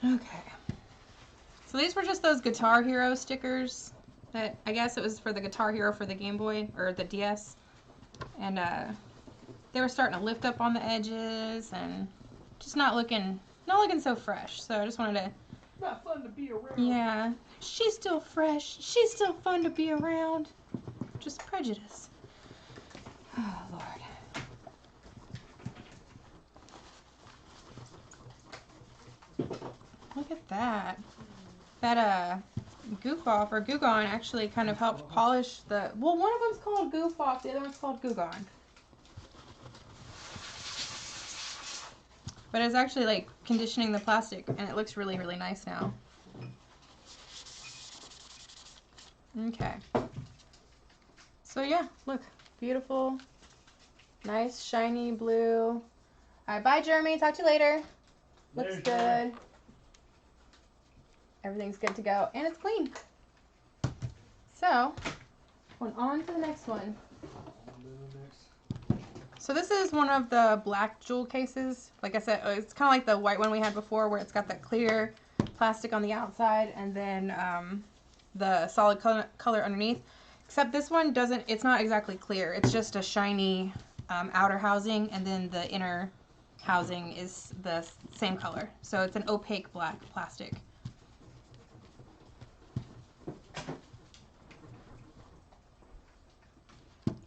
Okay. So these were just those Guitar Hero stickers that I guess it was for the Guitar Hero for the Game Boy or the DS. And they were starting to lift up on the edges and just not looking so fresh. So I just wanted to, Not fun to be around. yeah, she's still fresh. She's still fun to be around. Just prejudice. Oh, Lord. Look at that. That Goof Off or Goo Gone actually kind of helped polish the, well, one of them's called Goof Off, the other one's called Goo Gone. But it's actually like conditioning the plastic and it looks really, really nice now. Okay. So yeah, look, beautiful, nice, shiny blue. All right, bye Jeremy, talk to you later. Looks Later, good. Jeremy. Everything's good to go, and it's clean. So, going on to the next one. So this is one of the black jewel cases. Like I said, it's kind of like the white one we had before, where it's got that clear plastic on the outside, and then the solid color underneath. Except this one doesn't. It's not exactly clear. It's just a shiny outer housing, and then the inner housing is the same color. So it's an opaque black plastic.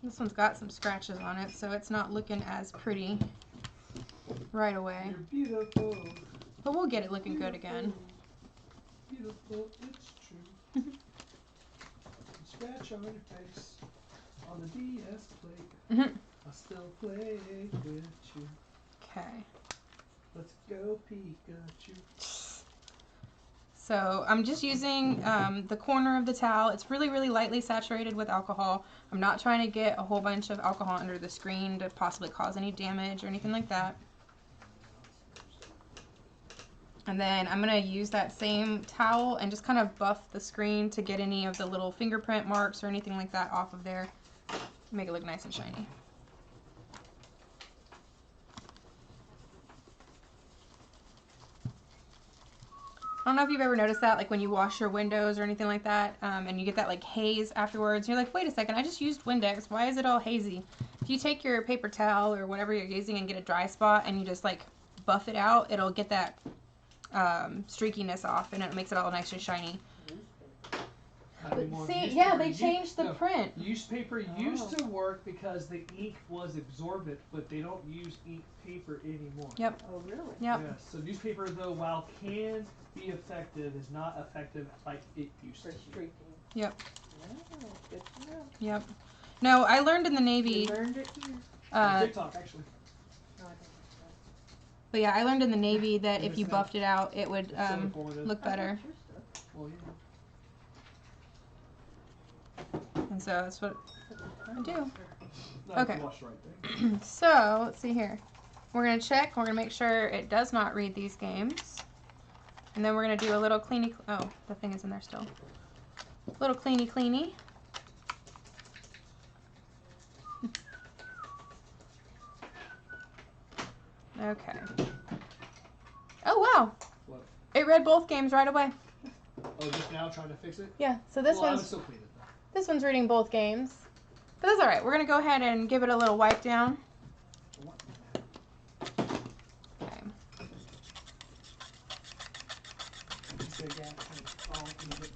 This one's got some scratches on it, so it's not looking as pretty right away. You're beautiful. But we'll get it looking good again. Beautiful, it's true. Scratch on your face on the DS plate. I still play with you. Okay. Let's go, Pikachu. So I'm just using the corner of the towel. It's really, really lightly saturated with alcohol. I'm not trying to get a whole bunch of alcohol under the screen to possibly cause any damage or anything like that. And then I'm going to use that same towel and just kind of buff the screen to get any of the little fingerprint marks or anything like that off of there. Make it look nice and shiny. I don't know if you've ever noticed that, like when you wash your windows or anything like that, and you get that like haze afterwards. You're like, wait a second, I just used Windex. Why is it all hazy? If you take your paper towel or whatever you're using and get a dry spot and you just like buff it out, it'll get that streakiness off and it makes it all nice and shiny. See, yeah, they changed the print. Newspaper used to work because the ink was absorbent, but they don't use ink paper anymore. Yep. Oh, really? Yep. Yes. So newspaper, though, while can be effective, is not effective like it used For to. streaking. Yep. Oh, good to know. Yep. No, I learned in the Navy. You learned it here. TikTok, actually. No, I don't But yeah, I learned in the Navy that if you buffed it out, it would It's so informative. look better. Your stuff. Well, yeah. And so that's what I do. No, Okay. wash right there. So, let's see here. We're going to check. We're going to make sure it does not read these games. And then we're going to do a little cleany. Oh, the thing is in there still. A little cleany. Okay. Oh, wow. What? It read both games right away. Oh, just now trying to fix it? Yeah, so this well, I would one's still clean it though. this one's reading both games. But that's all right. We're going to go ahead and give it a little wipe down. Okay.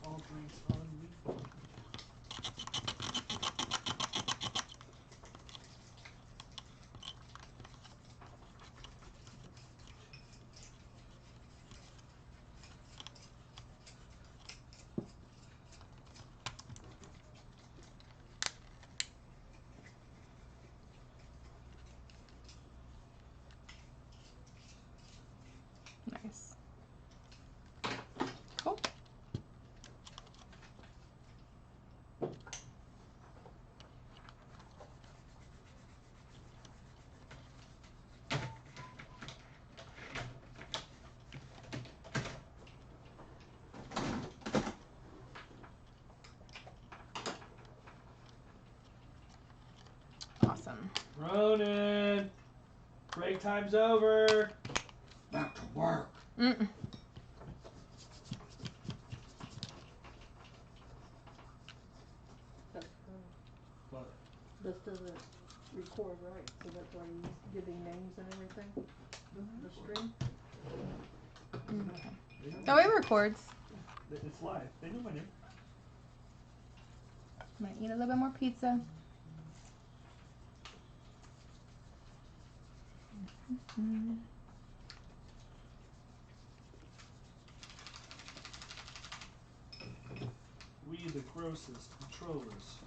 All drinks on me. Nice. Ronan, break time's over. Back to work. Mm-mm. That's What? this doesn't record, right? So that's why you're giving names and everything? The stream? Okay. Oh, it records. It's live. They know my name. I'm gonna eat a little bit more pizza. We the grossest controllers.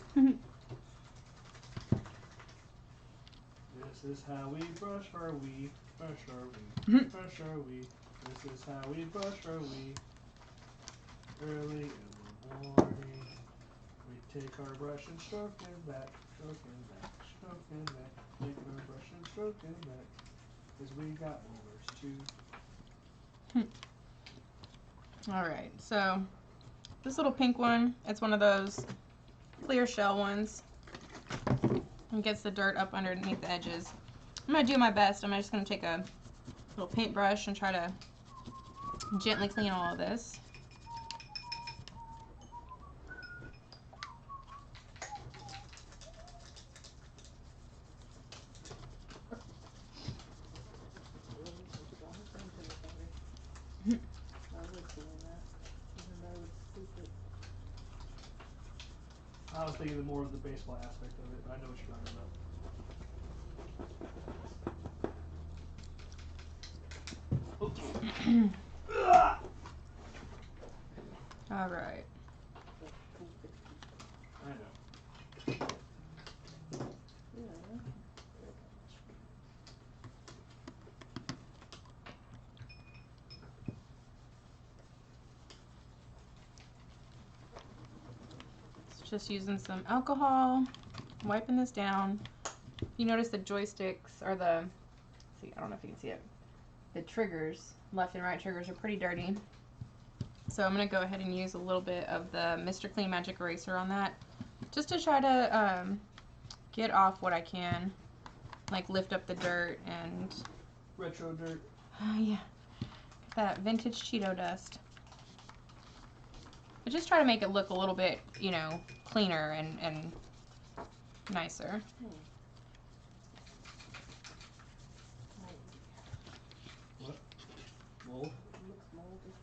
This is how we brush our wee, brush our wee, brush our wee. This is how we brush our wee. Early in the morning, we take our brush and stroke it back, stroke it back, stroke it back. Take our brush and stroke it back, 'cause we got molars too. Alright, so this little pink one, it's one of those clear shell ones. It gets the dirt up underneath the edges. I'm going to do my best. I'm just going to take a little paintbrush and try to gently clean all of this. I was doing that, even though it's stupid. I was thinking more of the baseball aspect of it, but I know what you're talking about. Alright. I know. Yeah. Just using some alcohol, wiping this down. You notice the joysticks or the, see, I don't know if you can see it, the triggers, left and right triggers are pretty dirty. So I'm going to go ahead and use a little bit of the Mr. Clean Magic Eraser on that, just to try to get off what I can, like lift up the dirt and... Retro dirt. yeah, that vintage Cheeto dust. But just try to make it look a little bit, you know, cleaner and nicer. What? Mold? It looks moldy.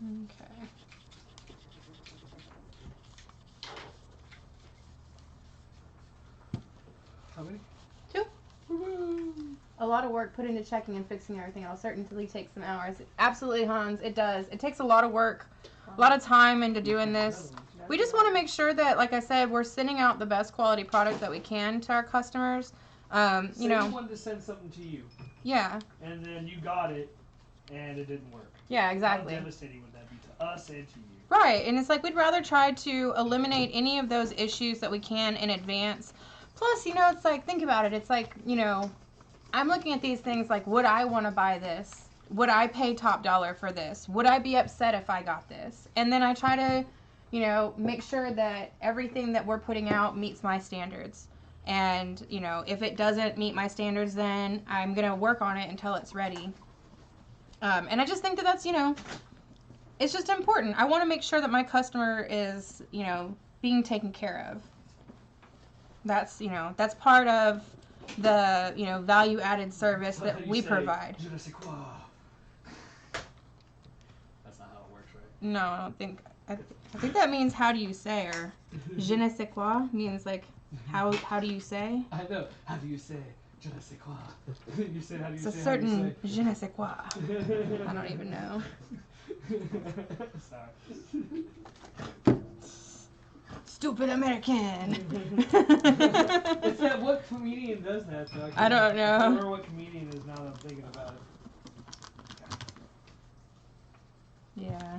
Okay. How many? 2. A lot of work put into checking and fixing everything. It'll certainly take some hours. Absolutely, Hans, it does. It takes a lot of work, a lot of time into doing this. We just want to make sure that, like I said, we're sending out the best quality product that we can to our customers. Say You know, you wanted to send something to you, yeah, and then you got it, and it didn't work. yeah, exactly. How devastating would that be to us and to you? Right, and it's like we'd rather try to eliminate any of those issues that we can in advance. Plus, you know, it's like, think about it. It's like, you know, I'm looking at these things like, would I want to buy this? Would I pay top dollar for this? Would I be upset if I got this? And then I try to, you know, make sure that everything that we're putting out meets my standards. And, you know, if it doesn't meet my standards, then I'm going to work on it until it's ready. And I just think that that's, you know, it's just important. I want to make sure that my customer is, you know, being taken care of. That's, you know, that's part of the, you know, value added service that we provide. Je ne sais quoi. That's not how it works, right? No, I don't think. I think that means how do you say, or je ne sais quoi means like how do you say? I know. How do you say je ne sais quoi? You said how do you It's say? a certain je ne sais quoi. I don't even know. Sorry. Stupid American. It's that what comedian does that though? I don't I don't know. remember what comedian is now that I'm thinking about it. Yeah.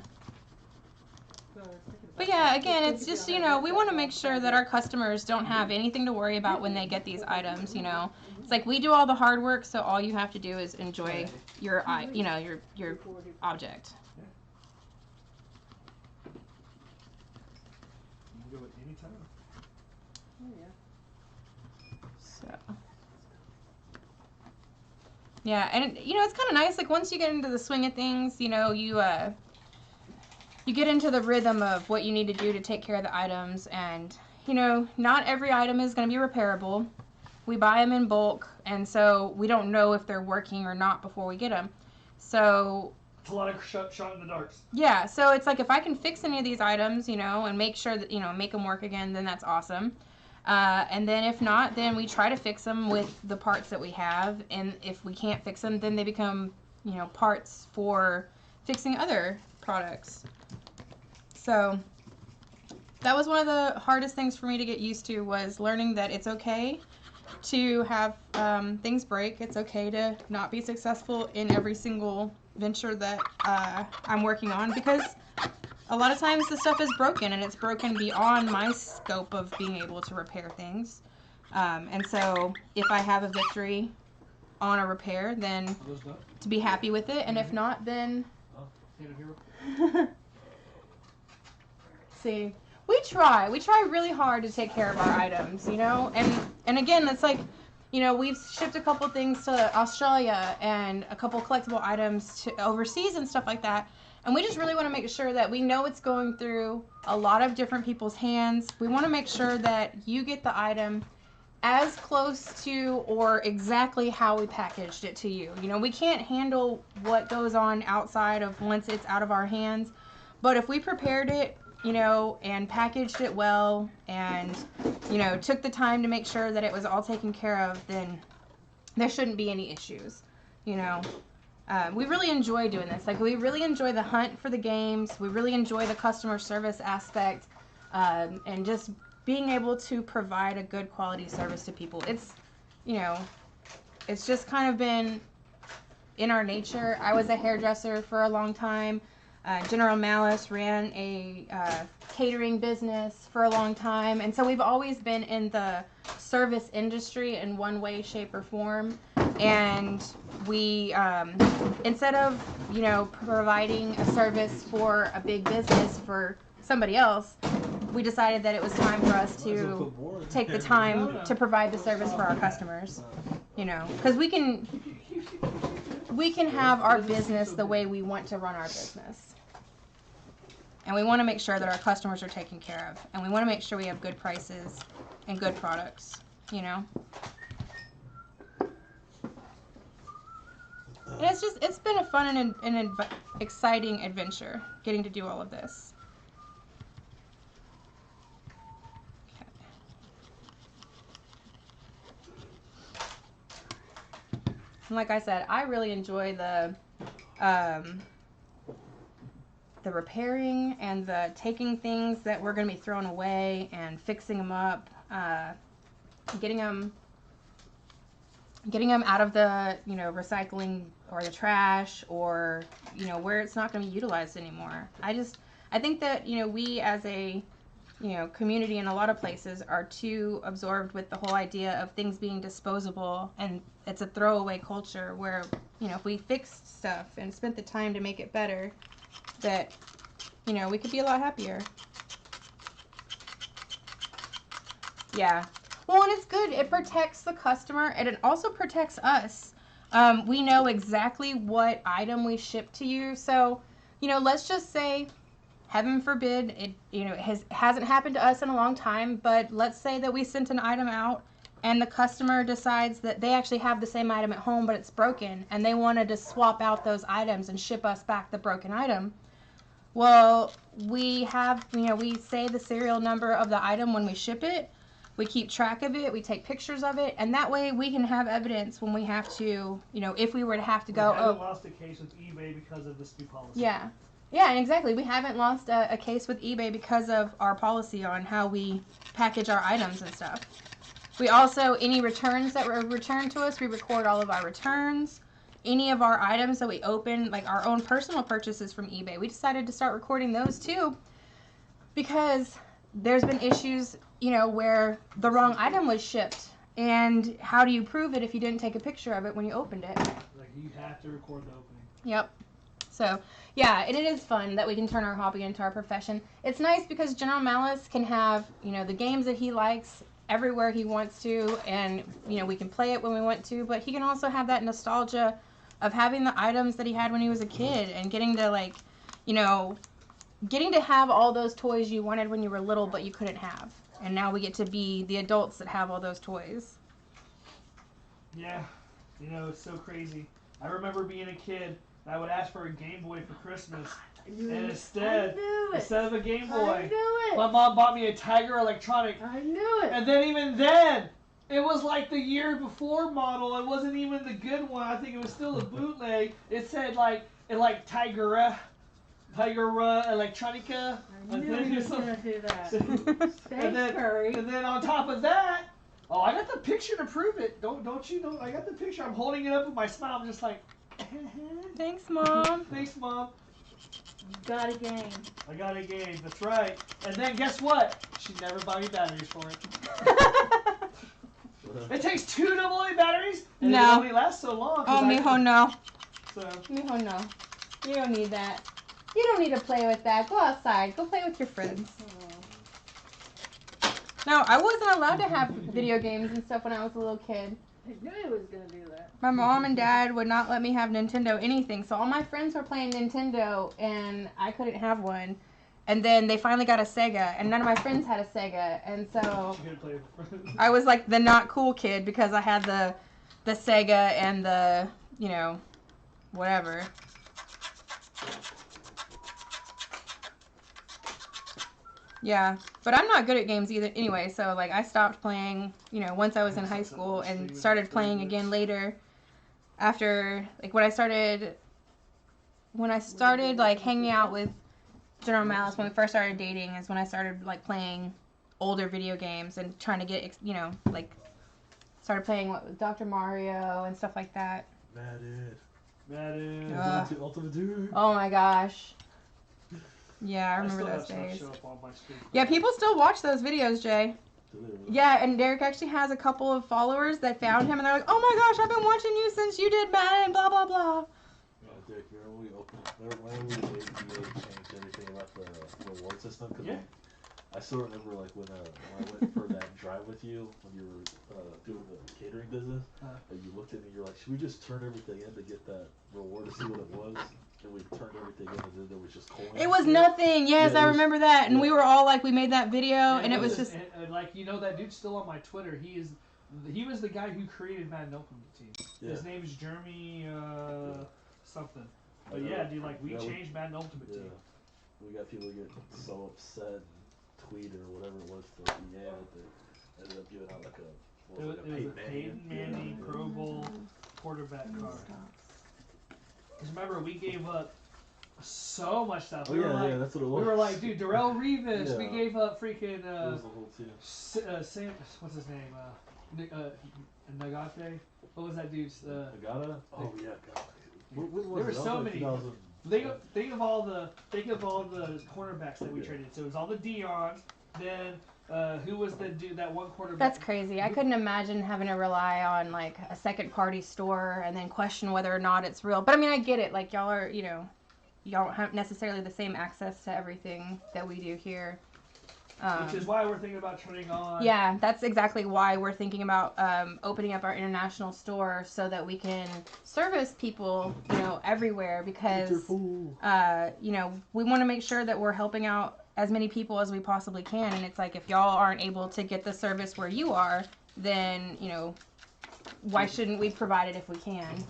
So I was thinking But about yeah, that. again, Just it's thinking just, about you how know, to we make want to that make box sure that our customers don't have anything to worry about when they get these items, you know. It's like we do all the hard work, so all you have to do is enjoy your, you know, your recorded. object. You can do it anytime. Oh, yeah. So. Yeah, and you know, it's kind of nice. Like once you get into the swing of things, you know, you get into the rhythm of what you need to do to take care of the items, and you know, not every item is going to be repairable. We buy them in bulk, and so we don't know if they're working or not before we get them. So It's a lot of shot in the darks. yeah, so it's like if I can fix any of these items, you know, and make sure that, you know, make them work again, then that's awesome. And then if not, then we try to fix them with the parts that we have. And if we can't fix them, then they become, you know, parts for fixing other products. So that was one of the hardest things for me to get used to, was learning that it's okay to have things break. It's okay to not be successful in every single venture that I'm working on, because a lot of times the stuff is broken, and it's broken beyond my scope of being able to repair things. And so if I have a victory on a repair, then to be happy with it, and if not, then see, we try really hard to take care of our items, you know, and again, it's like, you know, we've shipped a couple things to Australia and a couple collectible items to overseas and stuff like that. And we just really want to make sure that we know it's going through a lot of different people's hands. We want to make sure that you get the item as close to or exactly how we packaged it to you. You know, we can't handle what goes on outside of once it's out of our hands. But if we prepared it, you know, and packaged it well, and, you know, took the time to make sure that it was all taken care of, then there shouldn't be any issues, you know. We really enjoy doing this. Like, we really enjoy the hunt for the games. We really enjoy the customer service aspect, and just being able to provide a good quality service to people. It's, you know, it's just kind of been in our nature. I was a hairdresser for a long time. MsMalice ran a catering business for a long time, and so we've always been in the service industry in one way, shape, or form. And we, instead of, you know, providing a service for a big business for somebody else, we decided that it was time for us to take the time to provide the service for our customers, you know, because we can have our business the way we want to run our business. And we want to make sure that our customers are taken care of. And we want to make sure we have good prices and good products, you know. And it's been a fun and exciting adventure, getting to do all of this. Okay. And like I said, I really enjoy the repairing and the taking things that we're going to be thrown away and fixing them up, getting them out of the, you know, recycling or the trash, or, you know, where it's not going to be utilized anymore. I think that, you know, we as a, you know, community in a lot of places are too absorbed with the whole idea of things being disposable, and it's a throwaway culture where, you know, if we fixed stuff and spent the time to make it better, that, you know, we could be a lot happier. Yeah. Well, and it's good. It protects the customer, and it also protects us. We know exactly what item we ship to you. So, you know, let's just say, heaven forbid, it, you know, hasn't happened to us in a long time, but let's say that we sent an item out and the customer decides that they actually have the same item at home, but it's broken, and they wanted to swap out those items and ship us back the broken item. Well, we have, you know, we say the serial number of the item when we ship it. We keep track of it. We take pictures of it, and that way we can have evidence when we have to, you know, if we were to have to go. We haven't lost a case with eBay because of this new policy. Yeah. Yeah, and exactly. We haven't lost a case with eBay because of our policy on how we package our items and stuff. We also, any returns that were returned to us, we record all of our returns. any of our items that we open, like our own personal purchases from eBay. We decided to start recording those too because there's been issues, you know, where the wrong item was shipped. And how do you prove it if you didn't take a picture of it when you opened it? Like, you have to record the opening. Yep. So, yeah, and it is fun that we can turn our hobby into our profession. It's nice because General Malice can have, you know, the games that he likes everywhere he wants to, and, you know, we can play it when we want to, but he can also have that nostalgia of having the items that he had when he was a kid and getting to, like, you know, getting to have all those toys you wanted when you were little but you couldn't have. And now we get to be the adults that have all those toys. Yeah, you know, it's so crazy. I remember being a kid, I would ask for a Game Boy for Christmas, and instead of a Game Boy, my mom bought me a Tiger Electronic. I knew it. And then even then, it was like the year before model. It wasn't even the good one. I think it was still a bootleg. It said like Tiger Electronica. I knew he was going to do that. and then on top of that, oh, I got the picture to prove it. Don't you know? I got the picture. I'm holding it up with my smile. I'm just like, Thanks, Mom. thanks, Mom. You got a game. I got a game. That's right. And then guess what? She never bought me batteries for it. It takes 2 AA batteries, and No. it only lasts so long. Oh, mijo, no. So. Mijo, no. You don't need that. You don't need to play with that. Go outside. Go play with your friends. No, I wasn't allowed to have video games and stuff when I was a little kid. I knew he was going to do that. My mom and dad would not let me have Nintendo anything, so all my friends were playing Nintendo, and I couldn't have one. And then they finally got a Sega, and none of my friends had a Sega, and so I was like the not cool kid because I had the Sega and the, you know, whatever. Yeah, but I'm not good at games either anyway, so like I stopped playing, you know, once I was in high school and started playing again later after, like when I started like hanging out with General Malice when we first started dating is when I started like playing older video games and trying to get, you know, like started playing Dr. Mario and stuff like that. Ultimate Dude. Oh my gosh. Yeah, I remember those days. Yeah, people still watch those videos, Jay. Yeah, and Derek actually has a couple of followers that found him, and they're like, "Oh my gosh, I've been watching you since you did Madden, blah blah blah." Yeah, Derek, remember when we changed everything about the reward system? Cause I still remember like when I went for that drive with you when you were doing the catering business, and you looked at me, you're like, "Should we just turn everything in to get that reward to see what it was?" And we turned everything in, and then there was just coins. It was nothing. Yes, I remember that. And we were all like, we made that video, and it was just. And like, you know, that dude's still on my Twitter. He was the guy who created Madden Ultimate Team. Yeah. His name is Jeremy something. But yeah, dude, like we changed Madden Ultimate Team. We got people getting so upset and tweet or whatever it was for EA that they ended up giving out like a Peyton Manning Pro Bowl quarterback card. Because remember, we gave up so much stuff. Oh, yeah, that's what it was. We were like, dude, Darrell Revis. Yeah. We gave up freaking Sam. What's his name? Nagate. What was that dude's? Nagata. Oh yeah, God. There were so many. Think of all the cornerbacks that we traded. So it was all the Deions. Then who was the dude, that one quarterback? That's crazy. I couldn't imagine having to rely on like a second party store and then question whether or not it's real. But I mean, I get it. Like y'all are, you know, y'all don't have necessarily the same access to everything that we do here. Which is why we're thinking about turning on. Yeah, that's exactly why we're thinking about opening up our international store so that we can service people, you know, everywhere because, you know, we want to make sure that we're helping out as many people as we possibly can. And it's like, if y'all aren't able to get the service where you are, then, you know, why shouldn't we provide it if we can?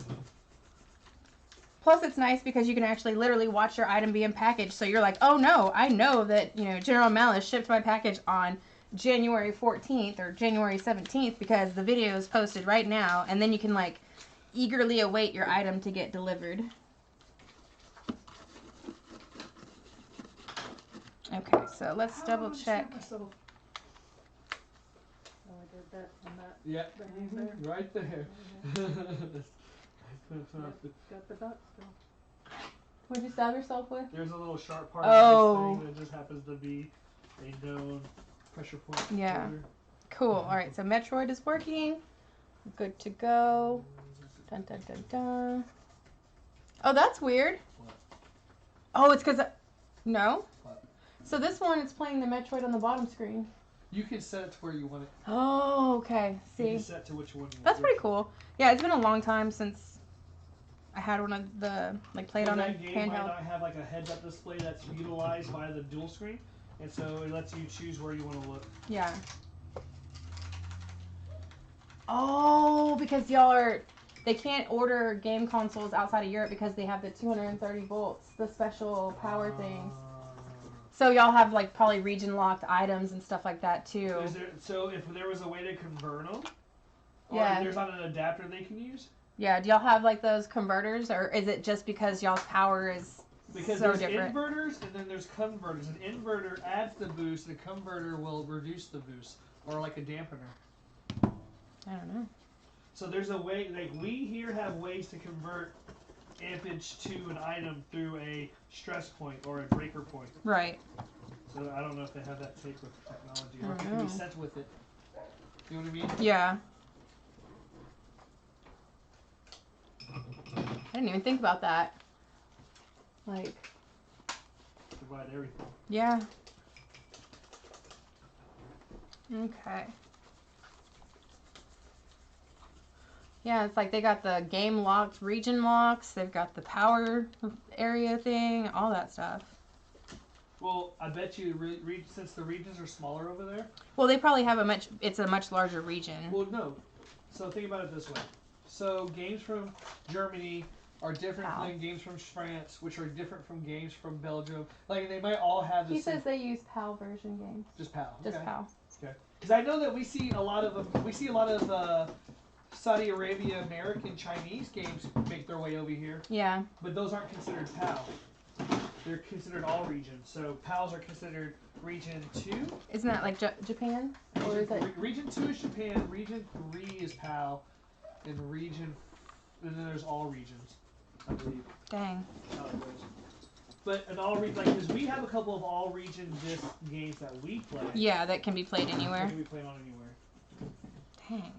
Plus, it's nice because you can actually literally watch your item being packaged. So you're like, oh no, I know that, you know, General Malice shipped my package on January 14th or January 17th because the video is posted right now. And then you can like eagerly await your item to get delivered. Okay, so let's double check. Oh, I did that on that. Yeah, right there. Got the dot still. What'd you stab yourself with? There's a little sharp part Oh. of this thing that just happens to be a known pressure point. Yeah. Holder. Cool. All right. So Metroid is working. Good to go. Dun dun dun dun. Oh, that's weird. What? Oh, it's because. No. What? So this one, it's playing the Metroid on the bottom screen. You can set it to where you want it. Oh, okay. You See. can set it to which one you want. That's pretty cool. Yeah, it's been a long time since I had one of the played Well, on a that game might handheld. not have like a heads-up display that's utilized by the dual screen, and so it lets you choose where you want to look. Yeah. Oh, because y'all are. They can't order game consoles outside of Europe because they have the 230 volts, the special power things. So y'all have like probably region locked items and stuff like that too. So if there was a way to convert them, or Yeah. there's not an adapter they can use? Yeah, do y'all have like those converters, or is it just because y'all's power is Because so there's different? inverters and then there's converters. An inverter adds the boost, and a converter will reduce the boost, or like a dampener. I don't know. So there's a way, like we here have ways to convert ampage to an item through a stress point or a breaker point. Right. So I don't know if they have that take with technology, or if I it don't can be know. set with it. You know what I mean? Yeah. I didn't even think about that. Like, Provide everything. yeah. Okay. Yeah, it's like they got the game locked, region locks, they've got the power area thing, all that stuff. Well, I bet you since the regions are smaller over there. Well, they probably have it's a much larger region. Well, no. So think about it this way. So games from Germany are different PAL. than games from France, which are different from games from Belgium. Like they might all have the He same. says they use PAL version games. Just PAL. Just Okay. PAL. Okay. Because I know that we see a lot of Saudi Arabia, American, Chinese games make their way over here, Yeah. but those aren't considered PAL. They're considered all regions. So PALs are considered region 2. Isn't that like Japan? Or is it? Region 2 is Japan, region 3 is PAL, and then there's all regions, I believe. Dang. How it goes. But an all region, like, because we have a couple of all region disc games that we play. Yeah, that can be played That anywhere. can be played on anywhere. Dang.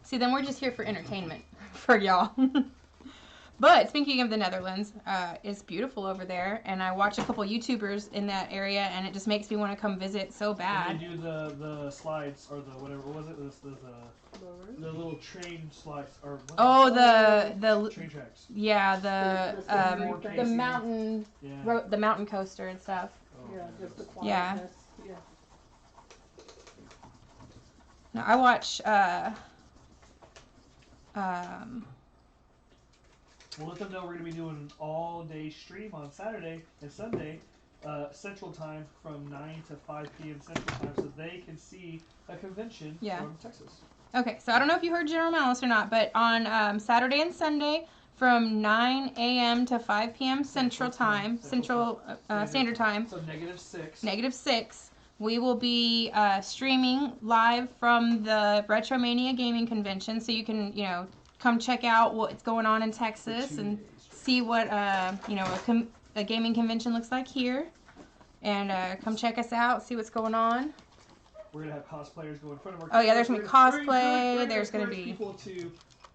See, then we're just here for entertainment for y'all. But speaking of the Netherlands, it's beautiful over there, and I watch a couple YouTubers in that area, and it just makes me want to come visit so bad. And they do the slides, or the whatever, what was it? The little train slides, or what? Oh, the Train tracks. yeah, the thing. mountain Yeah. the mountain coaster and stuff. Oh, Yeah, just the Yeah. quietness. Yeah. No, I watch We'll let them know we're going to be doing an all-day stream on Saturday and Sunday, Central Time, from 9 to 5 p.m. Central Time, so they can see a convention from Texas. Okay, so I don't know if you heard General Malice or not, but on Saturday and Sunday from 9 a.m. to 5 p.m. Central Time, Central Standard Time. So -6. -6. We will be streaming live from the RetroMaina gaming convention, so you can, come check out what's going on in Texas and see what a gaming convention looks like here, and come check us out, see what's going on. We're gonna have cosplayers go in front of our. Oh yeah, there's gonna be cosplay. We're There's gonna encourage be people to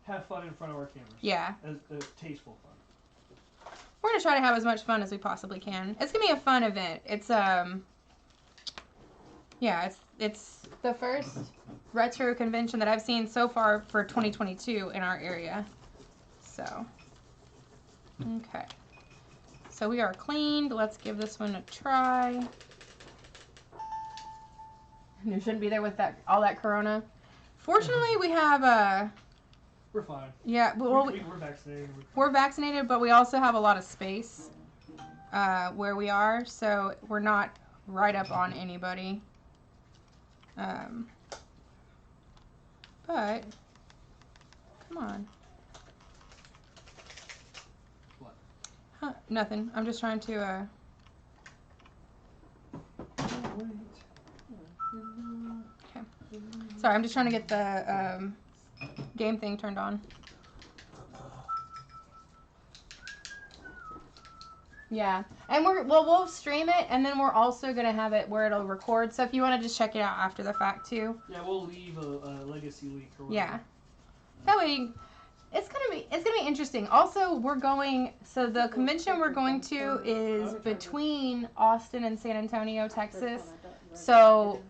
have fun in front of our cameras. Yeah. As tasteful fun. We're gonna try to have as much fun as we possibly can. It's gonna be a fun event. It's it's the first retro convention that I've seen so far for 2022 in our area. So, okay. So we are cleaned. Let's give this one a try. You shouldn't be there with all that corona. Fortunately, we have We're fine. yeah, well, we're vaccinated. we're vaccinated, but we also have a lot of space where we are, so we're not right up on anybody. But come on. What? Huh, nothing. I'm just trying to Okay. Sorry, I'm just trying to get the game thing turned on. Yeah, and we'll stream it, and then we're also gonna have it where it'll record. So if you want to just check it out after the fact too. Yeah, we'll leave a legacy link or whatever. Yeah, that way it's gonna be interesting. Also, we're going. So the convention we're going to is between Austin and San Antonio, Texas. So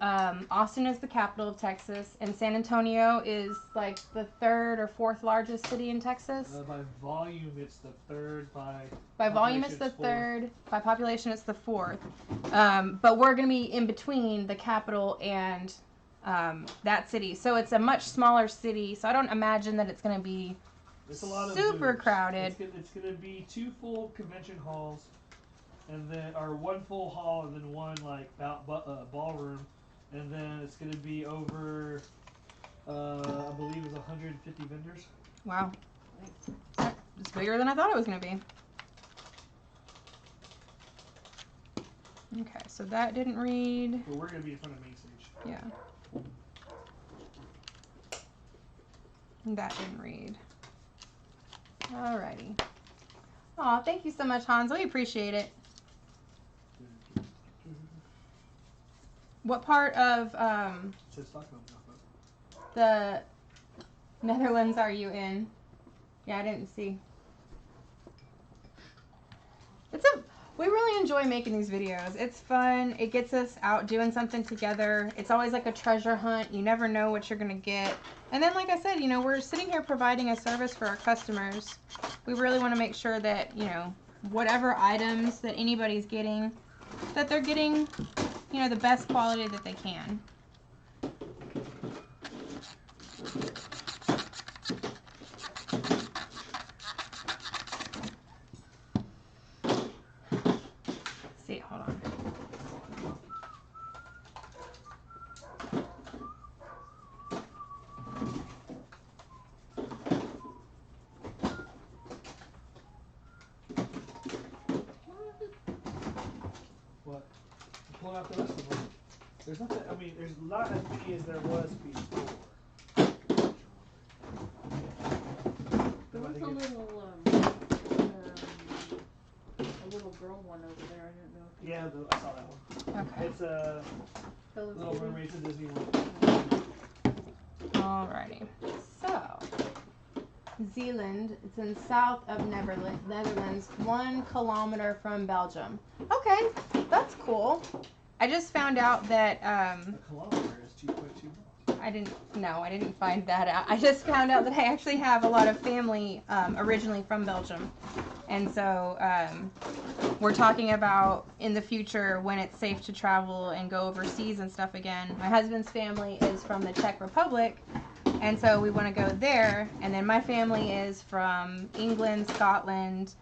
Austin is the capital of Texas, and San Antonio is like the 3rd or 4th largest city in Texas. By volume, it's the 3rd. By volume, it's the 3rd. By population, it's the 4th. But we're going to be in between the capital and that city. So it's a much smaller city. So I don't imagine that it's going to be super crowded. It's going to be 2 full convention halls. And then, or 1 full hall, and then 1 like ballroom, and then it's gonna be over, I believe it's 150 vendors. Wow, it's bigger than I thought it was gonna be. Okay, so that didn't read. But we're gonna be in front of main stage. Yeah. That didn't read. Alrighty. Aw, thank you so much, Hans. We appreciate it. What part of the Netherlands are you in? Yeah, I didn't see. We really enjoy making these videos. It's fun. It gets us out doing something together. It's always like a treasure hunt. You never know what you're gonna get. And then, like I said, you know, we're sitting here providing a service for our customers. We really want to make sure that, you know, whatever items that anybody's getting, that they're getting, you know, the best quality that they can. Let's see, hold on. What? Pull out the rest of them. There's nothing, I mean, there's not as many as there was before. There was a little girl one over there. I didn't know if you Yeah, I saw that one. Okay. It's a Hello Little Kitty. Mermaid to Disney one. Alrighty. So, Zeeland, it's in south of Netherlands, 1 kilometer from Belgium. Okay, that's cool. I just found out that, A kilometer is 2.2 miles. I didn't find that out. I just found out that I actually have a lot of family originally from Belgium. And so we're talking about in the future when it's safe to travel and go overseas and stuff again. My husband's family is from the Czech Republic, and so we want to go there. And then my family is from England, Scotland,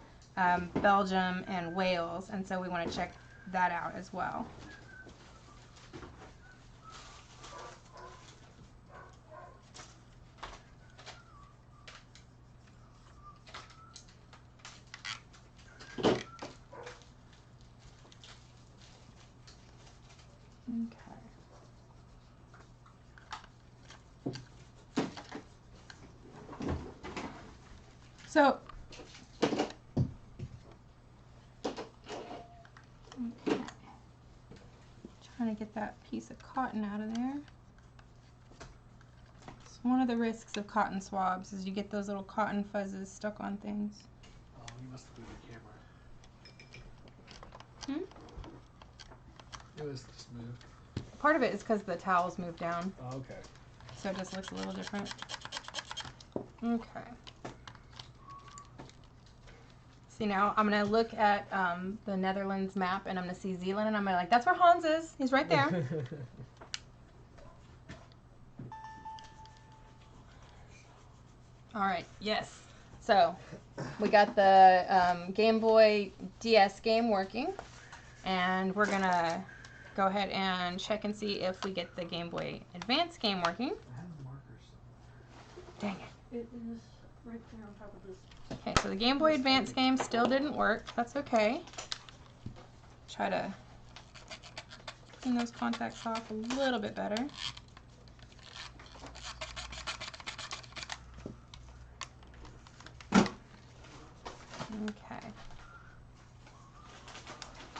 Belgium, and Wales, and so we want to check that out as well. Okay. So, okay. Trying to get that piece of cotton out of there. So one of the risks of cotton swabs is you get those little cotton fuzzes stuck on things. Oh, you must have moved your camera. It was just moved. Part of it is because the towels moved down, Oh, okay. so it just looks a little different. Okay. See, now I'm going to look at the Netherlands map, and I'm going to see Zeeland, and I'm going to like, that's where Hans is. He's right there. All right, yes. So we got the Game Boy DS game working, and we're going to go ahead and check and see if we get the Game Boy Advance game working. I have the markers. Dang it. It is right there on top of this. Okay, so the Game Boy Advance game still didn't work. That's okay. Try to clean those contacts off a little bit better. Okay.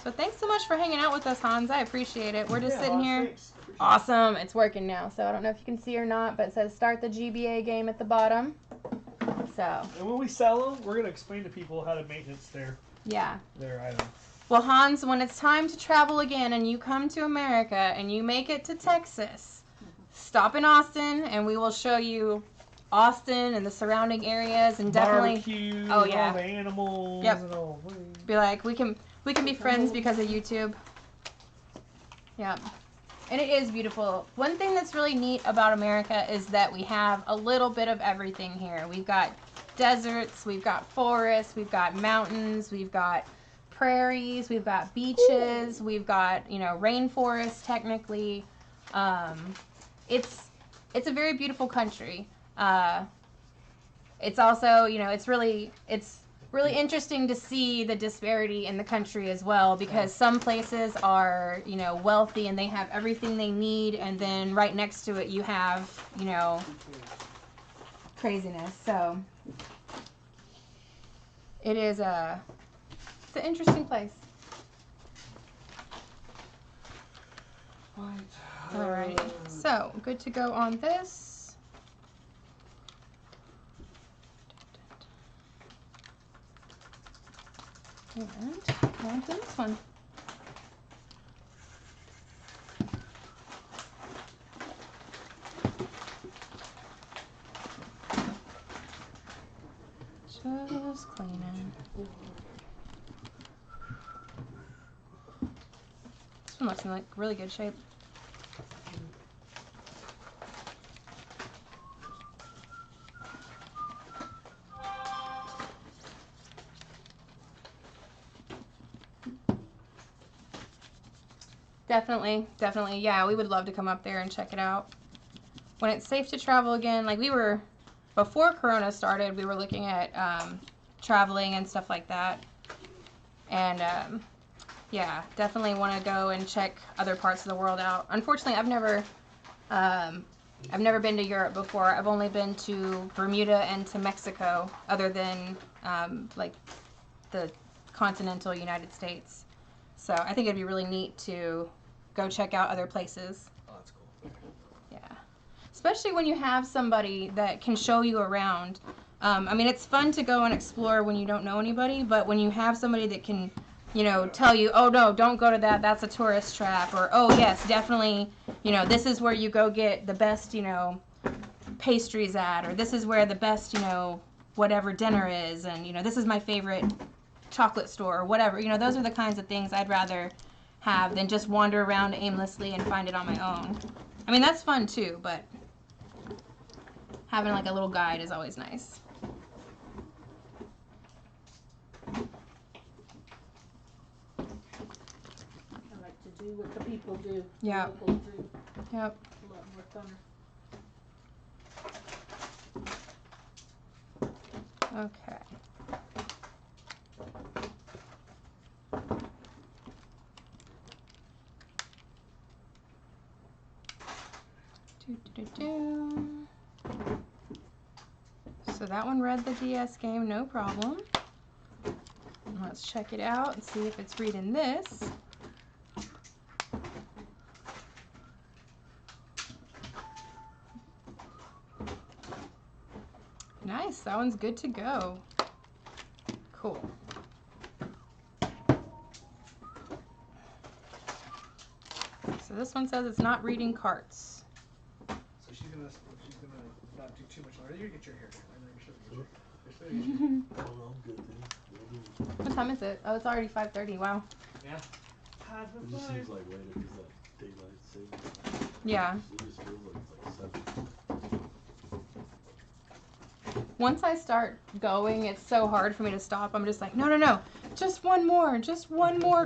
So thanks so much for hanging out with us, Hans. I appreciate it. We're just sitting here. Thanks. Appreciate Awesome. It's working now. So I don't know if you can see or not, but it says start the GBA game at the bottom. So. it. And when we sell them, we're going to explain to people how to maintenance their items. Well, Hans, when it's time to travel again and you come to America and you make it to Texas, stop in Austin and we will show you Austin and the surrounding areas and definitely Barbecue, Oh, yeah. all the animals Yep. and all. be like, we can be friends because of YouTube. Yeah. And it is beautiful. One thing that's really neat about America is that we have a little bit of everything here. We've got deserts, we've got forests, we've got mountains, we've got prairies, we've got beaches, we've got, rainforests technically. It's a very beautiful country. It's also, it's really interesting to see the disparity in the country as well, because some places are, wealthy and they have everything they need, and then right next to it you have, craziness. So it is it's an interesting place. Alrighty, so good to go on this. And on to this one. Just cleaning. This one looks in like really good shape. Definitely, yeah, we would love to come up there and check it out. When it's safe to travel again, like before Corona started, we were looking at traveling and stuff like that. And yeah, definitely want to go and check other parts of the world out. Unfortunately, I've never been to Europe before. I've only been to Bermuda and to Mexico, other than like the continental United States. So I think it'd be really neat to go check out other places. Oh, that's cool. Yeah. Especially when you have somebody that can show you around. I mean, it's fun to go and explore when you don't know anybody, but when you have somebody that can, tell you, oh no, don't go to that, that's a tourist trap, or oh yes, definitely, this is where you go get the best, pastries at, or this is where the best, whatever dinner is, and this is my favorite chocolate store, or whatever. Those are the kinds of things I'd rather have than just wander around aimlessly and find it on my own. I mean, that's fun too, but having like a little guide is always nice. I like to do what the people do. Yeah. The locals do. Yep. A lot more funner. Okay. So that one read the DS game, no problem. Let's check it out and see if it's reading this. Nice, that one's good to go. Cool. So this one says it's not reading carts. So she's gonna not do too much longer. You get your hair done. I know you should. Oh, no, I'm good, dude. What time is it? Oh, it's already 5:30. Wow. Yeah. It just seems like later because that daylight saving. Yeah. It just feels like it's like 7. Once I start going, it's so hard for me to stop. I'm just like, no. Just one more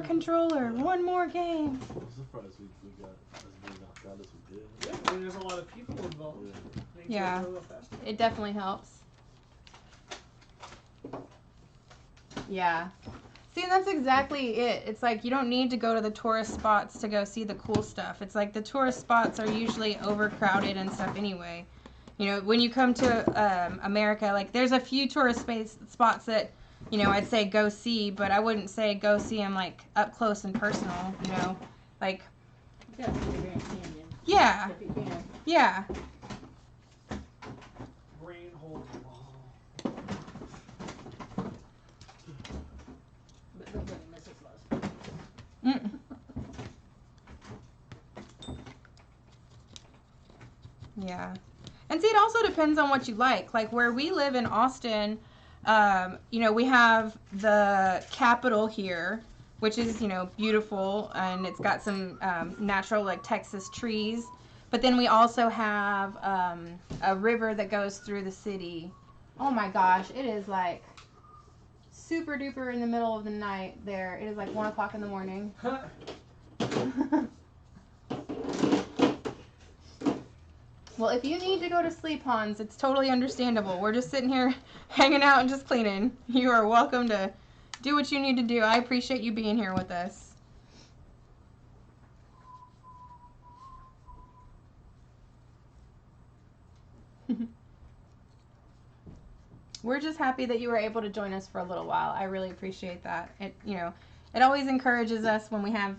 controller, one more game. I'm surprised we got as many knocked out as we did. Yeah, and there's a lot of people involved. Makes it Yeah. go a little faster. It definitely helps. Yeah. See, that's exactly it. It's like you don't need to go to the tourist spots to go see the cool stuff. It's like the tourist spots are usually overcrowded and stuff anyway. When you come to America, like there's a few tourist spots that you know, I'd say go see, but I wouldn't say go see him like up close and personal, you know, like. Yeah, see the Grand Canyon. Yeah. If you can. Yeah. Brain hold ball. But nobody misses Las Vegas. Mm. Yeah. And see, it also depends on what you like. Like where we live in Austin, you know, we have the Capitol here, which is, you know, beautiful, and it's got some natural, like, Texas trees. But then we also have a river that goes through the city. Oh my gosh, it is like super duper in the middle of the night there. It is like 1 o'clock in the morning. Well, if you need to go to sleep, Hans, it's totally understandable. We're just sitting here hanging out and just cleaning. You are welcome to do what you need to do. I appreciate you being here with us. We're just happy that you were able to join us for a little while. I really appreciate that. It, you know, it always encourages us when we have,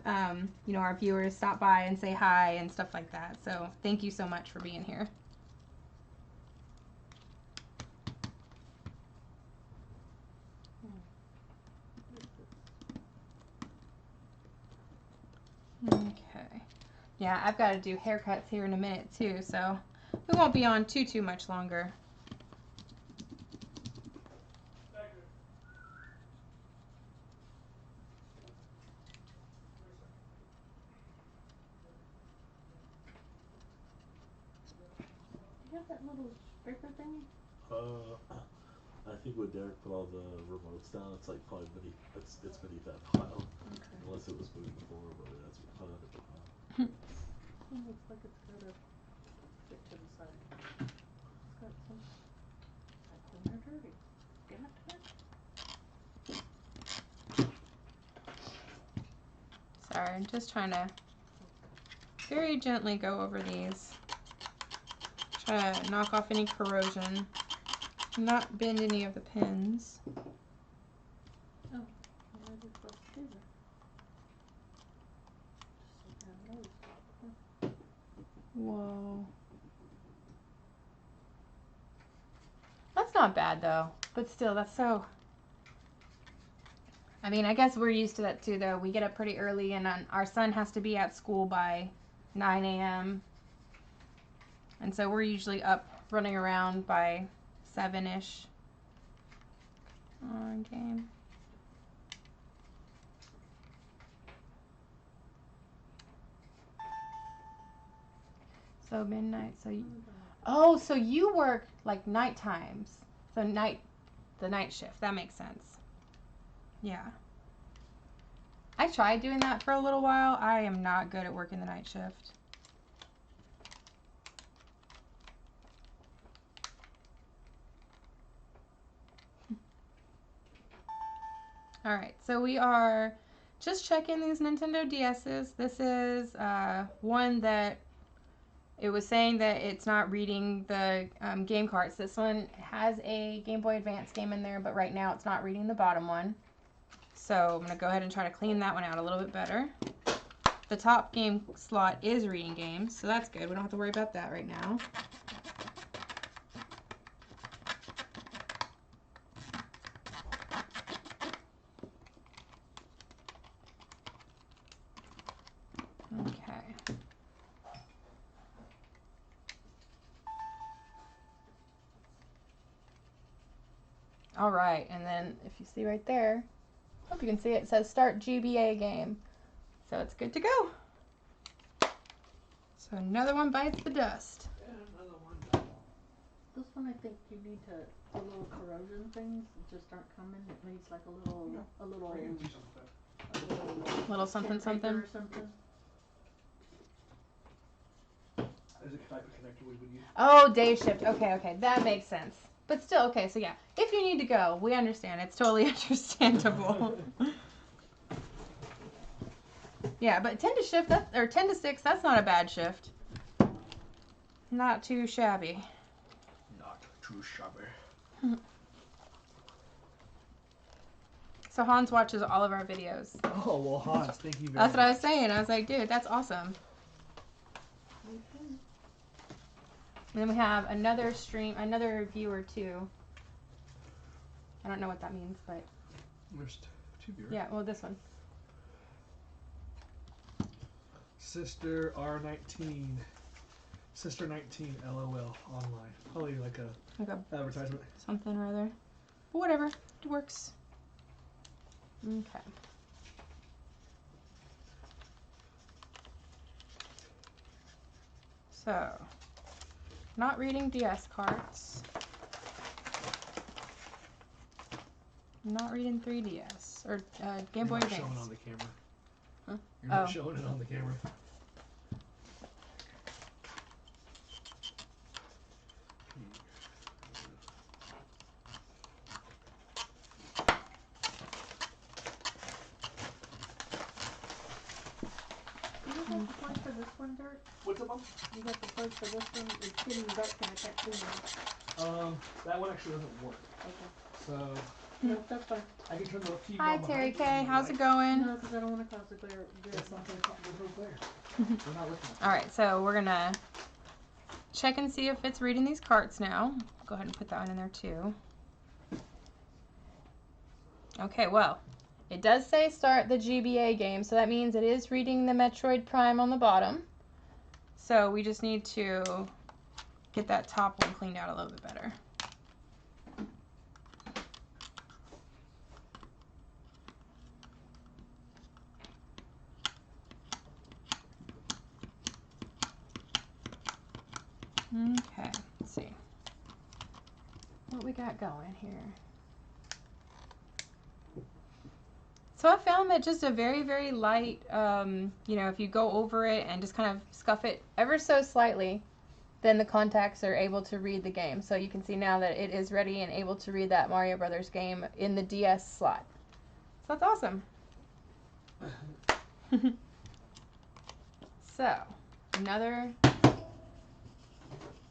you know, our viewers stop by and say hi and stuff like that. So thank you so much for being here. Okay. Yeah, I've got to do haircuts here in a minute too, so we won't be on too much longer. You have that little scraper thing? I think when Derek put all the remotes down, it's like probably beneath, it's beneath that pile. Okay. Unless it was moved before, but that's probably under the pile. It looks like it's got a stick to the side. It's got some, like clean or dirty. Give it to her. Sorry, I'm just trying to very gently go over these. Try to knock off any corrosion. Not bend any of the pins. Oh, where are they supposed to do that? Just like how it is. Whoa. That's not bad though, but still, that's so... I mean, I guess we're used to that too though. We get up pretty early and our son has to be at school by 9 a.m. And so we're usually up running around by 7-ish. On game. So midnight, so you... Oh, so you work like night times. So the night shift. That makes sense. Yeah. I tried doing that for a little while. I am not good at working the night shift. All right, so we are just checking these Nintendo DS's. This is one that it was saying that it's not reading the game carts. This one has a Game Boy Advance game in there, but right now it's not reading the bottom one. So I'm going to go ahead and try to clean that one out a little bit better. The top game slot is reading games, so that's good. We don't have to worry about that right now. Okay. All right, and then if you see right there, hope you can see it, it says start GBA game. So it's good to go. So another one bites the dust. And another one. This one I think you need to, the little corrosion things just aren't coming. It needs like a little, Little something tin paper something. or something. Is it type of connector we would use? Oh, day shift. Okay, that makes sense. But still, okay, so yeah, if you need to go, we understand. It's totally understandable. Yeah, but 10 to shift, or 10 to 6, that's not a bad shift. Not too shabby. Not too shabby. So Hans watches all of our videos. Oh, well, Hans, thank you very That's much. what I was saying. I was like, dude, that's awesome. And then we have another stream, another viewer too. I don't know what that means, but There's 2 viewers. yeah, well, this one. Sister R19. Sister 19 LOL online. Probably like a Okay. advertisement. Something or other. Whatever. It works. Okay. So, not reading DS cards. Not reading 3DS or Game Boy You're not showing it Advance. on the camera. Huh? You're not Oh. showing it on the camera. You got the points for this one, Dirt? What's up, Mom? You got the points for this one? It's getting back and I can't clean it. That one actually doesn't work. Okay. So No, that's fine. I can turn the TV Hi, on Terry behind K. you. How's it going? No, because I don't want to cause a glare. It's not going to cause no glare. We're not looking at All right, so we're gonna check and see if it's reading these cards now. Go ahead and put that one in there too. Okay, well, it does say start the GBA game, so that means it is reading the Metroid Prime on the bottom. So we just need to get that top one cleaned out a little bit better. Okay, let's see what we got going here. So I found that just a very, very light, you know, if you go over it and just kind of scuff it ever so slightly, then the contacts are able to read the game. So you can see now that it is ready and able to read that Mario Brothers game in the DS slot. So that's awesome. So, another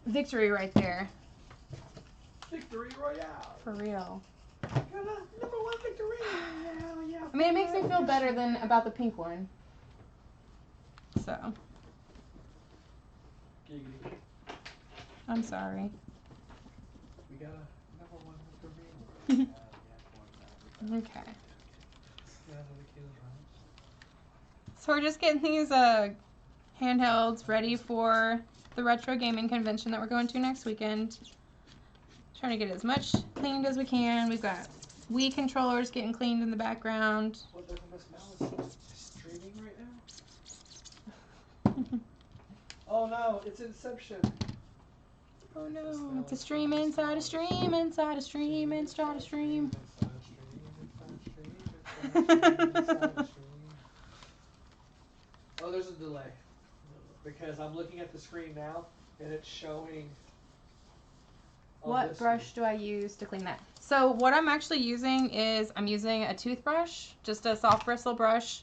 victory right there. Victory Royale. For real. Got a #1 victory. Yeah. I mean, it makes me feel better than about the pink one. So, Giggity. I'm sorry. We got a #1 victory. Okay. Yeah, the kids, right? So we're just getting these handhelds ready for the retro gaming convention that we're going to next weekend. Trying to get as much cleaned as we can. We've got Wii controllers getting cleaned in the background. What does MsMalice streaming right now? Oh no, it's Inception. Oh no, it's a stream inside a stream inside a stream inside a stream. Oh, there's a delay. Because I'm looking at the screen now and it's showing. on What this brush do I use to clean that? So what I'm actually using is I'm using a toothbrush, just a soft bristle brush.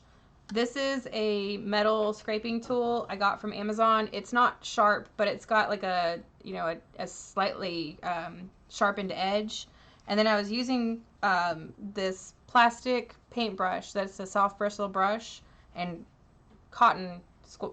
This is a metal scraping tool I got from Amazon. It's not sharp, but it's got like a, you know, a slightly sharpened edge. And then I was using this plastic paintbrush that's a soft bristle brush and cotton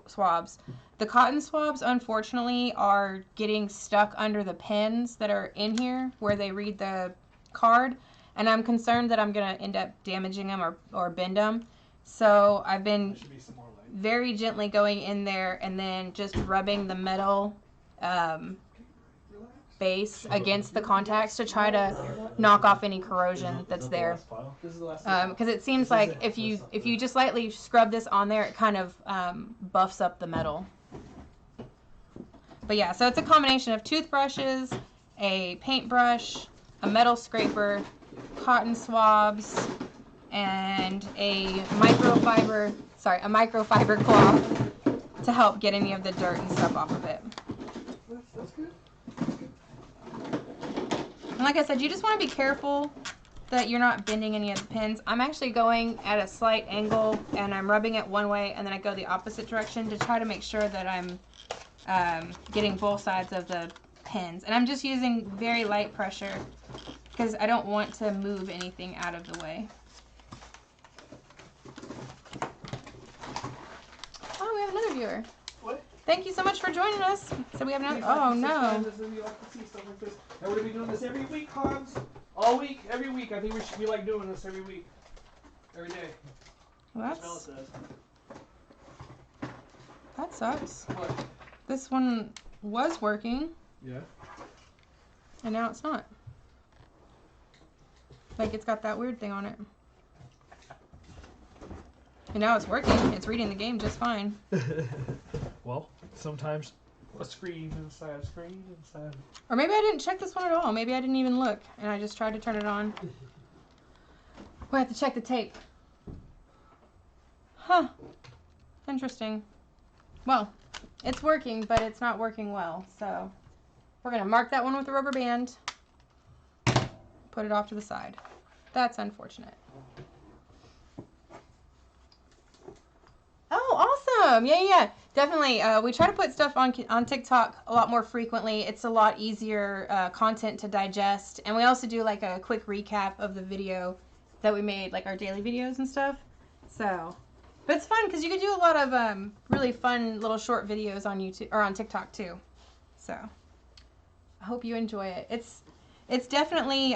swabs. The cotton swabs, unfortunately, are getting stuck under the pins that are in here where they read the card, and I'm concerned that I'm going to end up damaging them or bend them. So I've been should be some more light. very gently going in there and then just rubbing the metal base against the contacts to try to knock off any corrosion that's there. This is the last Because it seems like if you just lightly scrub this on there, it kind of buffs up the metal. But yeah, so it's a combination of toothbrushes, a paintbrush, a metal scraper, cotton swabs, and a microfiber cloth to help get any of the dirt and stuff off of it. That's good. And like I said, you just want to be careful that you're not bending any of the pins. I'm actually going at a slight angle and I'm rubbing it one way and then I go the opposite direction to try to make sure that I'm getting both sides of the pins. And I'm just using very light pressure because I don't want to move anything out of the way. viewer. What? Thank you so much for joining us. So we have no. 25 Oh to 65 no. is when you like to see stuff like this. And we're gonna be doing this every week, Hans. All week, every week. I think we should be like doing this every week, every day. Well, Smell says. that sucks. What? This one was working, Yeah. and now it's not. Like it's got that weird thing on it. And now it's working. It's reading the game just fine. Well, sometimes a screen inside a screen inside. Or maybe I didn't check this one at all. Maybe I didn't even look, and I just tried to turn it on. We'll have to check the tape. Huh. Interesting. Well, it's working, but it's not working well. So we're going to mark that one with a rubber band. Put it off to the side. That's unfortunate. Oh, awesome. Yeah. Definitely. We try to put stuff on TikTok a lot more frequently. It's a lot easier content to digest. And we also do like a quick recap of the video that we made, like our daily videos and stuff. So, but it's fun because you can do a lot of really fun little short videos on YouTube or on TikTok too. So, I hope you enjoy it. It's definitely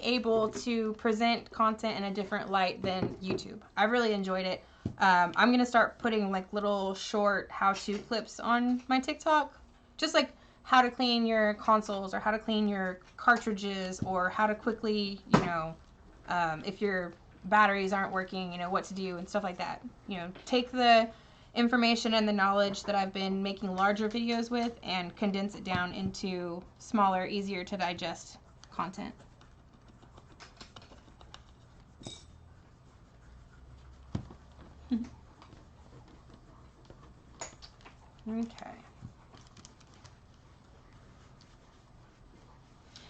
able to present content in a different light than YouTube. I really enjoyed it. I'm going to start putting like little short how-to clips on my TikTok. Just like how to clean your consoles or how to clean your cartridges or how to quickly, if your batteries aren't working, what to do and stuff like that. Take the information and the knowledge that I've been making larger videos with and condense it down into smaller, easier to digest content. Okay.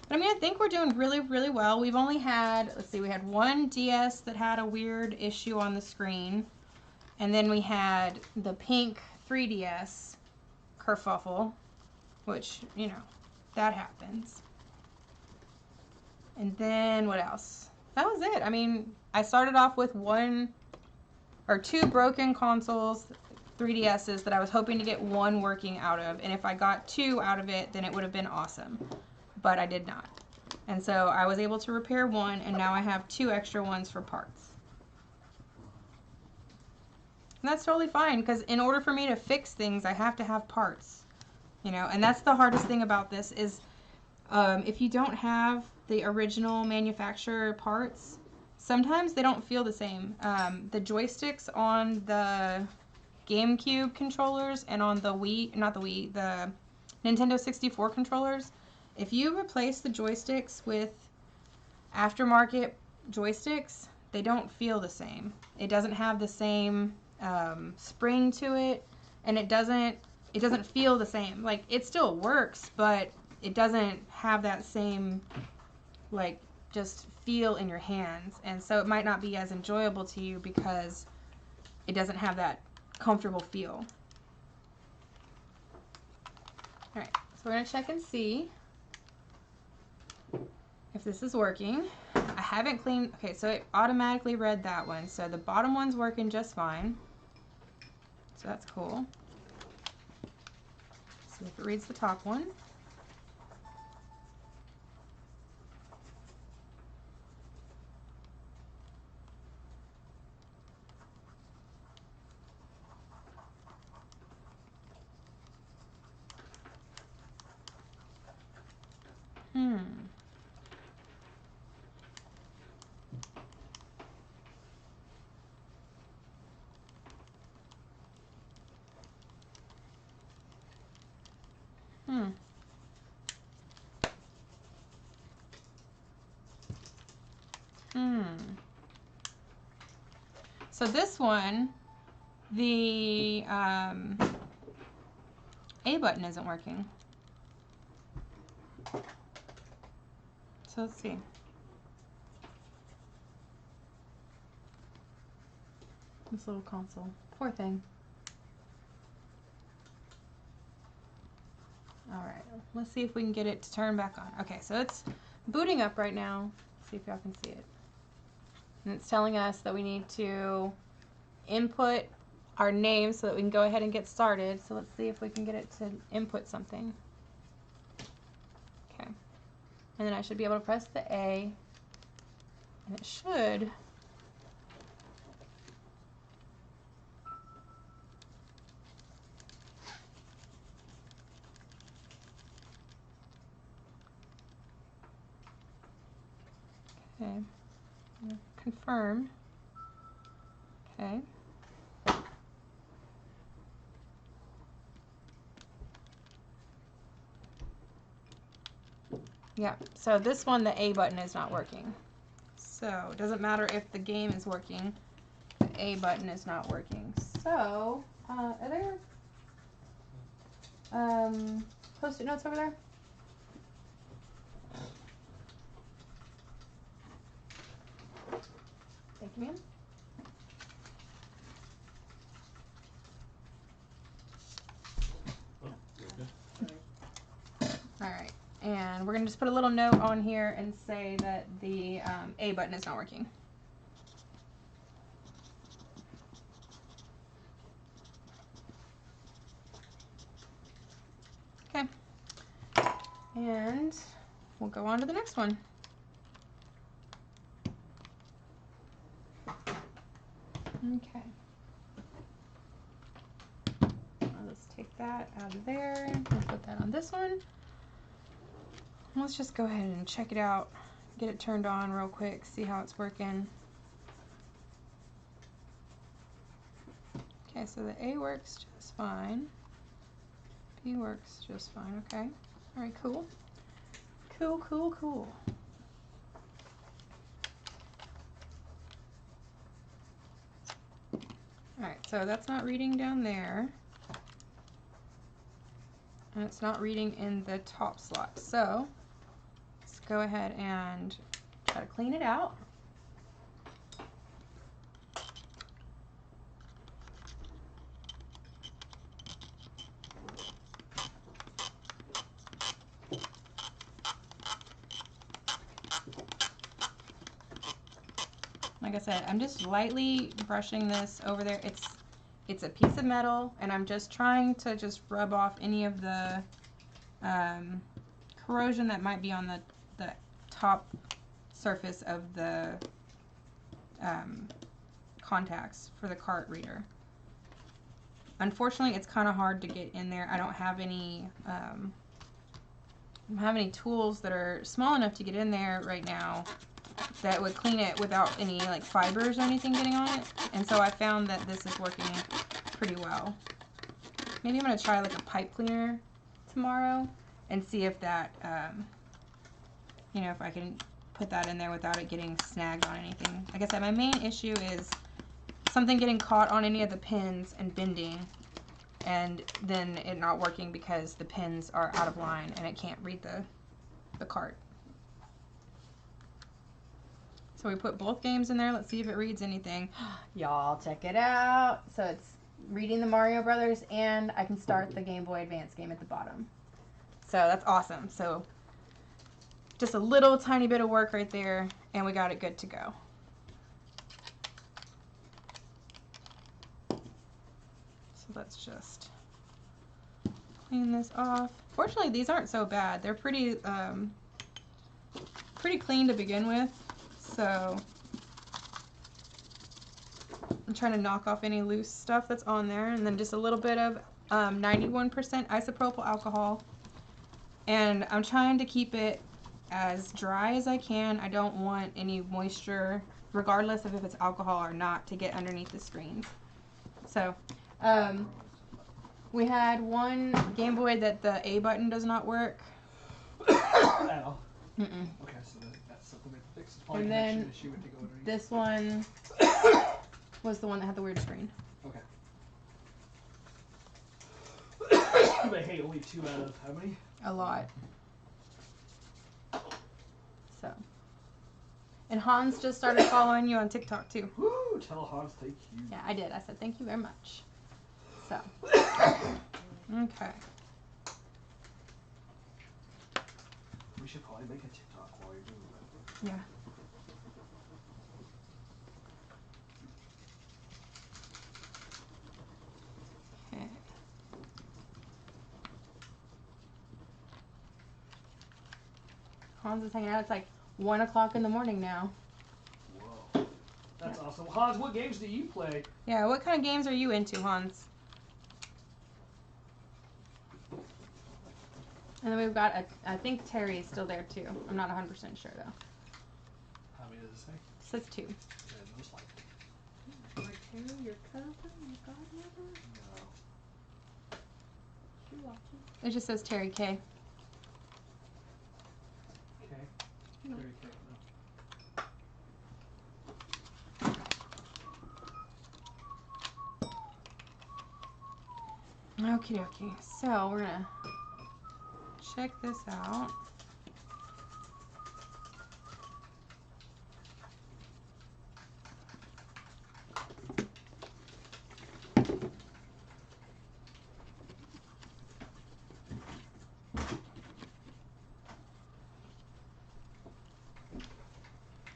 But I think we're doing really, really well. We've only had, we had one DS that had a weird issue on the screen. And then we had the pink 3DS kerfuffle, which, that happens. And then what else? That was it. I started off with two broken consoles, 3DSs that I was hoping to get one working out of. And if I got two out of it, then it would have been awesome. But I did not. And so I was able to repair one, and now I have two extra ones for parts. And that's totally fine, because in order for me to fix things, I have to have parts. And that's the hardest thing about this is if you don't have the original manufacturer parts, sometimes they don't feel the same. The joysticks on the GameCube controllers and on the the Nintendo 64 controllers, if you replace the joysticks with aftermarket joysticks, they don't feel the same. It doesn't have the same spring to it, and it doesn't feel the same. Like, it still works, but it doesn't have that same just feel in your hands, and so it might not be as enjoyable to you because it doesn't have that comfortable feel. Alright, so we're going to check and see if this is working. I haven't cleaned, okay, so it automatically read that one, so the bottom one's working just fine, so that's cool. See if it reads the top one. So this one, the A button isn't working. So let's see. This little console. Poor thing. Alright, let's see if we can get it to turn back on. Okay, so it's booting up right now. Let's see if y'all can see it. And it's telling us that we need to input our name so that we can go ahead and get started. So let's see if we can get it to input something. Okay. And then I should be able to press the A, and it should. Okay. Confirm. Okay. Yeah, so this one, the A button is not working. So it doesn't matter if the game is working, the A button is not working. So, are there post-it notes over there? Thank you, ma'am. Oh, okay. Alright, and we're going to just put a little note on here and say that the A button is not working. Okay, and we'll go on to the next one. Okay. Let's take that out of there and put that on this one. Let's just go ahead and check it out, get it turned on real quick, see how it's working. Okay, so the A works just fine. B works just fine, okay. Alright, cool. Cool, cool, cool. Alright, so that's not reading down there. And it's not reading in the top slot. So let's go ahead and try to clean it out. Like I said, I'm just lightly brushing this over there. It's a piece of metal, and I'm just trying to just rub off any of the corrosion that might be on the top surface of the contacts for the cart reader. Unfortunately, it's kind of hard to get in there. I don't have any tools that are small enough to get in there right now that would clean it without any like fibers or anything getting on it. And so I found that this is working pretty well. Maybe I'm going to try like a pipe cleaner tomorrow and see if that, you know, if I can put that in there without it getting snagged on anything. Like I said, my main issue is something getting caught on any of the pins and bending, and then it not working because the pins are out of line and it can't read the cart. So we put both games in there. Let's see if it reads anything. Y'all, check it out. So it's reading the Mario Brothers, and I can start the Game Boy Advance game at the bottom. So that's awesome. So just a little tiny bit of work right there, and we got it good to go. So let's just clean this off. Fortunately, these aren't so bad. They're pretty clean to begin with. So I'm trying to knock off any loose stuff that's on there, and then just a little bit of 91% isopropyl alcohol. And I'm trying to keep it as dry as I can. I don't want any moisture, regardless of if it's alcohol or not, to get underneath the screens. So we had one Game Boy that the A button does not work. Ow. Mm-mm. Okay, so that's something we have to fix. It's probably And a connection then issue with the go underneath. this one was the one that had the weird screen. Okay. But hey, only 2 out of how many? A lot. So. And Hans just started following you on TikTok too. Woo! Tell Hans thank you. Yeah, I did. I said thank you very much. So. Okay. We should probably make a TikTok while you're doing that. Yeah. Hans is hanging out. It's like 1 o'clock in the morning now. Whoa. That's awesome. Hans, what games do you play? Yeah, what kind of games are you into, Hans? And then we've got, I think Terry is still there too. I'm not 100% sure though. How many does it say? It says 2. Most likely. Like Terry, your cousin, your godmother? No. She watches. It just says Terry K. Okay. No. Very okay. No. Okie dokie. So we're gonna check this out.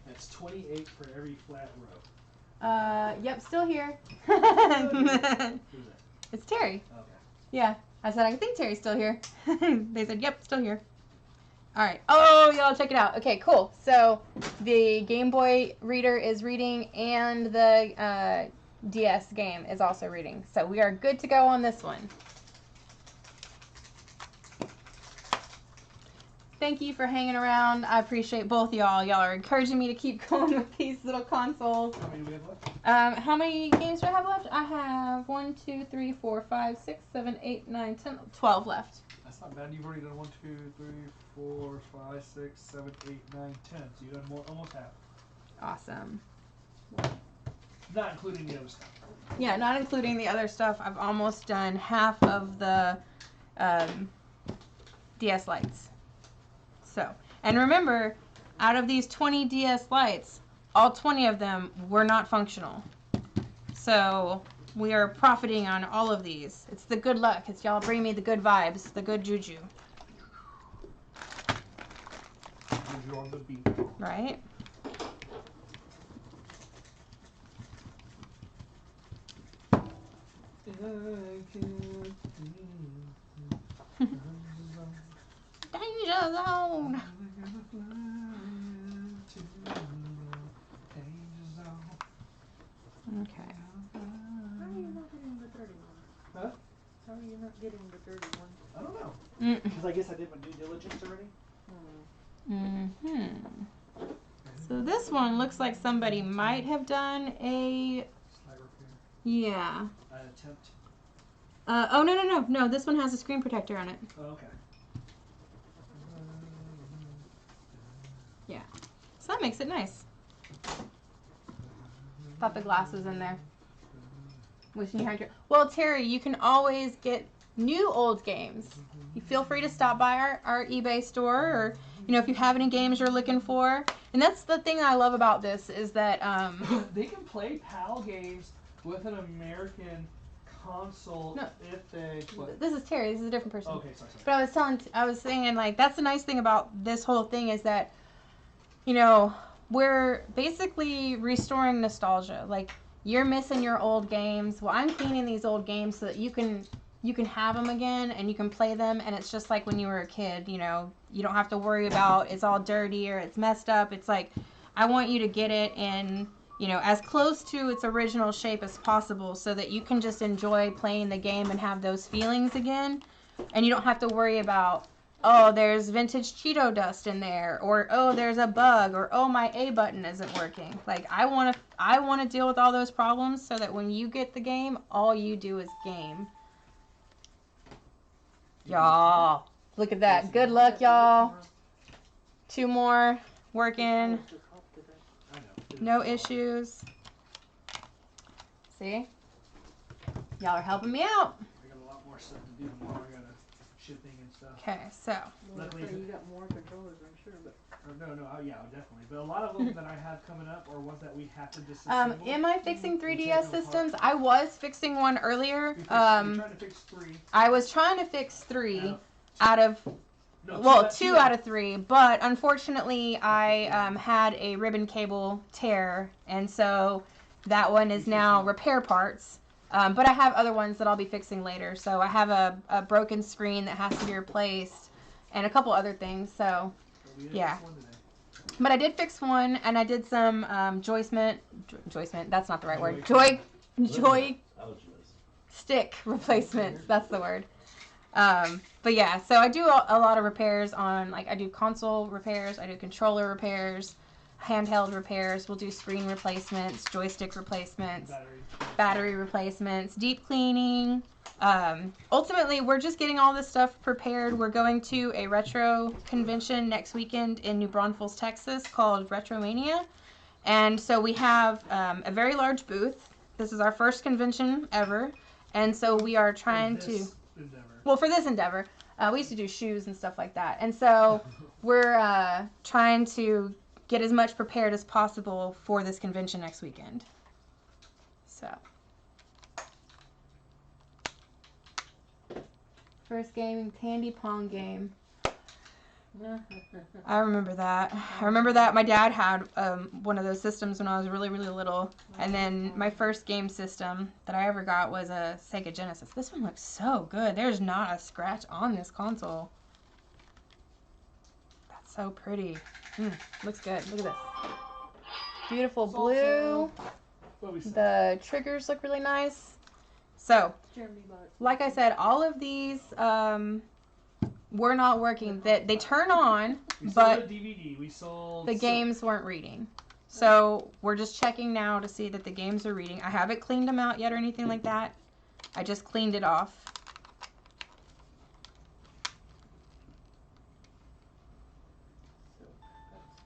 That's 28 for every flat row. Yep, still here. Who's that? It's Terry. Okay. Yeah. I said, I think Terry's still here. They said, yep, still here. All right. Oh, y'all check it out. Okay, cool. So the Game Boy reader is reading and the DS game is also reading. So we are good to go on this one. Thank you for hanging around. I appreciate both y'all. Y'all are encouraging me to keep going with these little consoles. How many do we have left? How many games do I have left? I have 1, 2, 3, 4, 5, 6, 7, 8, 9, 10, 12 left. That's not bad. You've already done 1, 2, 3, 4, 5, 6, 7, 8, 9, 10. So you've done more, almost half. Awesome. Not including the other stuff. Yeah, not including the other stuff. I've almost done half of the DS Lites. So, and remember, out of these 20 DS Lites, all 20 of them were not functional. So, we are profiting on all of these. It's the good luck. It's y'all bring me the good vibes, the good juju. Juju on the beat. Right? Danger zone. Okay. How are you not getting the dirty one? Huh? How are you not getting the dirty one? I don't know. Mm. Because I guess I did my due diligence already. So this one looks like somebody might have done a, Slight repair. yeah. An attempt. Oh, no. This one has a screen protector on it. Oh, okay. Yeah. So that makes it nice. Thought the glass was in there. Wishing you had your... Well, Terry, you can always get new old games. You feel free to stop by our eBay store, or, you know, if you have any games you're looking for. And that's the thing I love about this is that... They can play PAL games with an American console if they... What? This is Terry. This is a different person. Okay, sorry. But I was saying, like, that's the nice thing about this whole thing is that, you know, we're basically restoring nostalgia. Like, you're missing your old games. Well, I'm cleaning these old games so that you can have them again and you can play them. And it's just like when you were a kid, you know, you don't have to worry about it's all dirty or it's messed up. It's like, I want you to get it in, you know, as close to its original shape as possible so that you can just enjoy playing the game and have those feelings again. And you don't have to worry about, oh, there's vintage Cheeto dust in there, or oh, there's a bug, or oh, my A button isn't working. Like, I want to deal with all those problems so that when you get the game, all you do is game. Y'all, look at that. Good luck, y'all. 2 more working. No issues. See? Y'all are helping me out. I got a lot more stuff to do tomorrow. I got shipping and stuff. Okay, so. Luckily, You got more controllers, I'm sure, but yeah, definitely. But a lot of them that I have coming up are ones that we have to disassemble. Am I fixing 3DS systems? I was fixing one earlier. You're trying to fix 3. I was trying to fix 3 out of 2 out of 3, but unfortunately I had a ribbon cable tear, and so that one is now repair parts. But I have other ones that I'll be fixing later. So I have a broken screen that has to be replaced, and a couple other things. So We didn't Yeah. fix one today. But I did fix one, and I did some joystick. That's not the right word. Joy- Joy I was just. stick replacements. That's the word. But yeah, so I do a lot of repairs on, like, I do console repairs, I do controller repairs, handheld repairs. We'll do screen replacements, joystick replacements, battery replacements, deep cleaning. Ultimately, we're just getting all this stuff prepared. We're going to a retro convention next weekend in New Braunfels, Texas, called RetroMaina. And so we have a very large booth. This is our first convention ever. And so we are trying to... Well, for this endeavor, we used to do shoes and stuff like that. And so we're trying to get as much prepared as possible for this convention next weekend. So... First game, Tandy Pong game. I remember that. My dad had one of those systems when I was really, really little. And then my first game system that I ever got was a Sega Genesis. This one looks so good. There's not a scratch on this console. That's so pretty. Looks good. Look at this. Beautiful blue. The triggers look really nice. So, like I said, all of these were not working. They turn on, but the games weren't reading. So we're just checking now to see that the games are reading. I haven't cleaned them out yet or anything like that. I just cleaned it off.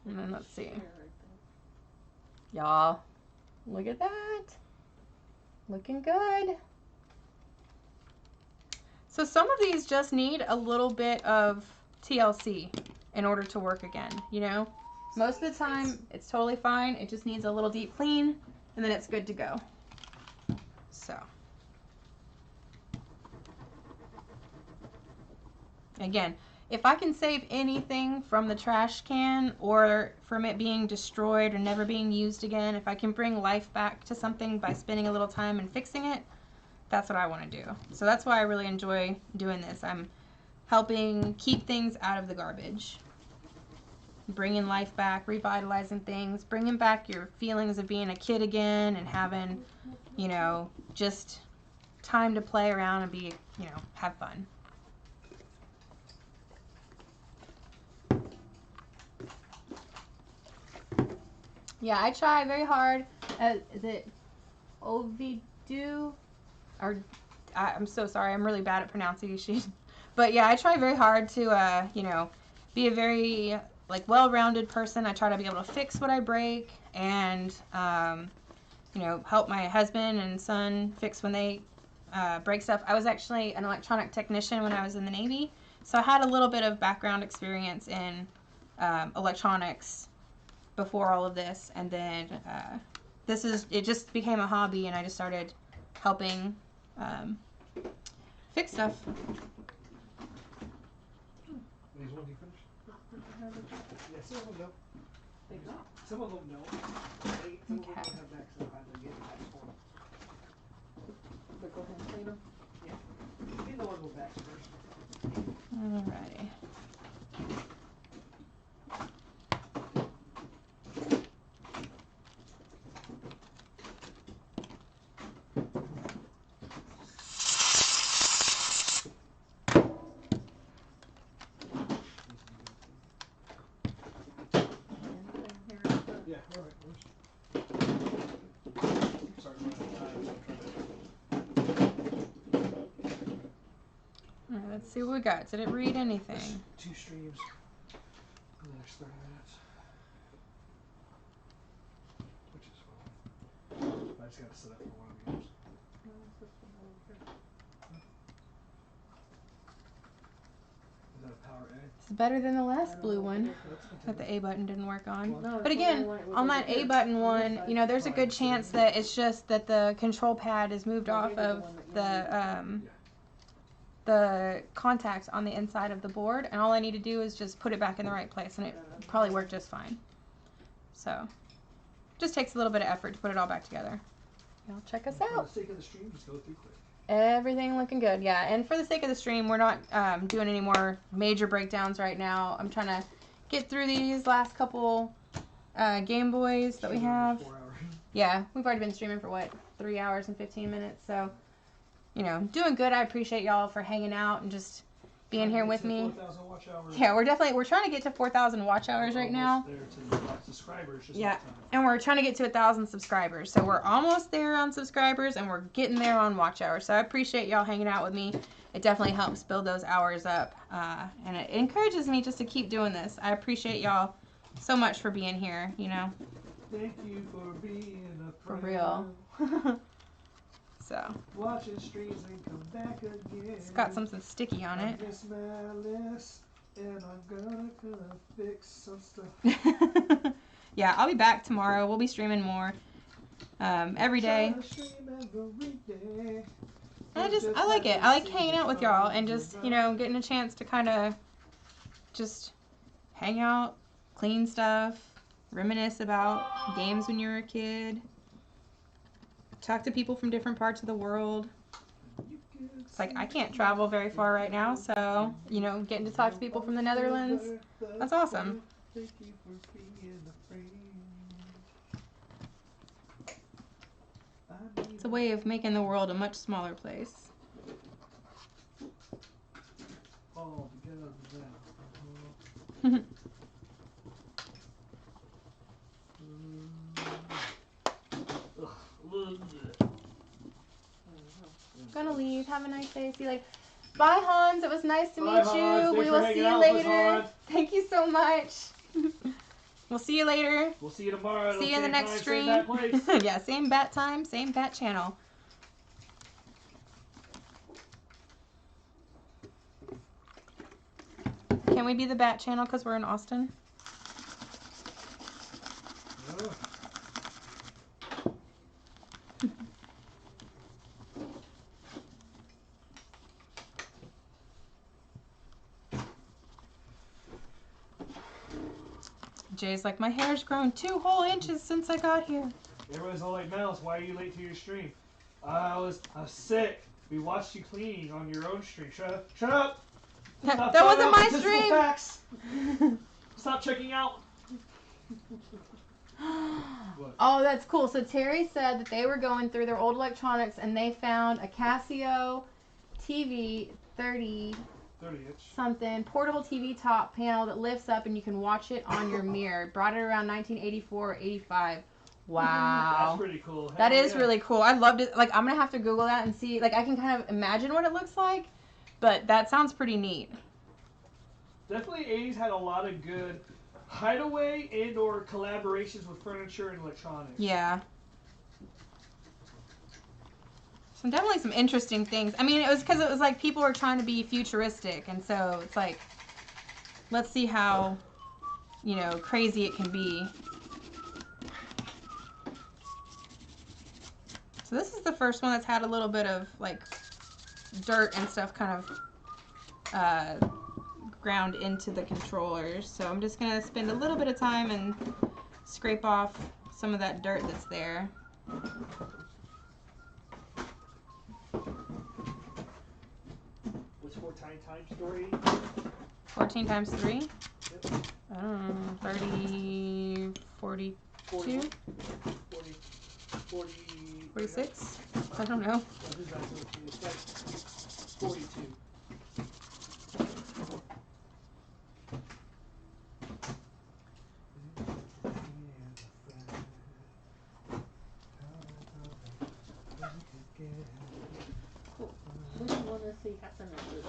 And then let's see. Y'all, look at that. Looking good. So some of these just need a little bit of TLC in order to work again, you know? Most of the time, it's totally fine. It just needs a little deep clean, and then it's good to go. So. Again, if I can save anything from the trash can or from it being destroyed or never being used again, if I can bring life back to something by spending a little time and fixing it, that's what I want to do. So that's why I really enjoy doing this. I'm helping keep things out of the garbage. Bringing life back, revitalizing things, bringing back your feelings of being a kid again and having, you know, just time to play around and be, you know, have fun. Yeah, I try very hard. Is it Ovidu? Or I'm so sorry, I'm really bad at pronunciation. But yeah, I try very hard to, you know, be a very, like, well-rounded person. I try to be able to fix what I break and, you know, help my husband and son fix when they break stuff. I was actually an electronic technician when I was in the Navy, so I had a little bit of background experience in electronics before all of this, and then it just became a hobby, and I just started helping fix stuff. These ones you finished? Yeah, some of them don't. Some of them don't. Some of them don't have backs, so I have to get backs for them. But go ahead and clean them. Yeah. Get the ones with backs first. Alrighty. Yeah, alright. Sorry, running out of time, so I'm Alright, let's see what we got. Did it read anything? trying to 2 streams in the next 30 minutes. Which is fine. I just gotta set up for one of the games. Is that a power A? It's better than the last blue one that the A button didn't work on. But again, on that A button one, you know, there's a good chance that it's just that the control pad is moved off of the contact on the inside of the board, and all I need to do is just put it back in the right place, and it probably worked just fine. So, just takes a little bit of effort to put it all back together. Y'all check us For out. the sake of the stream, just go through quick. Everything looking good, yeah. And for the sake of the stream, we're not doing any more major breakdowns right now. I'm trying to get through these last couple Game Boys that we have. 4 hours. Yeah, we've already been streaming for, 3 hours and 15 minutes, so, doing good. I appreciate y'all for hanging out and just being here with me. 4,000 watch hours. Yeah, we're trying to get to 4,000 watch hours right now. There to the subscribers. Just Yeah, and we're trying to get to 1,000 subscribers. So we're almost there on subscribers, and we're getting there on watch hours. So I appreciate y'all hanging out with me. It definitely helps build those hours up, and it encourages me just to keep doing this. I appreciate y'all so much for being here, Thank you for being a For friend. real. So, Watching streams and come back again. it's got something sticky on it. MsMalice, and I'm gonna fix some stuff. Yeah, I'll be back tomorrow. We'll be streaming more every day. I like it. I like hanging out with y'all and just, getting a chance to kind of just hang out, clean stuff, reminisce about games when you were a kid, talk to people from different parts of the world. It's like I can't travel very far right now, so, getting to talk to people from the Netherlands, that's awesome. It's a way of making the world a much smaller place. Oh, because of that. Gonna leave. Have a nice day. See you later. Bye, Hans. It was nice to Bye, meet you. Hans. Thanks We for will hanging see you out with us, later. Hans. Thank you so much. We'll see you later. We'll see you tomorrow. See you in the next stream. Same place. Yeah, same bat time, same bat channel. Can we be the bat channel because we're in Austin? Oh. Jay's like, my hair's grown 2 whole inches since I got here. Everybody's all like, Malice, why are you late to your stream? I was sick. We watched you cleaning on your own stream. Shut up. Shut up. Stop That wasn't out my statistical stream. Facts. Stop checking out. What? Oh, that's cool. So Terry said that they were going through their old electronics and they found a Casio TV 30 30-inch. something portable TV top panel that lifts up and you can watch it on your mirror. Brought it around 1984 or 85. Wow. That's pretty cool. That Hell is yeah. really cool. I loved it. Like, I'm going to have to Google that and see. Like, I can kind of imagine what it looks like, but that sounds pretty neat. Definitely 80s had a lot of good hideaway and or collaborations with furniture and electronics. Yeah. Definitely some interesting things. I mean, it was because it was like people were trying to be futuristic, and so it's like, let's see how, crazy it can be. So this is the first one that's had a little bit of like dirt and stuff kind of ground into the controllers. So I'm just gonna spend a little bit of time and scrape off some of that dirt that's there. What's 14 times 3? 14 times 3? Yep. 30, 42, 40, 46? I don't know. It's like 42. What do you want to see happen at this?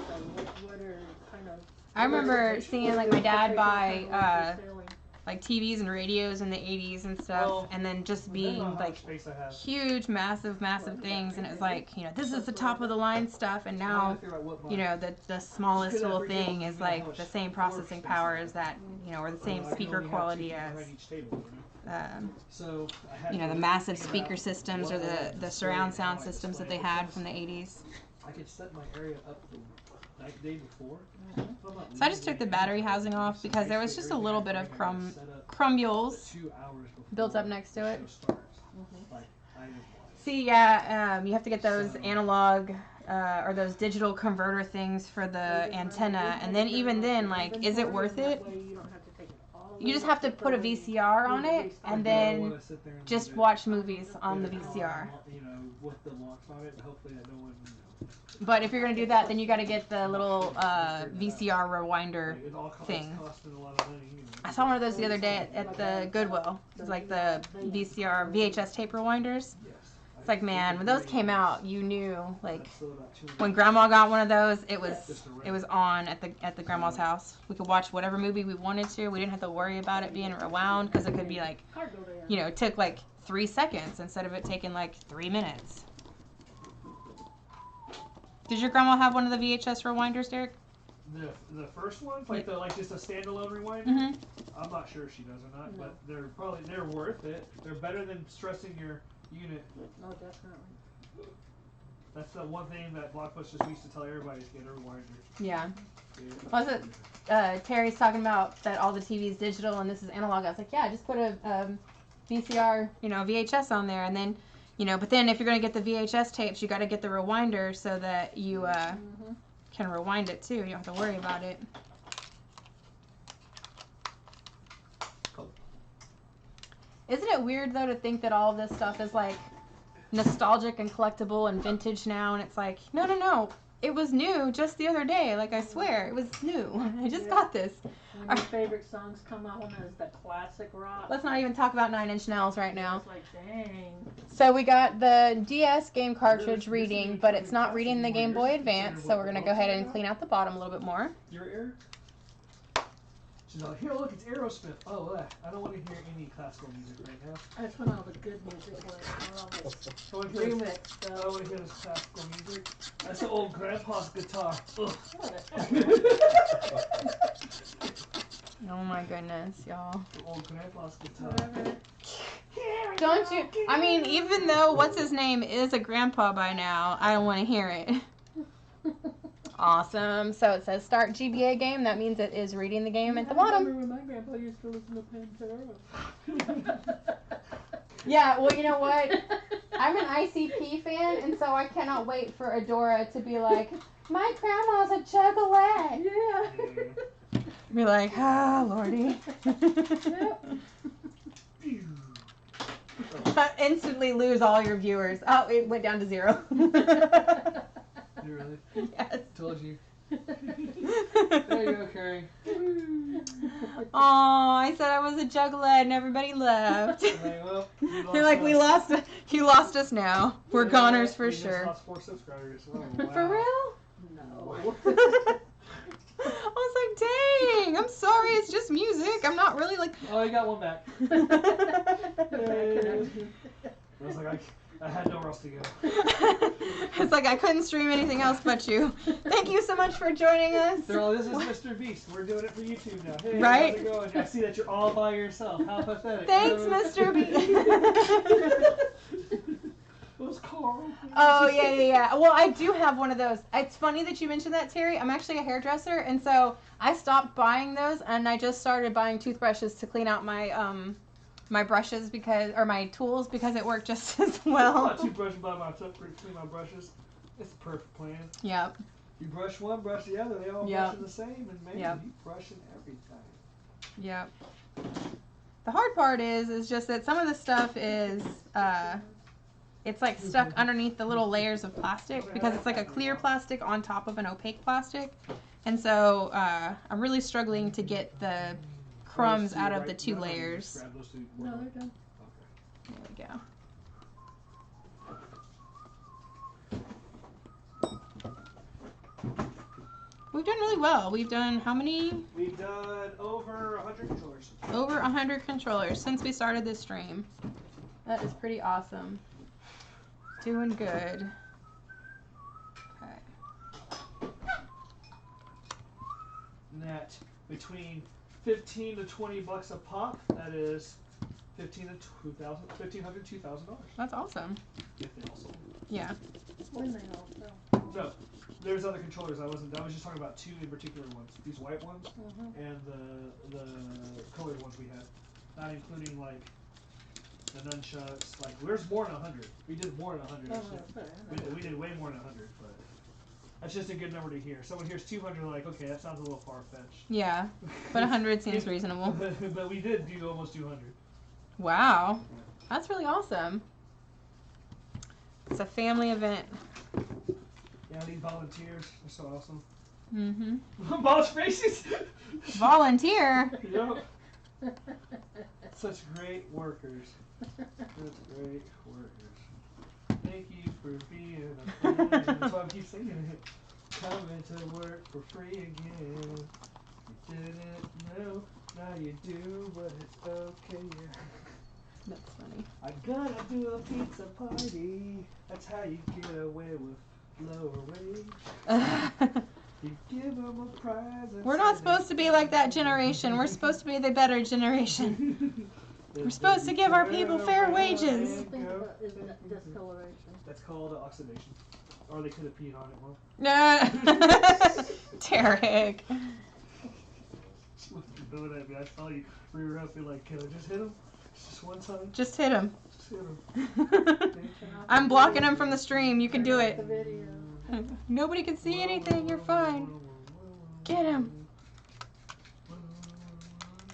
What are kind of... I remember seeing like my dad buy selling? like TVs and radios in the 80s and stuff, Well, and then just Depending being on how like much space I have. huge, massive things, and it was like, this is the top of the line stuff, and now, the smallest little thing is like the same processing power as that, or the same speaker quality as, So I had the massive speaker systems or the surround sound systems that they had from the 80s. I could set my area up the day before. So I just took the battery housing off because there was just a little bit of crumbules 2 hours before built up next to it. the show starts. Like, See, yeah, you have to get those analog or those digital converter things for the antenna, and then even then, like, is it worth it? That way you don't have to take you just have to put a VCR on it and then just watch movies on the VCR. You know, with the locks on it, hopefully that no one. But if you're gonna do that, then you got to get the little VCR rewinder thing. I saw one of those the other day at the Goodwill. It's like the VCR VHS tape rewinders. It's like, man, when those came out, you knew, like, when Grandma got one of those, it was on at the Grandma's house. We could watch whatever movie we wanted to. We didn't have to worry about it being rewound because it could be like, you know, it took like 3 seconds instead of it taking like 3 minutes. Did your grandma have one of the VHS rewinders, Derek? The first one, like just a standalone rewinder. Mm-hmm. I'm not sure if she does or not, but they're worth it. They're better than stressing your unit. No, definitely. That's the one thing that Blockbusters used to tell everybody is get a rewinder. Yeah. Was it Terry's talking about that all the TV's digital and this is analog? I was like, yeah, just put a VCR, you know, VHS on there, and then, you know, but then if you're gonna get the VHS tapes, you got to get the rewinder so that you can rewind it too. You don't have to worry about it. Cool. Isn't it weird though to think that all of this stuff is like nostalgic and collectible and vintage now, and it's like, no, it was new just the other day. Like, I swear, it was new. I just got this. When your favorite songs come out, when there's the classic rock. Let's not even talk about 9 Inch Nails right now. It's like, dang. So we got the DS game cartridge reading, but it's not reading the Game Boy Advance, so we're going to go ahead and clean out the bottom a little bit more. Your ear? She's like, here, look, it's Aerosmith. Oh, I don't want to hear any classical music right now. That's when all the good music was. All this I want to hear remix I stuff. want to hear this classical music. That's the old grandpa's guitar. Ugh. Oh my goodness, y'all. The old grandpa's guitar. Whatever. Don't you? I mean, even though what's his name is a grandpa by now, I don't want to hear it. Awesome. So it says start GBA game. That means it is reading the game at the I bottom. remember when my grandpa used to listen to Pantera. Yeah, well, you know what? I'm an ICP fan, and so I cannot wait for Adora to be like, my grandma's a juggalette. Yeah. Be like, lordy. Instantly lose all your viewers. Oh, it went down to 0. You really? Yes. Told you. There you go, Carrie. Oh, I said I was a juggalette and everybody left. Like, well, They're like, you lost us now. We're goners for sure. Just lost 4 subscribers. Oh, wow. For real? No. I was like, dang, I'm sorry, it's just music. I'm not really like. Oh, you got one back. Connection. I was like, I had nowhere else to go. It's like I couldn't stream anything else but you. Thank you so much for joining us. They're all, this is Mr. Beast. We're doing it for YouTube now. Hey, Right? how's it going? I see that you're all by yourself. How pathetic. Thanks, Mr. B. Those Carl. Oh, yeah. Well, I do have one of those. It's funny that you mentioned that, Terry. I'm actually a hairdresser, and so I stopped buying those, and I just started buying toothbrushes to clean out my my brushes my tools because it worked just as I well. bought 2 brushes by myself to clean my brushes. It's a perfect plan. Yep. You brush one, brush the other. They all Yep. brush the same, and man, Yep. you brushing everything. Yep. The hard part is just that some of the stuff is it's like stuck underneath the little layers of plastic because it's like a clear plastic on top of an opaque plastic, and so I'm really struggling to get the crumbs out of the 2 layers. Grab those 2. No, they're done. There we go. We've done really well. We've done how many? We've done over 100 controllers. Over 100 controllers since we started this stream. That is pretty awesome. Doing good. Okay. And that between 15 to 20 bucks a pop, that is $1,500 to $2,000. That's awesome. If they also. Yeah. When they all fell. No, there's other controllers. I was just talking about 2 in particular ones. These white ones and the colored ones we had, not including like the nunchucks. Like there's more than 100. We did more than 100. Oh, Actually. that's fair. We did way more than 100. But That's just a good number to hear. Someone hears 200, like, okay, that sounds a little far-fetched. Yeah, but 100 seems reasonable. But we did do almost 200. Wow, that's really awesome. It's a family event. Yeah, I need volunteers. They're so awesome. Mm-hmm. Boss faces! Volunteer? Yep. Such great workers. Such great workers. Thank you for being a friend. That's why I keep singing it. Coming to work for free again. You didn't know, now you do, but it's okay. That's funny. I gotta do a pizza party. That's how you get away with lower wage. You give them a prize. We're not supposed to be like that generation. We're supposed to be the better generation. We're supposed to give our people fair wages. Think about is that discoloration. That's called oxidation. Or they could have peed on it more. Derek. She wasn't doing at me. I saw you rear up and like, can I just hit him? Just one time? Just hit him. Just hit him. I'm blocking him from the stream. You can do The it. video. Nobody can see anything. You're fine. Get him.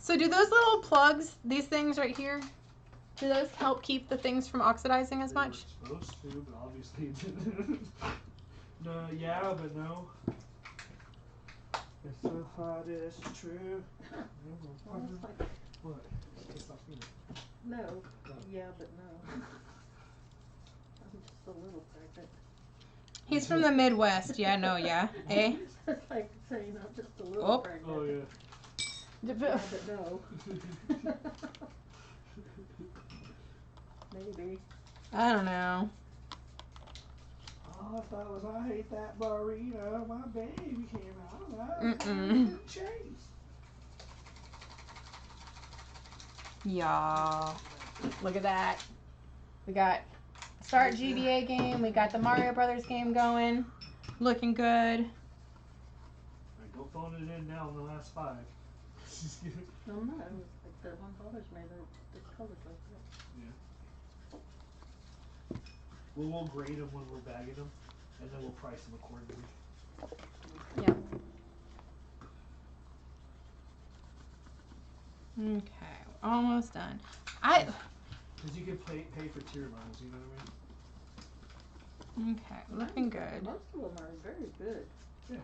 So do those little plugs, these things right here, do those help keep the things from oxidizing as much? They were supposed to, but obviously it didn't. No, yeah, but no. It's so hot, it's true. Well, it's like, What? It's not me. no. Yeah, but no. I'm just a little pregnant. He's from the Midwest. Yeah, no, yeah. Eh? It's like saying I'm just a little Oh. pregnant. Oh, yeah. Yeah, but no. Maybe. I don't know. All I thought was I hate that burrito. My baby came out. Mm-mm. Chase. Yeah. Look at that. We got a Start GBA game. We got the Mario Brothers game going. Looking good. Alright, go phone it in now in the last 5. No, no. Like that one bothers me. The colors like that. We'll grade them when we're bagging them, and then we'll price them accordingly. Yeah. Okay, almost done. Because you can pay for tier lines, you know what I mean? Okay, looking good. Most of them are very good. Yeah.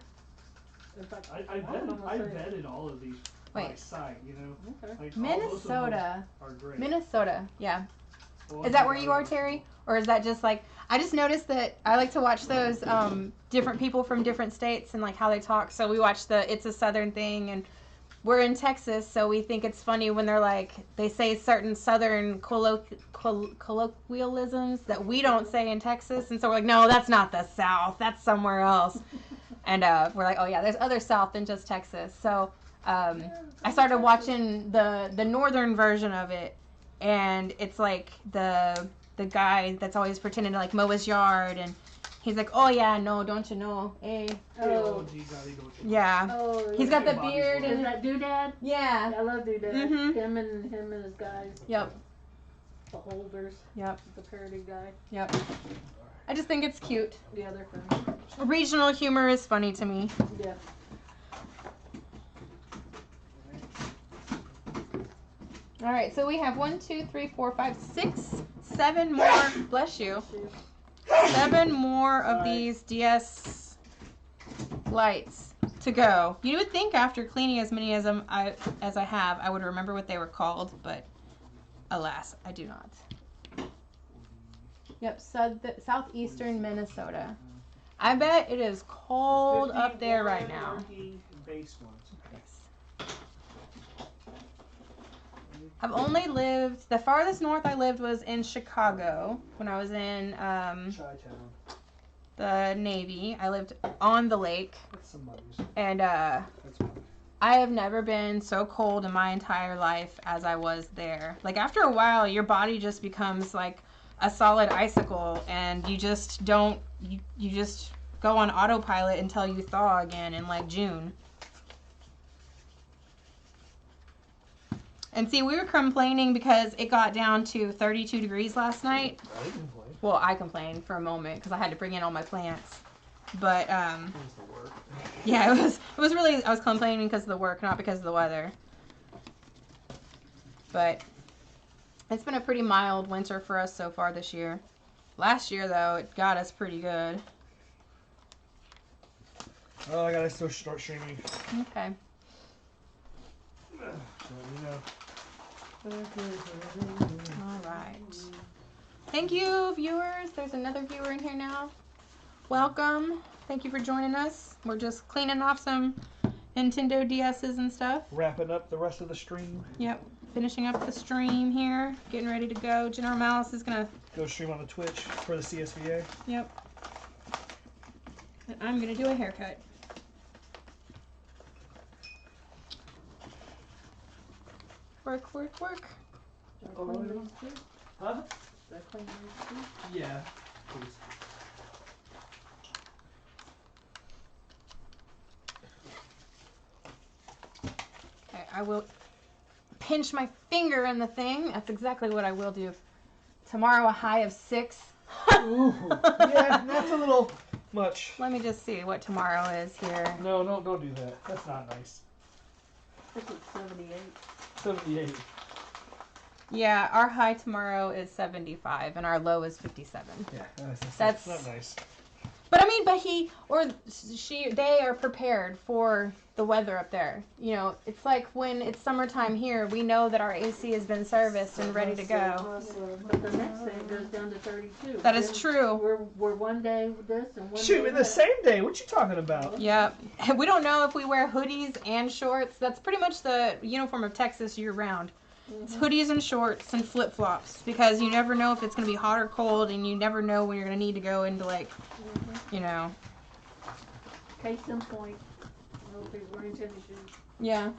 In fact, I vetted all of these by Wait. sight, you know? Okay. Like, all most of them Minnesota. are great. Minnesota, yeah. Well, Is that where you are, Terry? Or is that just like, I just noticed that I like to watch those different people from different states and like how they talk. So we watch the It's a Southern thing, and we're in Texas, so we think it's funny when they're like, they say certain Southern colloquialisms that we don't say in Texas. And so we're like, no, that's not the South. That's somewhere else. And we're like, oh yeah, there's other South than just Texas. So I started watching the northern version of it. And it's like the guy that's always pretending to like mow his yard, and he's like, oh yeah, no, don't you know, eh? Oh. Yeah. Oh, He's got the beard Is and that Doodad? yeah. I love Doodad. Mhm. Him and his guys. Yep. The holders. Yep. The parody guy. Yep. I just think it's cute. The other friend. Regional humor is funny to me. Yeah. All right, so we have 1, 2, 3, 4, 5, 6, 7 more. Bless you. 7 more of these DS lights to go. You would think after cleaning as many as I have, I would remember what they were called, but alas, I do not. Yep, southeastern Minnesota. I bet it is cold up there right now. Base ones. I've only lived, the farthest north I lived was in Chicago when I was in Chi-town. the Navy. I lived on the lake, That's somebody's. and That's fine. I have never been so cold in my entire life as I was there. Like after a while, your body just becomes like a solid icicle, and you just don't, you just go on autopilot until you thaw again in like June. And see, we were complaining because it got down to 32 degrees last night. I didn't complain. Well, I complained for a moment because I had to bring in all my plants. But yeah, it was really, I was complaining because of the work, not because of the weather. But it's been a pretty mild winter for us so far this year. Last year, though, it got us pretty good. Oh, I gotta still start streaming. Okay. So, you know. All right. Thank you, viewers. There's another viewer in here now. Welcome. Thank you for joining us. We're just cleaning off some Nintendo DS's and stuff. Wrapping up the rest of the stream. Yep. Finishing up the stream here. Getting ready to go. General Malice is going to go stream on the Twitch for the CSVA. Yep. And I'm going to do a haircut. Work, work, work. Huh? That clean these too? Yeah, please. Okay, I will pinch my finger in the thing. That's exactly what I will do. Tomorrow, a high of 6. Ooh, yeah, that's a little much. Let me just see what tomorrow is here. No, don't do that. That's not nice. This is 78. 78. Yeah, our high tomorrow is 75 and our low is 57. Yeah, that's not nice. But I mean, but he or she, they are prepared for the weather up there. You know, it's like when it's summertime here, we know that our AC has been serviced and ready to go. But the next day it goes down to 32. That is true. We're one day with this and one Shoot, day in the same day. What you talking about? Yeah. We don't know if we wear hoodies and shorts. That's pretty much the uniform of Texas year round. It's hoodies and shorts and flip-flops because you never know if it's going to be hot or cold and you never know when you're going to need to go into like, you know. Case in point. Nobody's wearing tennis shoes. Yeah.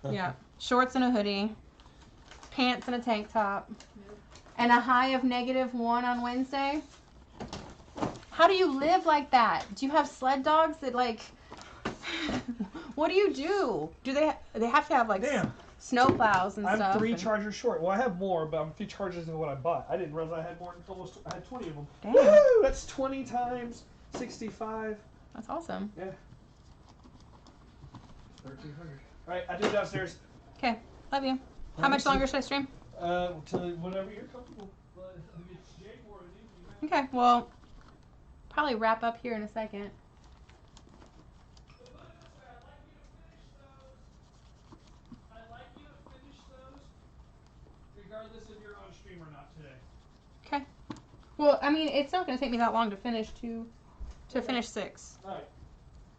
Yeah. Shorts and a hoodie. Pants and a tank top. And a high of -1 on Wednesday. How do you live like that? Do you have sled dogs that like... What do you do? Do they have to have like... Damn. Snow plows and I'm stuff. 3 chargers short. Well, I have more, but I'm 3 chargers than what I bought. I didn't realize I had more than I had 20 of them. Damn. Woo! That's 20 times 65. That's awesome. Yeah. 1,300. All right, I do it downstairs. Okay, love you. How much longer should I stream? Till whenever you're comfortable. Okay, well, probably wrap up here in a second. Regardless if you're on stream or not today. Okay. Well, I mean, it's not going to take me that long to finish finish 6. All right.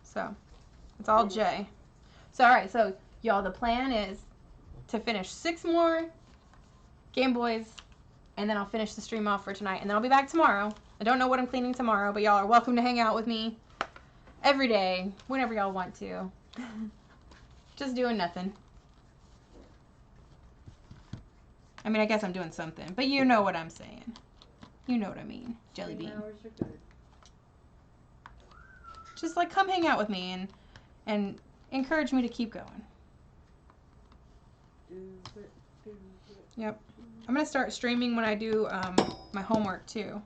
So, it's all J. So, all right. So, y'all, the plan is to finish 6 more Game Boys, and then I'll finish the stream off for tonight, and then I'll be back tomorrow. I don't know what I'm cleaning tomorrow, but y'all are welcome to hang out with me every day, whenever y'all want to. Just doing nothing. I mean, I guess I'm doing something, but you know what I'm saying. You know what I mean, Jelly Bean. 3 hours are good. Just like come hang out with me and encourage me to keep going. Do it. Yep. I'm gonna start streaming when I do my homework too,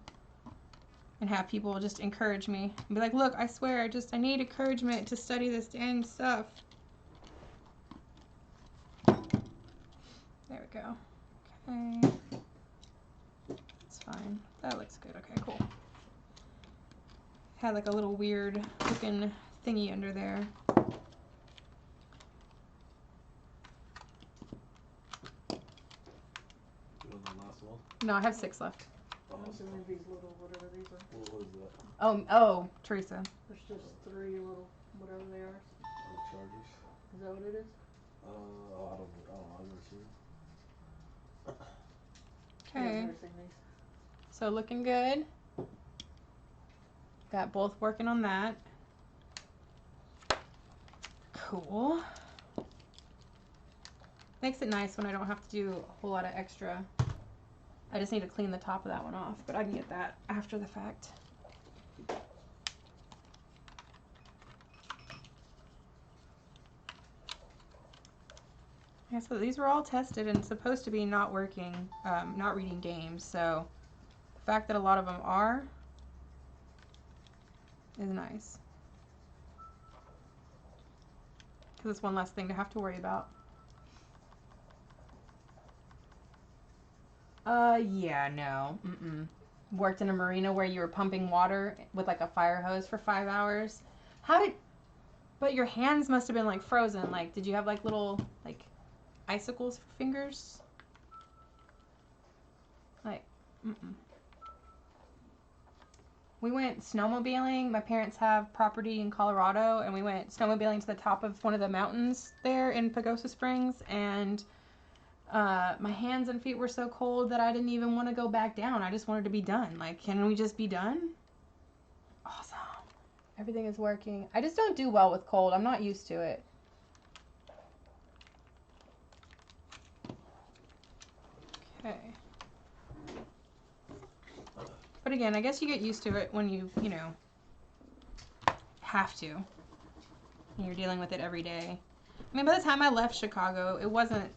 and have people just encourage me and be like, "Look, I swear, I need encouragement to study this dang stuff." There we go. Okay. It's fine. That looks good. Okay, cool. Had like a little weird looking thingy under there. Doing the last one? No, I have 6 left. Those are these little, whatever these are. What is that? Oh, Teresa. There's just 3 little, whatever they are. Chargers? Is that what it is? I don't know. I've never seen them. I've Okay. never seen these. So looking good. Got both working on that. Cool. Makes it nice when I don't have to do a whole lot of extra. I just need to clean the top of that one off, but I can get that after the fact. Yeah, so these were all tested and supposed to be not working, not reading games, so the fact that a lot of them are is nice. Because it's one less thing to have to worry about. Yeah, no. Worked in a marina where you were pumping water with like a fire hose for 5 hours. But your hands must have been like frozen. Like, did you have like little like icicles for fingers? Like, We went snowmobiling. My parents have property in Colorado, and we went snowmobiling to the top of one of the mountains there in Pagosa Springs, and my hands and feet were so cold that I didn't even want to go back down. I just wanted to be done. Like, can we just be done? Awesome. Everything is working. I just don't do well with cold. I'm not used to it. Okay. But again, I guess you get used to it when you have to. And you're dealing with it every day. I mean, by the time I left Chicago, it wasn't,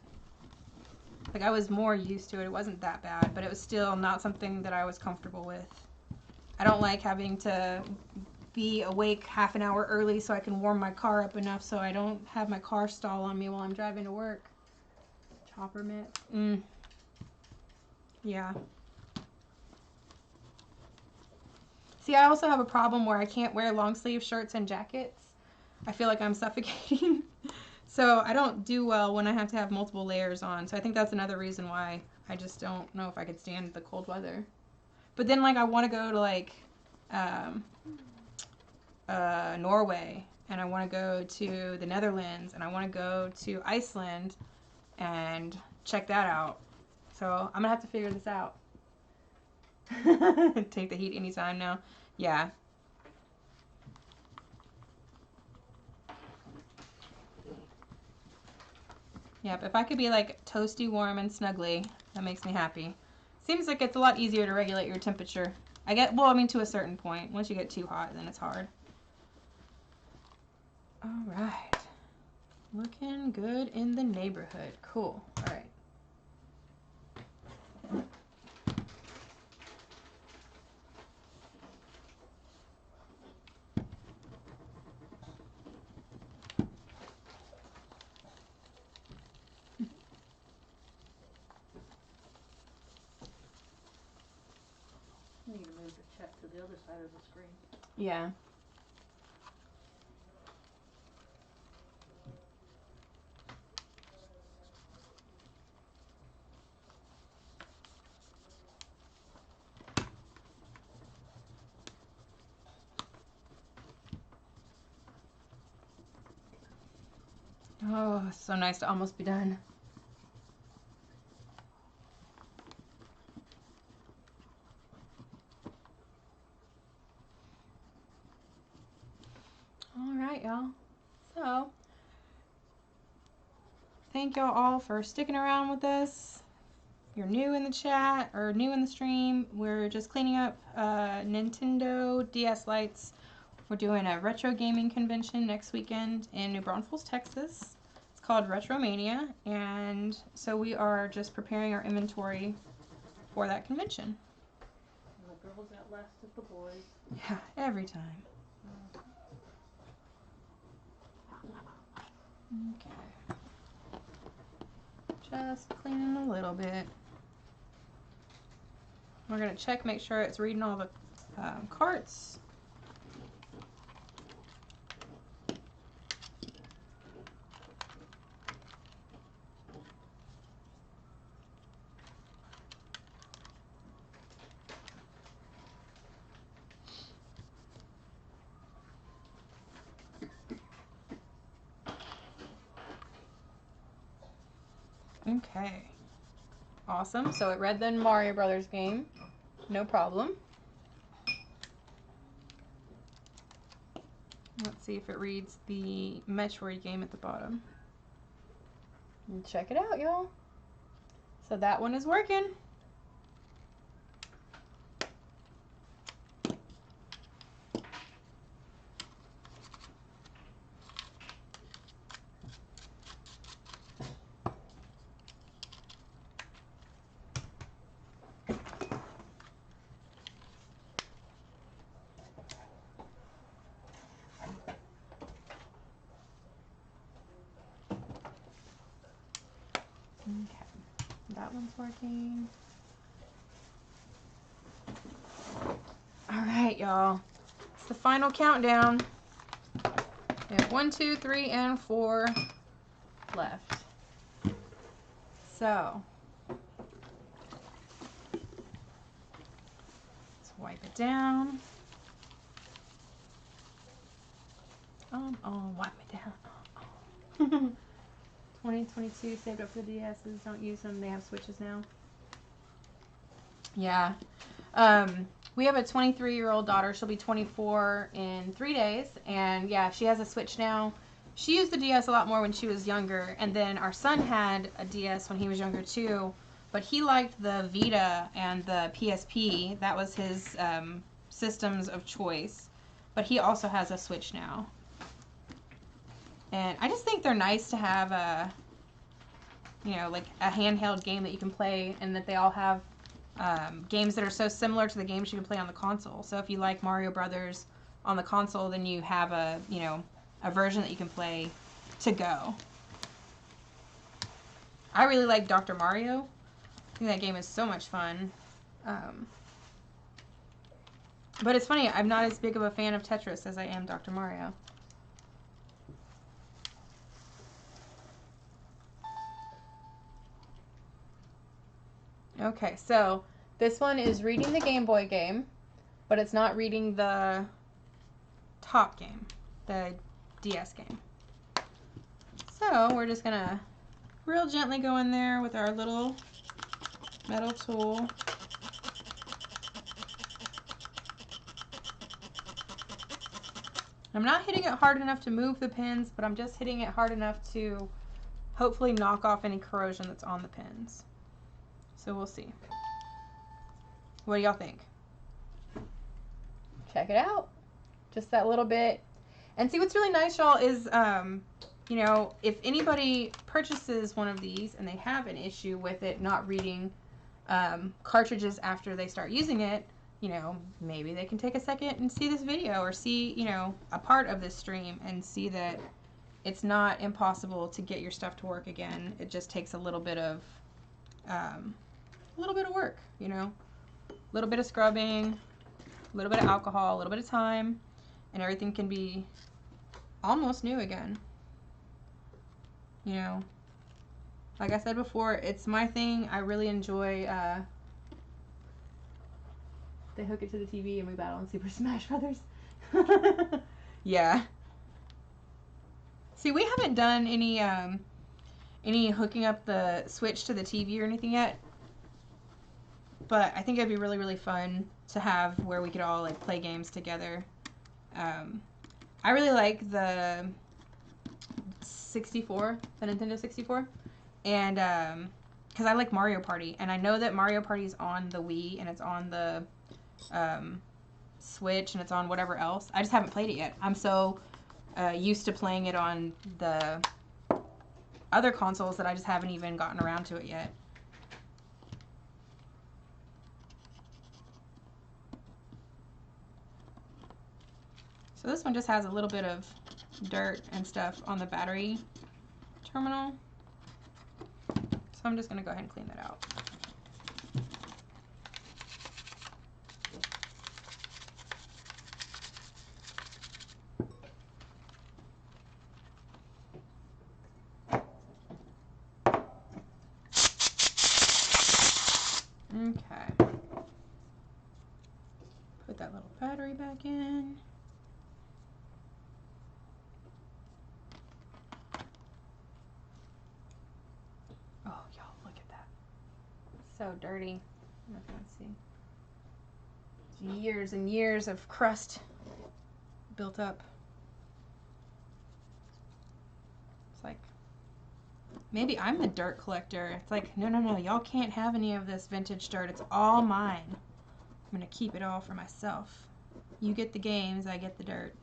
like, I was more used to it. It wasn't that bad, but it was still not something that I was comfortable with. I don't like having to be awake half an hour early so I can warm my car up enough so I don't have my car stall on me while I'm driving to work. Chopper mitt. Yeah. See, I also have a problem where I can't wear long sleeve shirts and jackets. I feel like I'm suffocating. So I don't do well when I have to have multiple layers on. So I think that's another reason why I just don't know if I could stand the cold weather. But then, like, I want to go to, like, Norway, and I want to go to the Netherlands, and I want to go to Iceland and check that out. So I'm going to have to figure this out. Take the heat anytime now. Yeah. Yep, if I could be like toasty, warm, and snuggly, that makes me happy. Seems like it's a lot easier to regulate your temperature. I mean to a certain point. Once you get too hot, then it's hard. Alright. Looking good in the neighborhood. Cool. Alright. You need to move the chat to the other side of the screen. Yeah. Oh, so nice to almost be done. Alright, y'all. So, thank y'all all for sticking around with us. You're new in the chat or new in the stream. We're just cleaning up Nintendo DS Lites. We're doing a retro gaming convention next weekend in New Braunfels, Texas. It's called RetroMaina, and so we are just preparing our inventory for that convention. And the girls outlasted the boys. Yeah, every time. Okay. Just cleaning a little bit. We're going to check, make sure it's reading all the carts. Okay. Awesome. So it read the Mario Brothers game. No problem. Let's see if it reads the Metroid game at the bottom. And check it out, y'all. So that one is working. Okay, that one's working. All right, y'all. It's the final countdown. We have 1, 2, 3, and 4 left. So let's wipe it down. Oh, wipe it down. 2022 saved up for the DSs. Don't use them. They have Switches now. Yeah. We have a 23-year-old daughter. She'll be 24 in 3 days. And yeah, she has a Switch now. She used the DS a lot more when she was younger. And then our son had a DS when he was younger too. But he liked the Vita and the PSP. That was his systems of choice. But he also has a Switch now. And I just think they're nice to have like a handheld game that you can play, and that they all have games that are so similar to the games you can play on the console. So if you like Mario Brothers on the console, then you have a version that you can play to go. I really like Dr. Mario. I think that game is so much fun. But it's funny, I'm not as big of a fan of Tetris as I am Dr. Mario. Okay, so this one is reading the Game Boy game, but it's not reading the top game, the DS game. So we're just gonna real gently go in there with our little metal tool. I'm not hitting it hard enough to move the pins, but I'm just hitting it hard enough to hopefully knock off any corrosion that's on the pins. So we'll see. What do y'all think? Check it out. Just that little bit. And see, what's really nice, y'all, is, if anybody purchases one of these and they have an issue with it not reading cartridges after they start using it, maybe they can take a second and see this video, or see, a part of this stream, and see that it's not impossible to get your stuff to work again. It just takes a little bit of work, a little bit of scrubbing, a little bit of alcohol, a little bit of time, and everything can be almost new again. Like I said before, it's my thing. I really enjoy, they hook it to the TV and we battle in Super Smash Brothers. Yeah. See, we haven't done any hooking up the Switch to the TV or anything yet. But I think it'd be really, really fun to have where we could all play games together. I really like the 64, the Nintendo 64, and because I like Mario Party, and I know that Mario Party's on the Wii and it's on the Switch and it's on whatever else. I just haven't played it yet. I'm so used to playing it on the other consoles that I just haven't even gotten around to it yet. So this one just has a little bit of dirt and stuff on the battery terminal. So I'm just going to go ahead and clean that out. Okay. Put that little battery back in. Oh, y'all, look at that. So dirty. Let's see. Years and years of crust built up. It's like, maybe I'm the dirt collector. It's like, no, y'all can't have any of this vintage dirt. It's all mine. I'm gonna keep it all for myself. You get the games, I get the dirt.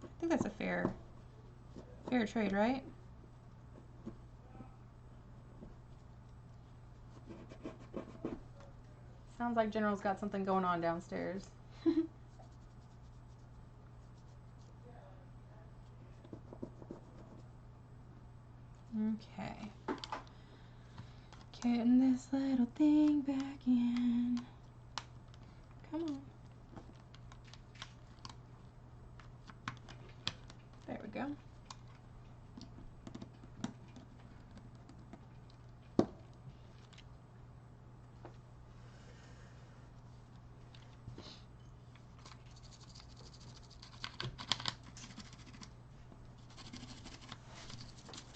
I think that's a fair trade, right? Sounds like General's got something going on downstairs. Okay. Getting this little thing back in. Come on. There we go.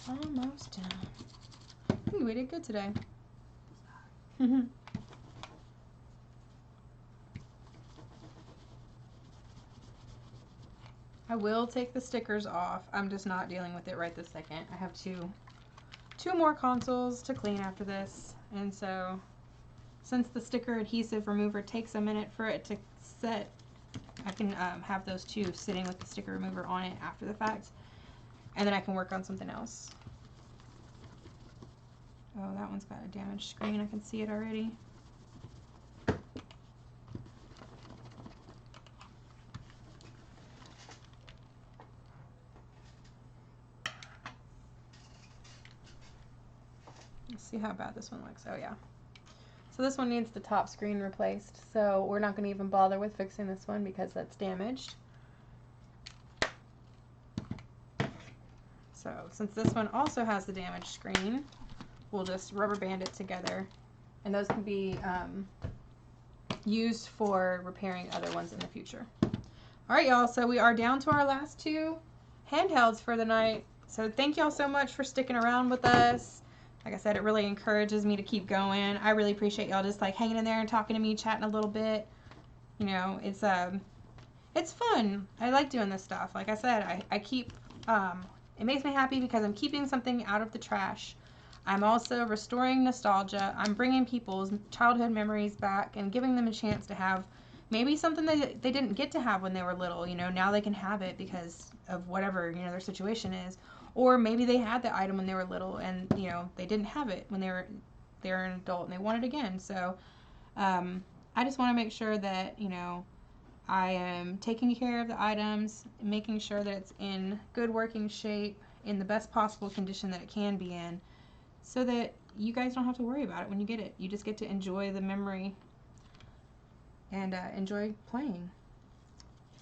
Almost done. I think we did good today. I will take the stickers off. I'm just not dealing with it right this second. I have two more consoles to clean after this, and so since the sticker adhesive remover takes a minute for it to set, I can have those two sitting with the sticker remover on it after the fact, and then I can work on something else. Oh, that one's got a damaged screen. I can see it already. Let's see how bad this one looks. Oh yeah. So this one needs the top screen replaced. So we're not going to even bother with fixing this one because that's damaged. So since this one also has the damaged screen, we'll just rubber band it together, and those can be used for repairing other ones in the future. All right, y'all, so we are down to our last two handhelds for the night. So thank y'all so much for sticking around with us. Like I said, it really encourages me to keep going. I really appreciate y'all just like hanging in there and talking to me, chatting a little bit. You know, it's fun. I like doing this stuff. Like I said, I keep it makes me happy because I'm keeping something out of the trash. I'm also restoring nostalgia. I'm bringing people's childhood memories back and giving them a chance to have maybe something that they didn't get to have when they were little. You know, now they can have it because of whatever, you know, their situation is. Or maybe they had the item when they were little and, you know, they didn't have it when they were an adult and they want it again. So I just want to make sure that, you know, I am taking care of the items, making sure that it's in good working shape, in the best possible condition that it can be in, so that you guys don't have to worry about it when you get it. You just get to enjoy the memory and enjoy playing.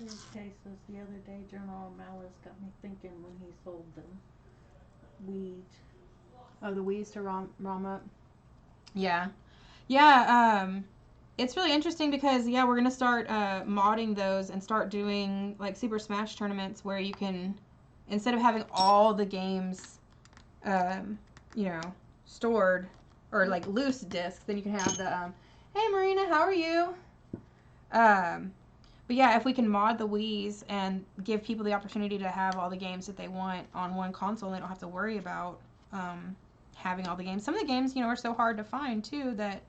These cases the other day, General Malice got me thinking when he sold them. Weed. Oh, the Wii's to ROM up? Yeah. Yeah, it's really interesting because, yeah, we're going to start modding those and start doing, like, Super Smash tournaments where you can, instead of having all the games, you know, stored, or, like, loose discs, then you can have the, hey, Marina, how are you? But, yeah, if we can mod the Wii's and give people the opportunity to have all the games that they want on one console, and they don't have to worry about having all the games. Some of the games, you know, are so hard to find, too, that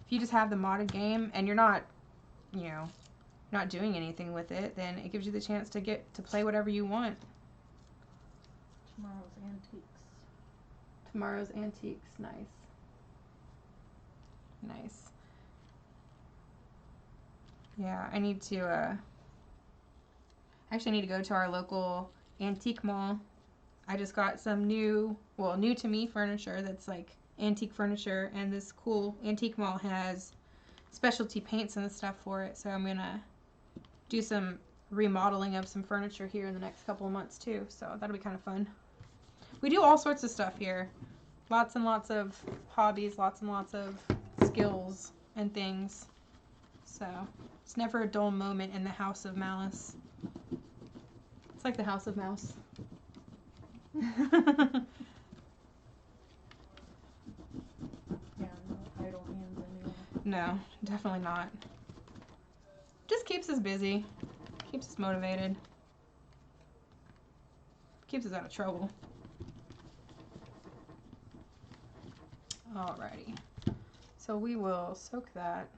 if you just have the modded game and you're not, you know, not doing anything with it, then it gives you the chance to get to play whatever you want. Tomorrow's Antiques. Tomorrow's Antiques. Nice. Nice. Yeah, I need to, actually need to go to our local antique mall. I just got some new to me furniture that's like antique furniture, and this cool antique mall has specialty paints and stuff for it, so I'm gonna do some remodeling of some furniture here in the next couple of months too, so that'll be kind of fun. We do all sorts of stuff here, lots and lots of hobbies, lots and lots of skills and things, so it's never a dull moment in the House of Malice. It's like the House of Mouse. Yeah, no idle hands anymore. No, definitely not. Just keeps us busy. Keeps us motivated. Keeps us out of trouble. Alrighty. So we will soak that.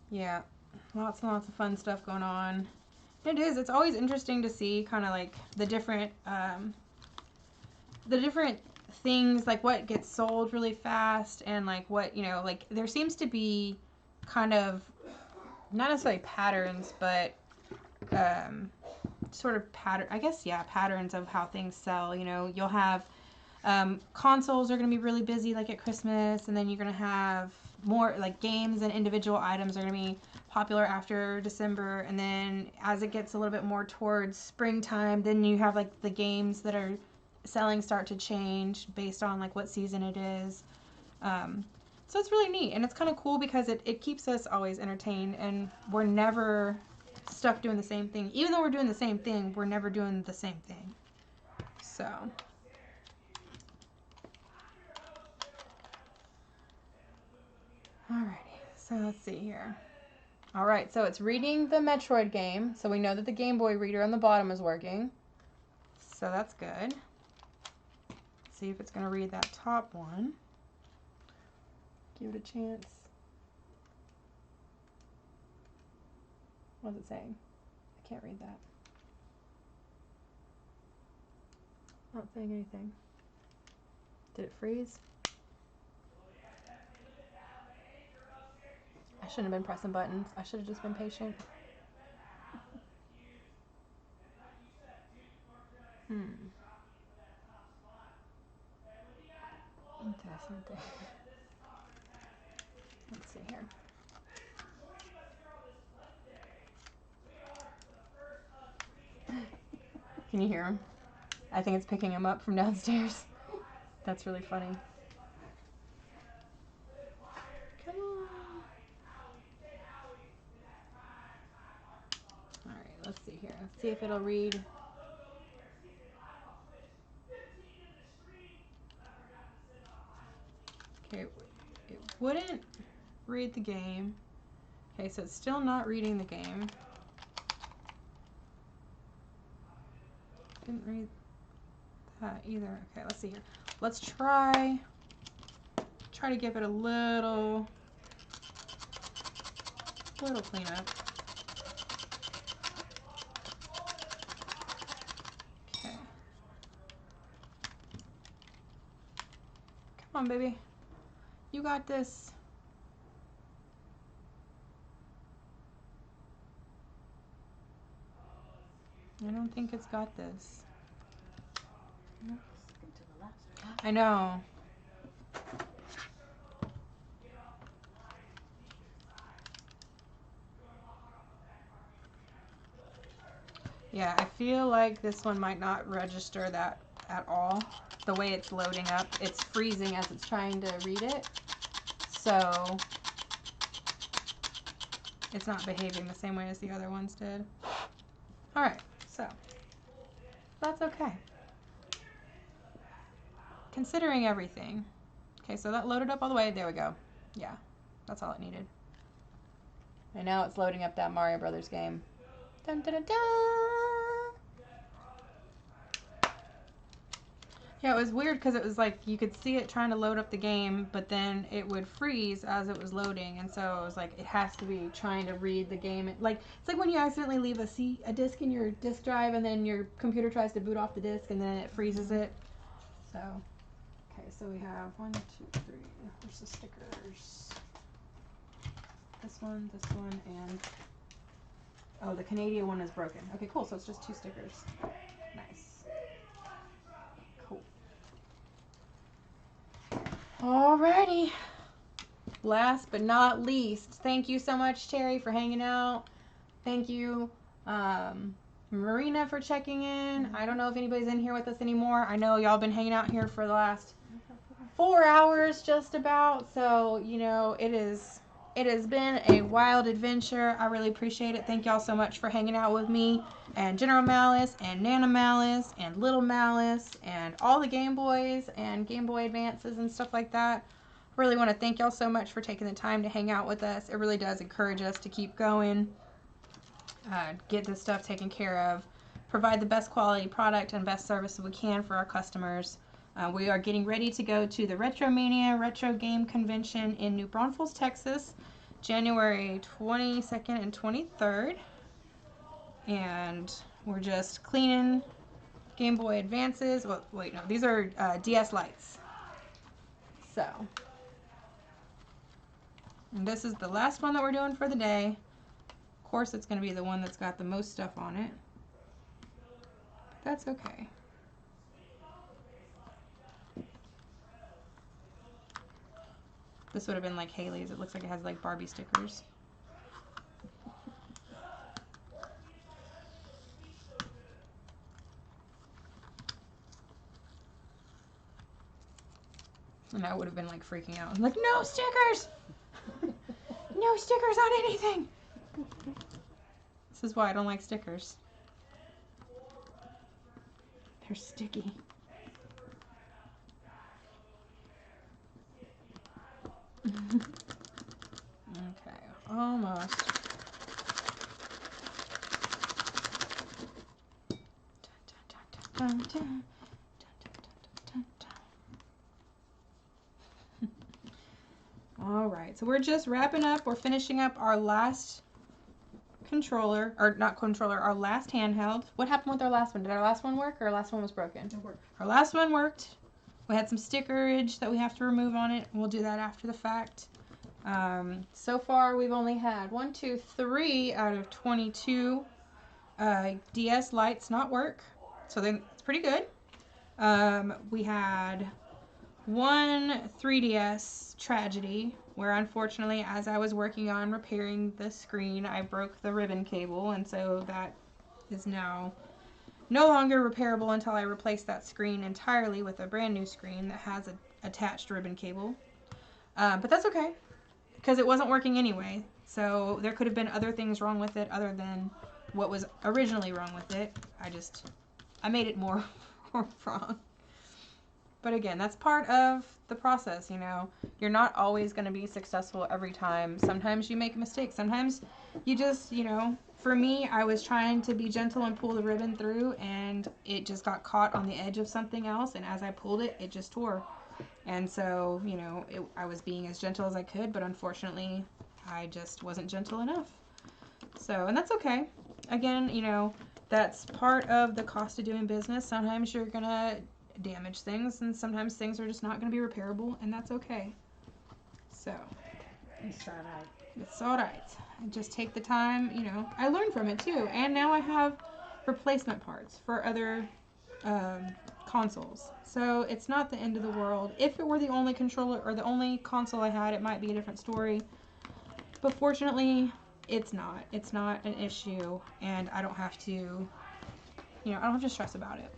Yeah, lots and lots of fun stuff going on. It's always interesting to see kind of like the different things, like what gets sold really fast, and like what, you know, like there seems to be kind of not necessarily patterns, but sort of pattern, I guess, yeah, patterns of how things sell. You know, you'll have consoles are going to be really busy like at Christmas, and then you're going to have more like games and individual items are going to be popular after December, and then as it gets a little bit more towards springtime, then you have like the games that are selling start to change based on like what season it is. So it's really neat, and it's kind of cool because it keeps us always entertained, and we're never stuck doing the same thing. Even though we're doing the same thing, we're never doing the same thing. So alrighty, so let's see here. Alright, so it's reading the Metroid game, so we know that the Game Boy reader on the bottom is working. So that's good. Let's see if it's going to read that top one. Give it a chance. What is it saying? I can't read that. Not saying anything. Did it freeze? I shouldn't have been pressing buttons. I should have just been patient. Interesting. Let's see here. Can you hear him? I think it's picking him up from downstairs. That's really funny. Come on. Alright, let's see here. Let's see if it'll read. Okay, it wouldn't read the game. Okay, so it's still not reading the game. Didn't read that either. Okay, let's see here. Let's try to give it a little cleanup. Okay. Come on, baby. You got this. I don't think it's got this. Nope. I know. Yeah, I feel like this one might not register that at all. The way it's loading up, it's freezing as it's trying to read it. So it's not behaving the same way as the other ones did. Alright, so that's okay. Considering everything. Okay, so that loaded up all the way. There we go. Yeah, that's all it needed. And now it's loading up that Mario Brothers game. Dun, dun, dun, dun. Yeah, it was weird because it was like you could see it trying to load up the game, but then it would freeze as it was loading, and so it was like it has to be trying to read the game. Like it's like when you accidentally leave a disk in your disk drive, and then your computer tries to boot off the disk, and then it freezes it. So, okay, so we have 1, 2, 3. Where's the stickers? This one, and oh, the Canadian one is broken. Okay, cool. So it's just 2 stickers. Nice. Cool. Alrighty. Last but not least, thank you so much, Terry, for hanging out. Thank you, Marina, for checking in. I don't know if anybody's in here with us anymore. I know y'all been hanging out here for the last 4 hours just about. So, you know, it has been a wild adventure. I really appreciate it. Thank y'all so much for hanging out with me and General Malice and Nana Malice and Little Malice and all the Game Boys and Game Boy Advances and stuff like that. Really want to thank y'all so much for taking the time to hang out with us. It really does encourage us to keep going, get this stuff taken care of, provide the best quality product and best service we can for our customers. We are getting ready to go to the RetroMaina Retro Game Convention in New Braunfels, Texas, January 22nd and 23rd. And we're just cleaning Game Boy Advances. Well, wait, no, these are DS Lites. So, and this is the last one that we're doing for the day. Of course, it's going to be the one that's got the most stuff on it. That's okay. This would have been like Haley's. It looks like it has like Barbie stickers. And I would have been like freaking out. I'm like, no stickers! No stickers on anything! This is why I don't like stickers. They're sticky. Okay, almost. Dun, dun, dun, dun. All right, so we're just wrapping up. We're finishing up our last controller, or not controller, our last handheld. What happened with our last one? Did our last one work, or our last one was broken? It worked. Our last one worked. We had some stickerage that we have to remove on it. We'll do that after the fact. So far, we've only had 1, 2, 3 out of 22 DS Lites not work. So then it's pretty good. We had one 3DS tragedy where unfortunately as I was working on repairing the screen I broke the ribbon cable, and so that is now no longer repairable until I replace that screen entirely with a brand new screen that has an attached ribbon cable. But that's okay because it wasn't working anyway, so there could have been other things wrong with it other than what was originally wrong with it. I made it more wrong. But again, that's part of the process, you know. You're not always going to be successful every time. Sometimes you make a mistake. Sometimes you just, you know, for me, I was trying to be gentle and pull the ribbon through, and it just got caught on the edge of something else, and as I pulled it, it just tore. And so, you know, I was being as gentle as I could, but unfortunately, I just wasn't gentle enough. So, and that's okay. Again, you know, that's part of the cost of doing business. Sometimes you're going to damage things, and sometimes things are just not going to be repairable, and that's okay. So It's alright. It's alright. I just take the time, you know. I learn from it too, and now I have replacement parts for other consoles. So it's not the end of the world. If it were the only controller or the only console I had, it might be a different story. But fortunately, it's not. It's not an issue, and I don't have to, you know, I don't have to stress about it.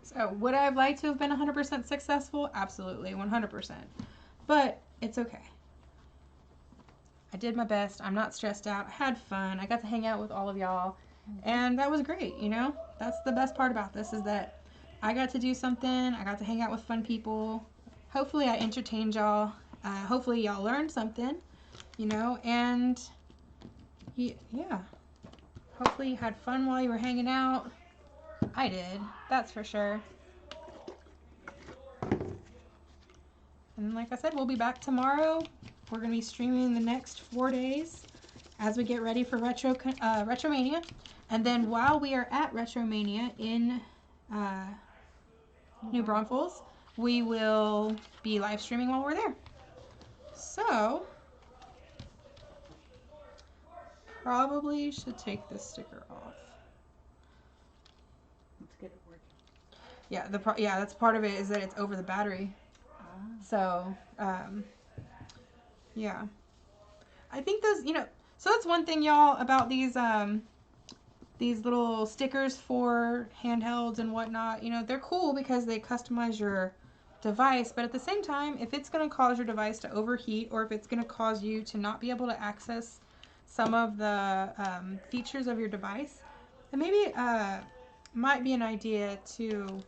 So, would I have liked to have been 100% successful? Absolutely, 100%. But it's okay. I did my best. I'm not stressed out. I had fun. I got to hang out with all of y'all, and that was great, you know? That's the best part about this, is that I got to do something. I got to hang out with fun people. Hopefully I entertained y'all. Hopefully y'all learned something, you know? And, yeah. Hopefully you had fun while you were hanging out. I did, that's for sure. And like I said, we'll be back tomorrow. We're going to be streaming the next 4 days as we get ready for RetroMaina. And then while we are at RetroMaina in New Braunfels, we will be live streaming while we're there. So, probably should take this sticker off. Let's get it working. Yeah, that's part of it, is that it's over the battery. So, yeah. I think those, you know, so that's one thing, y'all, about these little stickers for handhelds and whatnot. You know, they're cool because they customize your device, but at the same time, if it's going to cause your device to overheat, or if it's going to cause you to not be able to access some of the features of your device, then maybe might be an idea to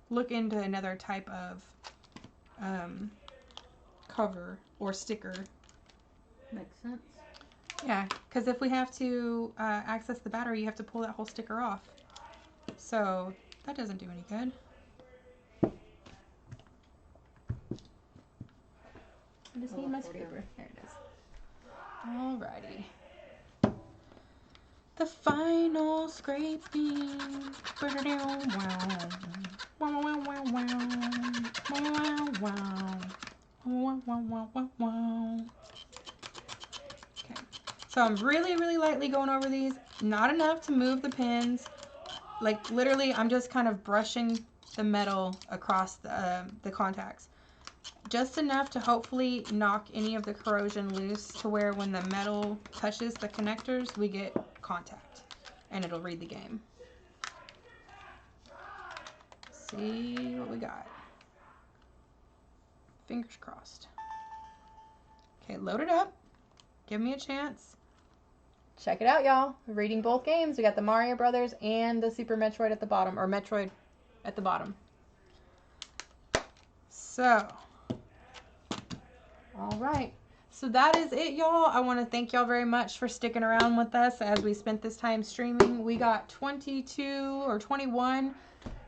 look into another type of cover or sticker. Makes sense. Yeah, because if we have to access the battery, you have to pull that whole sticker off. So that doesn't do any good. I just need my scraper. There it is. Alrighty. The final go scraping. Okay, so I'm really lightly going over these. Not enough to move the pins. Like literally, I'm just kind of brushing the metal across the contacts. Just enough to hopefully knock any of the corrosion loose to where when the metal touches the connectors, we get contact and it'll read the game. See what we got. Fingers crossed. Okay, load it up. Give me a chance. Check it out, y'all. We're reading both games. We got the Mario Brothers and the Super Metroid at the bottom, or Metroid at the bottom. So, all right. So that is it, y'all. I want to thank y'all very much for sticking around with us as we spent this time streaming. We got 22 or 21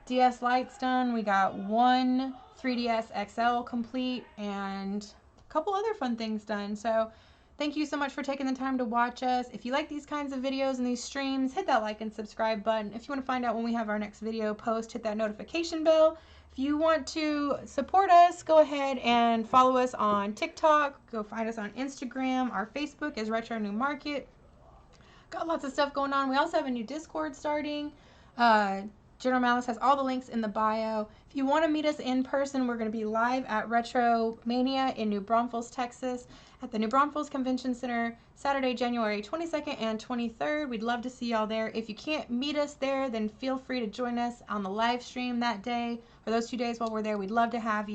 DS Lites done. We got one 3DS XL complete and a couple other fun things done. So thank you so much for taking the time to watch us. If you like these kinds of videos and these streams, hit that like and subscribe button. If you want to find out when we have our next video post, hit that notification bell. If you want to support us, go ahead and follow us on TikTok. Go find us on Instagram. Our Facebook is Retro New Market. Got lots of stuff going on. We also have a new Discord starting. General Malice has all the links in the bio. If you want to meet us in person, we're going to be live at RetroMaina in New Braunfels, Texas, at the New Braunfels Convention Center, Saturday, January 22nd and 23rd. We'd love to see y'all there. If you can't meet us there, then feel free to join us on the live stream that day, or those 2 days while we're there. We'd love to have you.